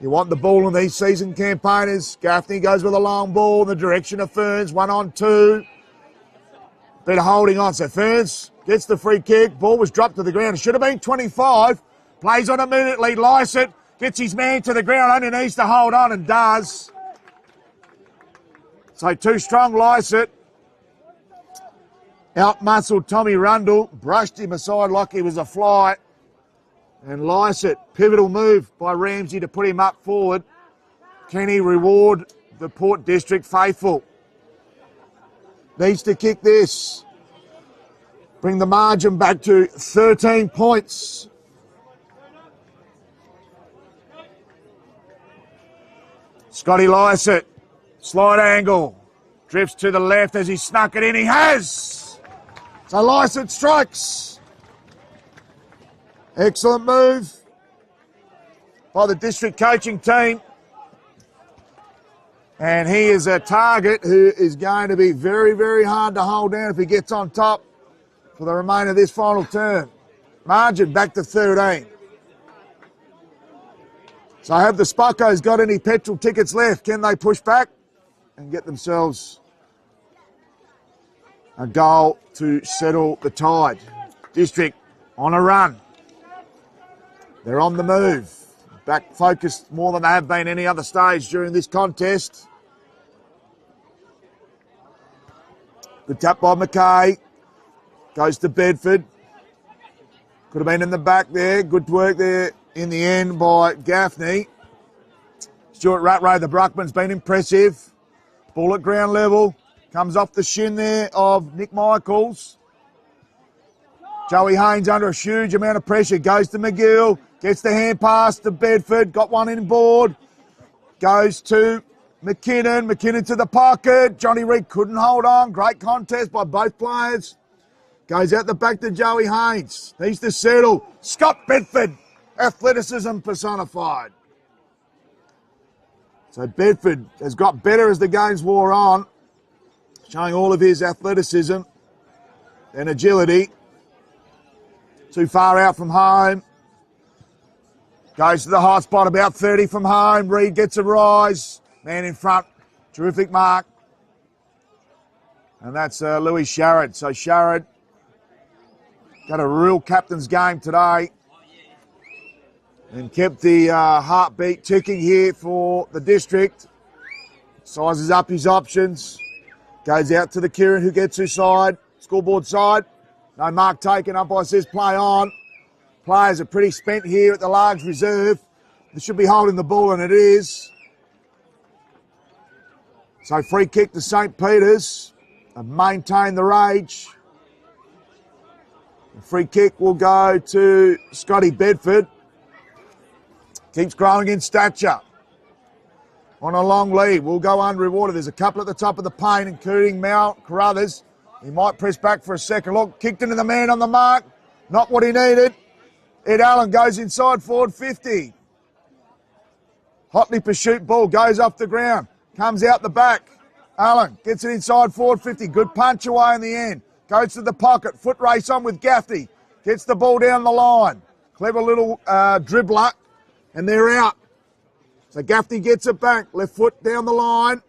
Speaker 1: You want the ball in these season campaigners. Gaffney goes with a long ball in the direction of Ferns, 1-on-2. Bit of holding on, so Ferns gets the free kick. Ball was dropped to the ground. It should have been 25. Plays on immediately. Lysett gets his man to the ground. Only needs to hold on, and does. So too strong, Lysett. Out-muscled Tommy Rundle. Brushed him aside like he was a fly. And Lysett, pivotal move by Ramsey to put him up forward. Can he reward the Port District faithful? Needs to kick this. Bring the margin back to 13 points. Scotty Lysett, slide angle. Drifts to the left as he snuck it in. He has. So Lysett strikes. Excellent move by the district coaching team. And he is a target who is going to be very, very hard to hold down if he gets on top for the remainder of this final term. Margin back to 13. So have the Spockos got any petrol tickets left? Can they push back and get themselves a goal to settle the tide? District on a run. They're on the move. Back focused more than they have been any other stage during this contest. Good tap by McKay. Goes to Bedford. Could have been in the back there. Good work there in the end by Gaffney. Stuart Rattray, the Bruckman's been impressive. Ball at ground level. Comes off the shin there of Nick Michaels. Joey Haynes under a huge amount of pressure. Goes to McGill. Gets the hand pass to Bedford. Got one in board. Goes to McKinnon. McKinnon to the pocket. Johnny Reid couldn't hold on. Great contest by both players. Goes out the back to Joey Haynes. Needs to settle. Scott Bedford. Athleticism personified. So Bedford has got better as the games wore on. Showing all of his athleticism and agility. Too far out from home. Goes to the hot spot, about 30 from home. Reid gets a rise. Man in front. Terrific mark. And that's Louis Sharrod. So Sharrod got a real captain's game today. And kept the heartbeat ticking here for the district. Sizes up his options. Goes out to the Kieran who gets his side. Scoreboard side. No mark taken. Umpire says play on. Players are pretty spent here at the large reserve. They should be holding the ball, and it is. So free kick to St. Peter's. They've maintained the rage. The free kick will go to Scotty Bedford. Keeps growing in stature. On a long lead. Will go unrewarded. There's a couple at the top of the paint, including Mal Carruthers. He might press back for a second look. Kicked into the man on the mark. Not what he needed. Ed Allen goes inside forward 50. Hotly pursuit ball goes off the ground. Comes out the back. Allen gets it inside forward 50. Good punch away in the end. Goes to the pocket. Foot race on with Gaffney. Gets the ball down the line. Clever little dribbler. And they're out. So Gaffney gets it back. Left foot down the line.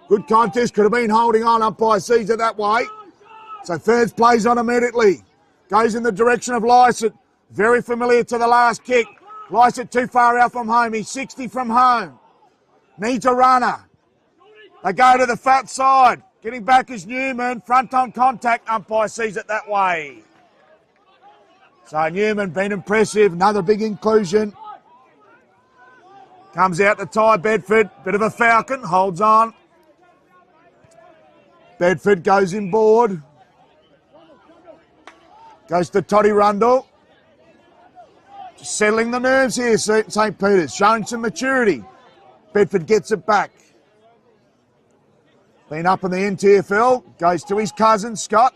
Speaker 1: Good contest. Could have been holding on. Umpire sees it that way. So Thirds plays on immediately. Goes in the direction of Lysett. Very familiar to the last kick. Lysett too far out from home. He's 60 from home. Needs a runner. They go to the fat side. Getting back is Newman. Front on contact. Umpire sees it that way. So Newman been impressive. Another big inclusion. Comes out to Ty Bedford. Bit of a falcon. Holds on. Bedford goes inboard. Goes to Toddy Rundle. Just settling the nerves here, St. Peter's. Showing some maturity. Bedford gets it back. Been up in the NTFL. Goes to his cousin, Scott.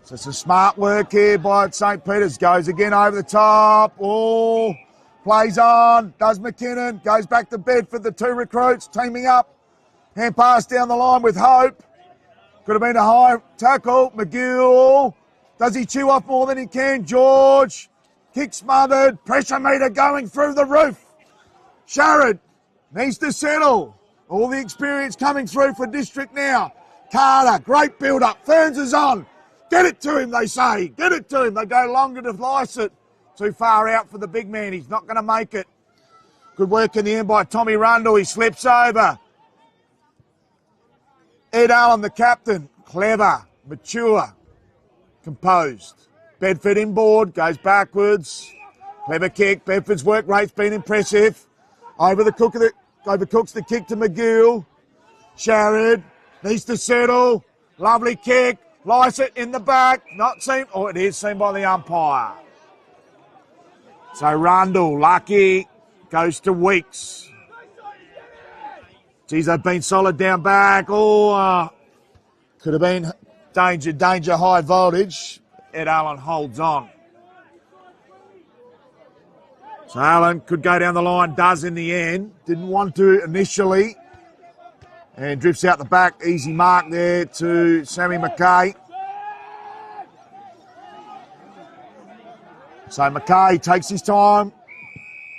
Speaker 1: So some smart work here by St. Peter's. Goes again over the top. Oh, plays on. Does McKinnon. Goes back to Bedford. The two recruits teaming up. Hand pass down the line with Hope. Could have been a high tackle. McGill. Does he chew off more than he can? George. Kick smothered. Pressure meter going through the roof. Sharrod needs to settle. All the experience coming through for District now. Carter, great build-up. Ferns is on. Get it to him, they say. Get it to him. They go longer to Lysett. Too far out for the big man. He's not going to make it. Good work in the end by Tommy Rundle. He slips over. Ed Allen, the captain. Clever, mature, composed. Bedford inboard, goes backwards. Clever kick. Bedford's work rate's been impressive. Overcooks the kick to McGill. Sharrod needs to settle. Lovely kick. Lysett in the back. Not seen. Oh, it is seen by the umpire. So Rundle, lucky. Goes to Weeks. Geez, they've been solid down back. Oh, could have been danger, high voltage. Ed Allen holds on. So Allen could go down the line, does in the end. Didn't want to initially. And drifts out the back. Easy mark there to Sammy McKay. So McKay takes his time.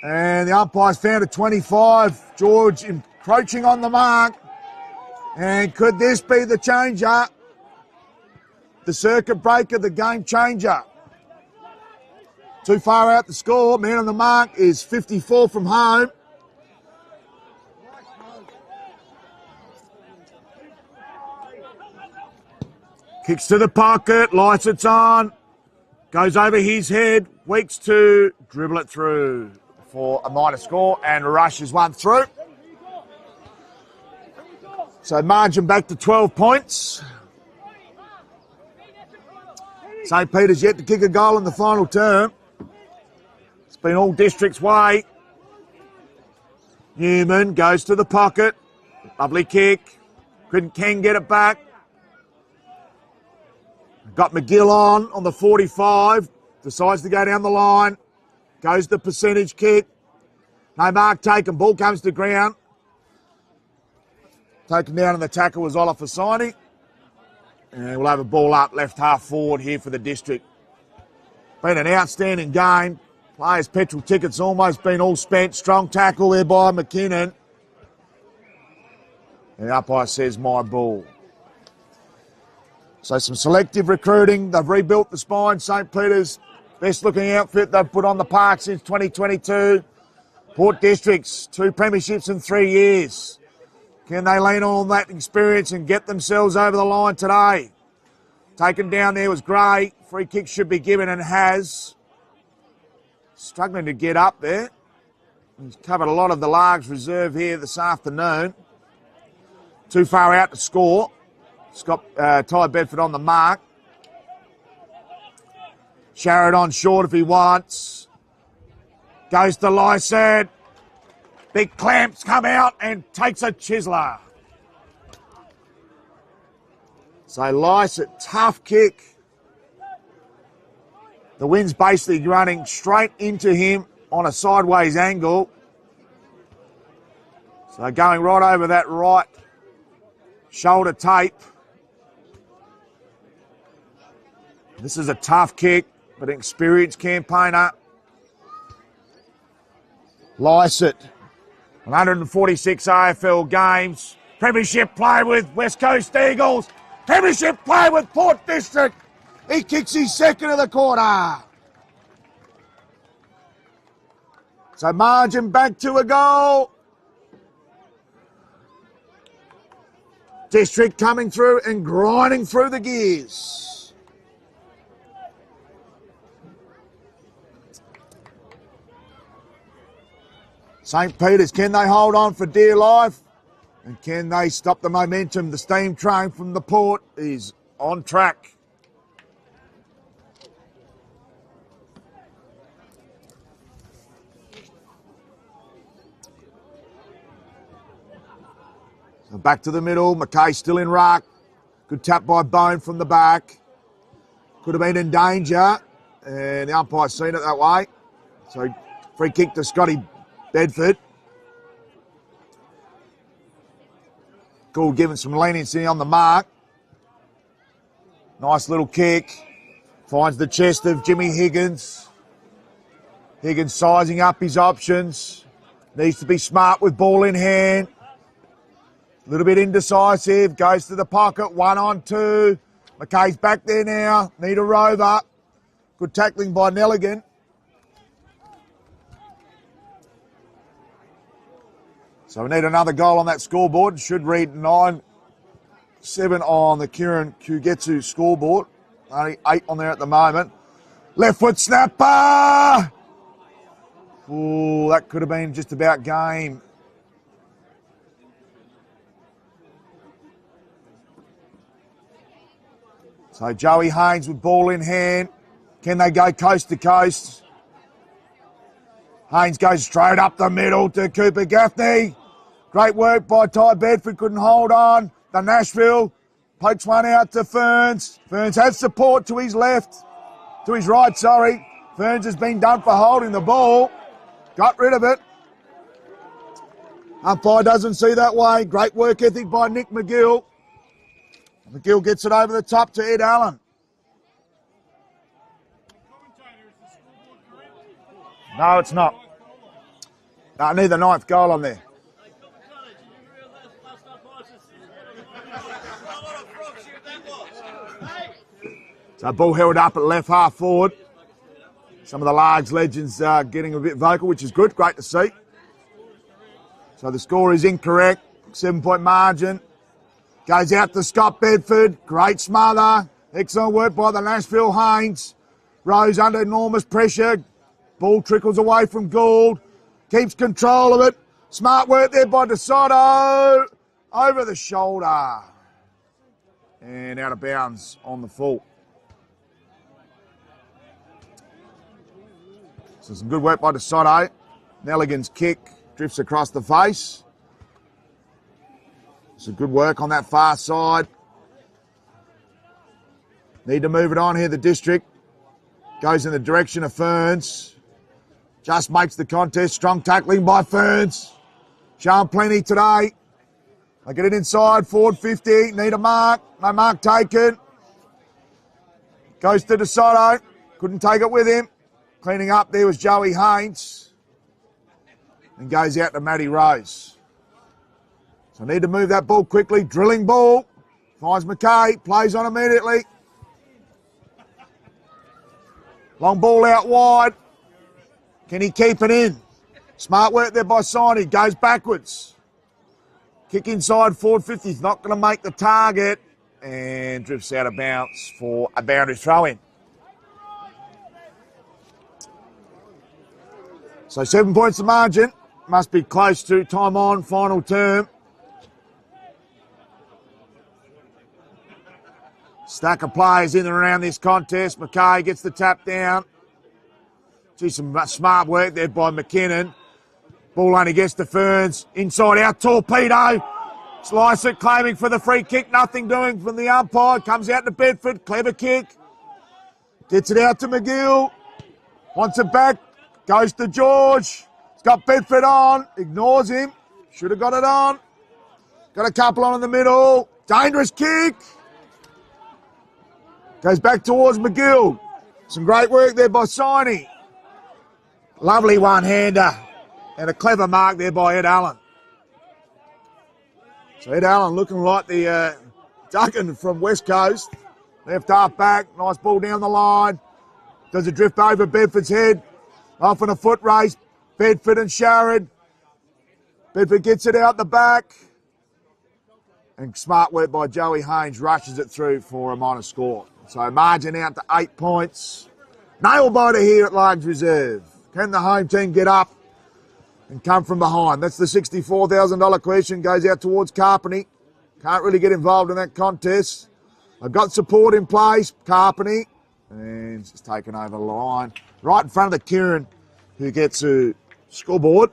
Speaker 1: And the umpire's found a 25. George encroaching on the mark. And could this be the changer? The circuit breaker, the game changer. Too far out to score. Man on the mark is 54 from home. Kicks to the pocket. Lysett's on. Goes over his head. Weeks to dribble it through for a minor score. And rushes one through. So margin back to 12 points. St. Peter's yet to kick a goal in the final term. It's been all District's way. Newman goes to the pocket. Lovely kick. Can get it back. Got McGill on the 45. Decides to go down the line. Goes the percentage kick. No mark taken. Ball comes to ground. Taken down and the tackle was Oliver Siney. And we'll have a ball up left half forward here for the District. Been an outstanding game. Players' petrol tickets almost been all spent. Strong tackle there by McKinnon. And the umpire says my ball. So some selective recruiting. They've rebuilt the spine. St. Peter's best looking outfit they've put on the park since 2022. Port Districts, 2 premierships in 3 years. Can they lean on that experience and get themselves over the line today? Taken down there was great. Free kick should be given and has. Struggling to get up there. He's covered a lot of the Largs reserve here this afternoon. Too far out to score. Scott Ty Bedford on the mark. Sharrod on short if he wants. Goes to Lysett. Big clamps come out and takes a chiseler. So Lycett, tough kick. The wind's basically running straight into him on a sideways angle. So going right over that right shoulder tape. This is a tough kick, but an experienced campaigner. Lycett, 146 AFL games. Premiership play with West Coast Eagles. Premiership play with Port District. He kicks his second of the quarter. So margin back to a goal. District coming through and grinding through the gears. St. Peter's, can they hold on for dear life? And can they stop the momentum? The steam train from the Port is on track. So back to the middle. McKay still in ruck. Good tap by Bone from the back. Could have been in danger. And the umpire's seen it that way. So free kick to Scotty Bedford. Gould giving some leniency on the mark. Nice little kick. Finds the chest of Jimmy Higgins. Higgins sizing up his options. Needs to be smart with ball in hand. A little bit indecisive. Goes to the pocket. 1-on-2. McKay's back there now. Need a rover. Good tackling by Nelligan. So we need another goal on that scoreboard. Should read 9-7 on the Kieran Kugetsu scoreboard. Only 8 on there at the moment. Left foot snapper! Ooh, that could have been just about game. So Joey Haynes with ball in hand. Can they go coast to coast? Haynes goes straight up the middle to Cooper Gaffney. Great work by Ty Bedford, couldn't hold on. The Nashville pokes one out to Ferns. Ferns has support to his left, to his right, sorry. Ferns has been done for holding the ball. Got rid of it. Umpire doesn't see that way. Great work ethic by Nick McGill. McGill gets it over the top to Ed Allen. No, it's not. No, I need the 9th goal on there. So ball held up at left half forward. Some of the large legends are getting a bit vocal, which is good. Great to see. So the score is incorrect. 7-point margin. Goes out to Scott Bedford. Great smother. Excellent work by the Nashville Haynes. Rose under enormous pressure. Ball trickles away from Gould. Keeps control of it. Smart work there by DeSoto. Over the shoulder. And out of bounds on the full. So some good work by DeSoto. Nelligan's kick drifts across the face. Some good work on that far side. Need to move it on here, the District. Goes in the direction of Ferns. Just makes the contest. Strong tackling by Ferns. Showing plenty today. They get it inside. Forward 50. Need a mark. No mark taken. Goes to DeSoto. Couldn't take it with him. Cleaning up there was Joey Haynes. And goes out to Matty Rose. So need to move that ball quickly. Drilling ball. Finds McKay. Plays on immediately. Long ball out wide. Can he keep it in? Smart work there by Siney. Goes backwards. Kick inside, forward 50. He's not going to make the target. And drifts out of bounds for a boundary throw-in. So 7 points the margin. Must be close to time on, final term. Stack of players in and around this contest. McKay gets the tap down. See some smart work there by McKinnon. Ball only gets to Ferns. Inside out, Torpedo. Slicer claiming for the free kick. Nothing doing from the umpire. Comes out to Bedford. Clever kick. Gets it out to McGill. Wants it back. Goes to George. He's got Bedford on. Ignores him. Should have got it on. Got a couple on in the middle. Dangerous kick. Goes back towards McGill. Some great work there by Siney. Lovely one-hander. And a clever mark there by Ed Allen. So Ed Allen looking like the Duggan from West Coast. Left half back. Nice ball down the line. Does a drift over Bedford's head. Off in a foot race. Bedford and Sharrod. Bedford gets it out the back. And smart work by Joey Haynes rushes it through for a minor score. So margin out to 8 points. Nail biter here at large reserve. Can the home team get up and come from behind? That's the $64,000 question. Goes out towards Carpeney. Can't really get involved in that contest. I've got support in place. Carpeney. And it's taken over the line. Right in front of the Kieran, who gets a scoreboard.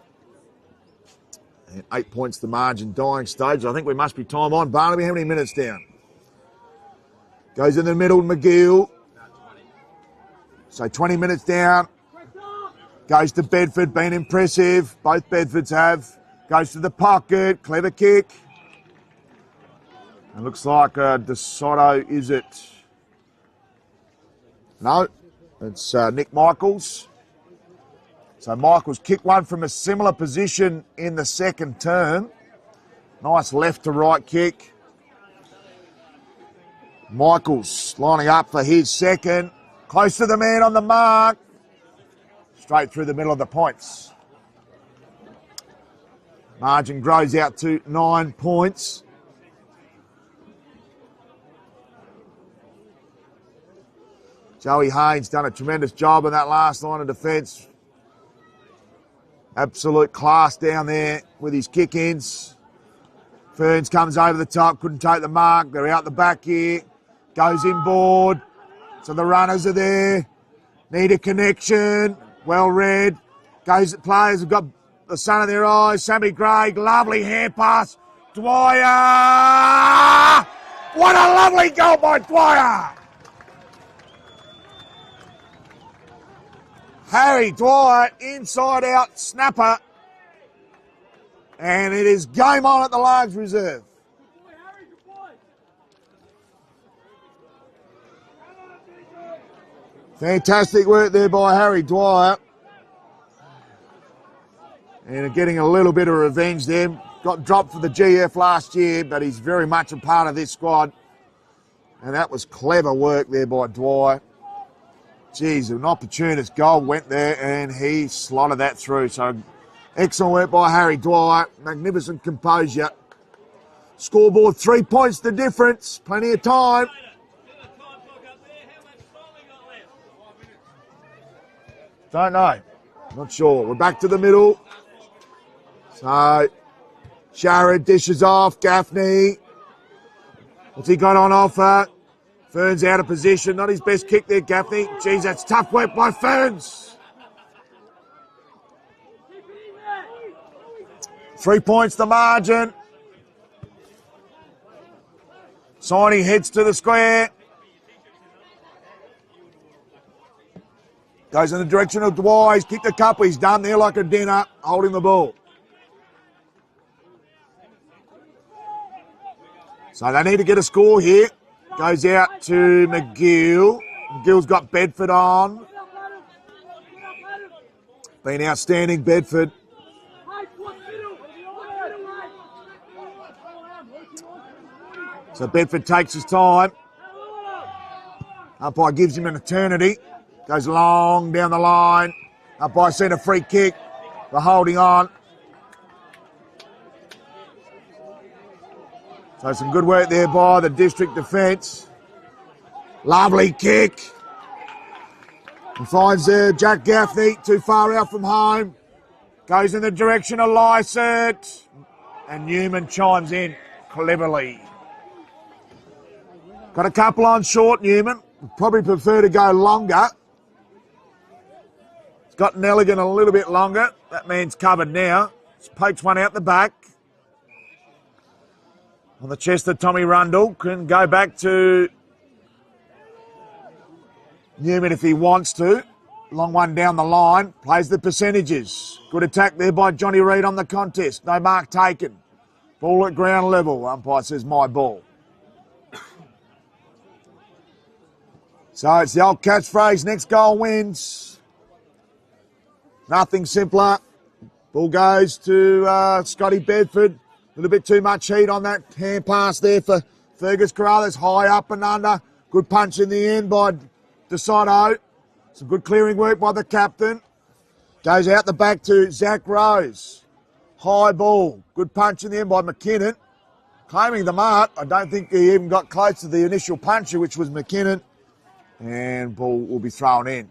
Speaker 1: And 8 points the margin, dying stage. I think we must be time on. Barnaby, how many minutes down? Goes in the middle, McGill. So 20 minutes down. Goes to Bedford, been impressive. Both Bedfords have. Goes to the pocket, clever kick. And looks like DeSoto, is it? No, it's Nick Michaels. So Michaels kicked one from a similar position in the second term. Nice left to right kick. Michaels lining up for his second. Close to the man on the mark. Straight through the middle of the points. Margin grows out to 9 points. Joey Haynes done a tremendous job on that last line of defence. Absolute class down there with his kick-ins. Ferns comes over the top, couldn't take the mark. They're out the back here. Goes inboard. So the runners are there. Need a connection. Well read. Goes, players have got the sun in their eyes. Sammy Gregg, lovely hand pass. Dwyer! What a lovely goal by Dwyer! Harry Dwyer, inside out snapper. And it is game on at the large reserve. Fantastic work there by Harry Dwyer. And getting a little bit of revenge there. Got dropped for the GF last year, but he's very much a part of this squad. And that was clever work there by Dwyer. Geez, an opportunist goal went there and he slotted that through. So excellent work by Harry Dwyer. Magnificent composure. Scoreboard, 3 points the difference. Plenty of time. Don't know. Not sure. We're back to the middle. So Sharrod dishes off. Gaffney. What's he got on offer? Ferns out of position. Not his best kick there, Gaffney. Geez, that's tough work by Ferns. 3 points the margin. Siney heads to the square. Goes in the direction of Dwyer. He's kicked a couple. He's done there like a dinner, holding the ball. So they need to get a score here. Goes out to McGill. McGill's got Bedford on. Been outstanding, Bedford. So Bedford takes his time. Umpire gives him an eternity. Goes long down the line. Umpire seen a free kick. They're holding on. So some good work there by the district defence. Lovely kick. And finds Jack Gaffney too far out from home. Goes in the direction of Lysett. And Newman chimes in cleverly. Got a couple on short, Newman. Would probably prefer to go longer. It's got Nelligan a little bit longer. That man's covered now. Just pokes one out the back. On the chest of Tommy Rundle. Can go back to Newman if he wants to. Long one down the line. Plays the percentages. Good attack there by Johnny Reid on the contest. No mark taken. Ball at ground level. Umpire says my ball. So it's the old catchphrase. Next goal wins. Nothing simpler. Ball goes to Scotty Bedford. A little bit too much heat on that hand pass there for Fergus Corrales. High up and under. Good punch in the end by DeSoto. Some good clearing work by the captain. Goes out the back to Zach Rose. High ball. Good punch in the end by McKinnon. Claiming the mark. I don't think he even got close to the initial puncher, which was McKinnon. And ball will be thrown in.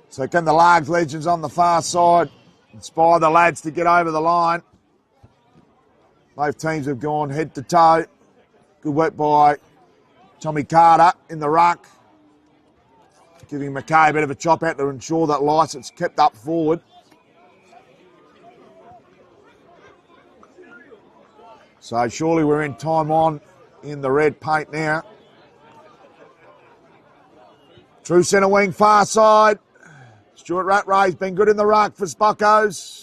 Speaker 1: So can the Largs legends on the far side inspire the lads to get over the line? Both teams have gone head to toe. Good work by Tommy Carter in the ruck. Giving McKay a bit of a chop out to ensure that licence kept up forward. So surely we're in time on in the red paint now. True centre wing, far side. Stuart Rattray's been good in the ruck for Spockos.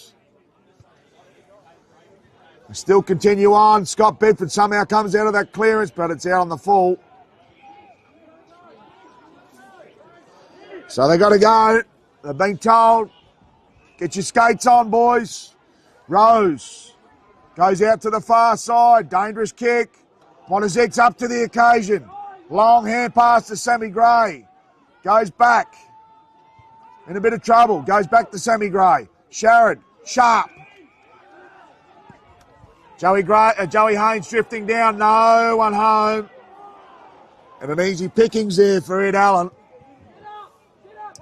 Speaker 1: Still continue on. Scott Bedford somehow comes out of that clearance, but it's out on the full. So they got to go. They've been told, get your skates on, boys. Rose goes out to the far side. Dangerous kick. Montezek's up to the occasion. Long hand pass to Sammy Gray. Goes back. In a bit of trouble. Goes back to Sammy Gray. Sharrod. Sharp. Joey Haynes drifting down. No one home. And an easy pickings there for Ed Allen.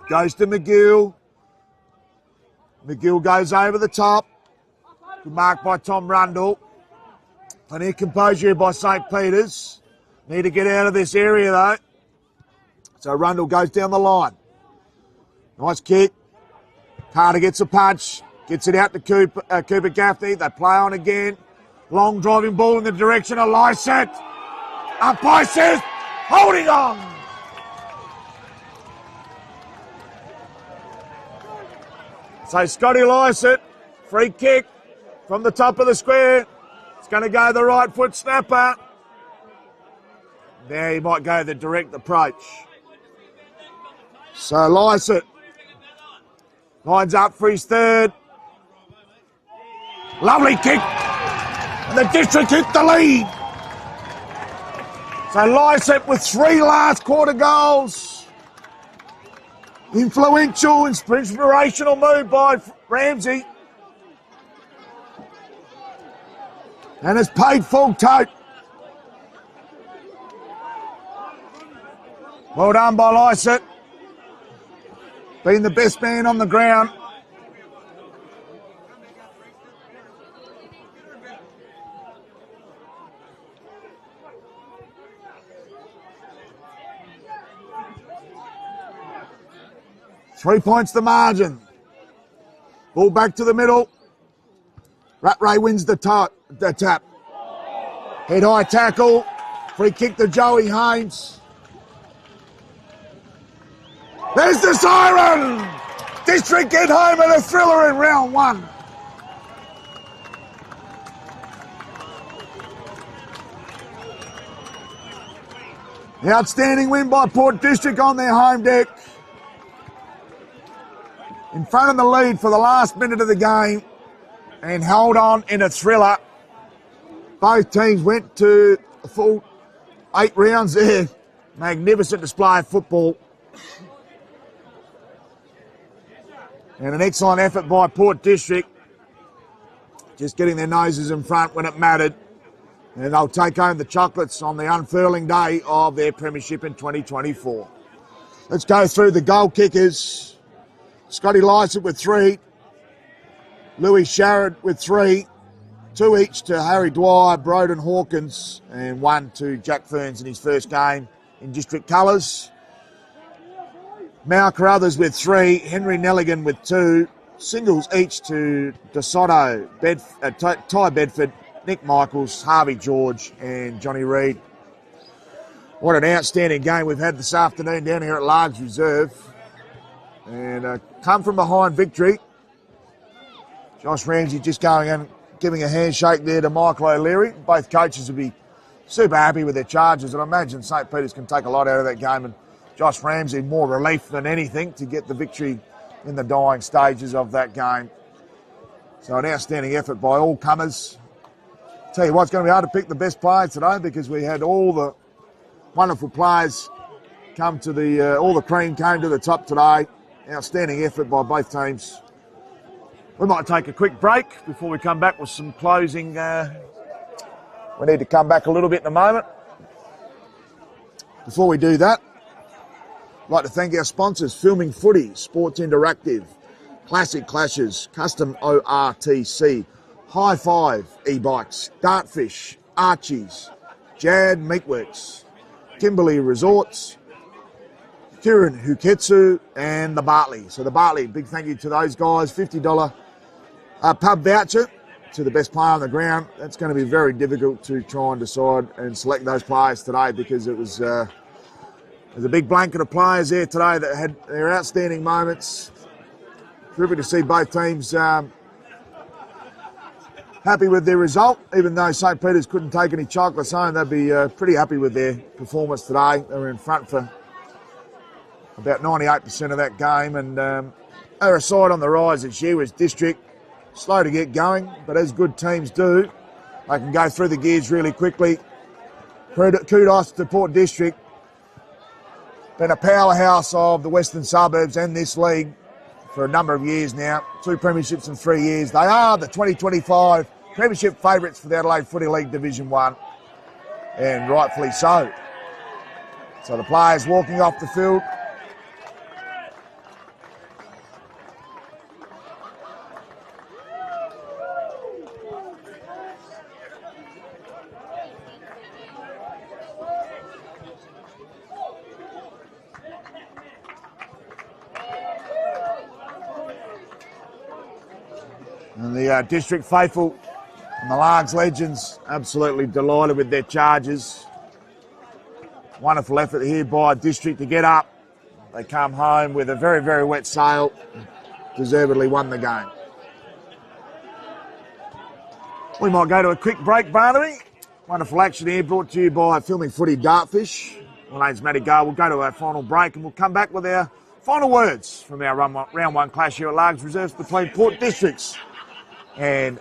Speaker 1: Goes to McGill. McGill goes over the top. Good mark by Tom Rundle. Plenty of composure by St. Peter's. Need to get out of this area though. So Rundle goes down the line. Nice kick. Carter gets a punch. Gets it out to Cooper Gaffney. They play on again. Long driving ball in the direction of Lysett. Umpire says, holding on. So Scotty Lysett, free kick from the top of the square. It's going to go the right foot snapper. There he might go the direct approach. So Lysett lines up for his third. Lovely kick. And the district hit the lead. So Lysett with 3 last quarter goals. Influential, inspirational move by Ramsey. And it's paid full tote. Well done by Lysett. Being the best man on the ground. Three points the margin. Ball back to the middle. Rattray wins the tap. Head high tackle. Free kick to Joey Haynes. There's the siren! District get home and a thriller in round 1. The outstanding win by Port District on their home deck. In front of the lead for the last minute of the game and held on in a thriller. Both teams went to a full 8 rounds there. Magnificent display of football. And an excellent effort by Port District. Just getting their noses in front when it mattered. And they'll take home the chocolates on the unfurling day of their premiership in 2024. Let's go through the goal kickers. Scotty Lysett with 3. Louis Sharrod with 3. 2 each to Harry Dwyer, Broden Hawkins, and 1 to Jack Ferns in his first game in district colours. Mal Carruthers with 3. Henry Nelligan with 2. Singles each to DeSoto, Ty Bedford, Nick Michaels, Harvey George and Johnny Reid. What an outstanding game we've had this afternoon down here at Largs Reserve. And a come from behind victory. Josh Ramsey just going and giving a handshake there to Michael O'Leary. Both coaches will be super happy with their charges, and I imagine St. Peter's can take a lot out of that game, and Josh Ramsey more relief than anything to get the victory in the dying stages of that game. So an outstanding effort by all comers. Tell you what, it's going to be hard to pick the best players today because we had all the wonderful players come to the, all the cream came to the top today. Outstanding effort by both teams. We might take a quick break before we come back with some closing. We need to come back a little bit in a moment. Before we do that, I'd like to thank our sponsors, Filming Footy, Sports Interactive, Classic Clashes, Custom ORTC, High Five E-Bikes, Dartfish, Archie's, Jad Meatworks, Kimberley Resorts, Kirin Huketsu and the Bartley. So the Bartley, big thank you to those guys. $50 pub voucher to the best player on the ground. That's going to be very difficult to try and decide and select those players today because it was there's a big blanket of players there today that had their outstanding moments. Terrific to see both teams happy with their result. Even though St. Peter's couldn't take any chocolates home, they'd be pretty happy with their performance today. They were in front for about 98% of that game, and they're a side on the rise this year. Was District slow to get going, but as good teams do, they can go through the gears really quickly. Kudos to Port District. Been a powerhouse of the Western Suburbs and this league for a number of years now. 2 premierships in 3 years. They are the 2025 premiership favourites for the Adelaide Footy League Division 1, and rightfully so. So the players walking off the field. And the District faithful and the Largs legends absolutely delighted with their charges. Wonderful effort here by District to get up. They come home with a very, very wet sail. Deservedly won the game. We might go to a quick break, Barnaby. Wonderful action here brought to you by Filming Footy Dartfish. My name's Matty Gale. We'll go to our final break and we'll come back with our final words from our round one clash here at Largs Reserves between Port Districts and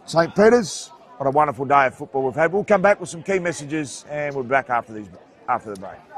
Speaker 1: St. Peter's. What a wonderful day of football we've had. We'll come back with some key messages and we'll be back after the break.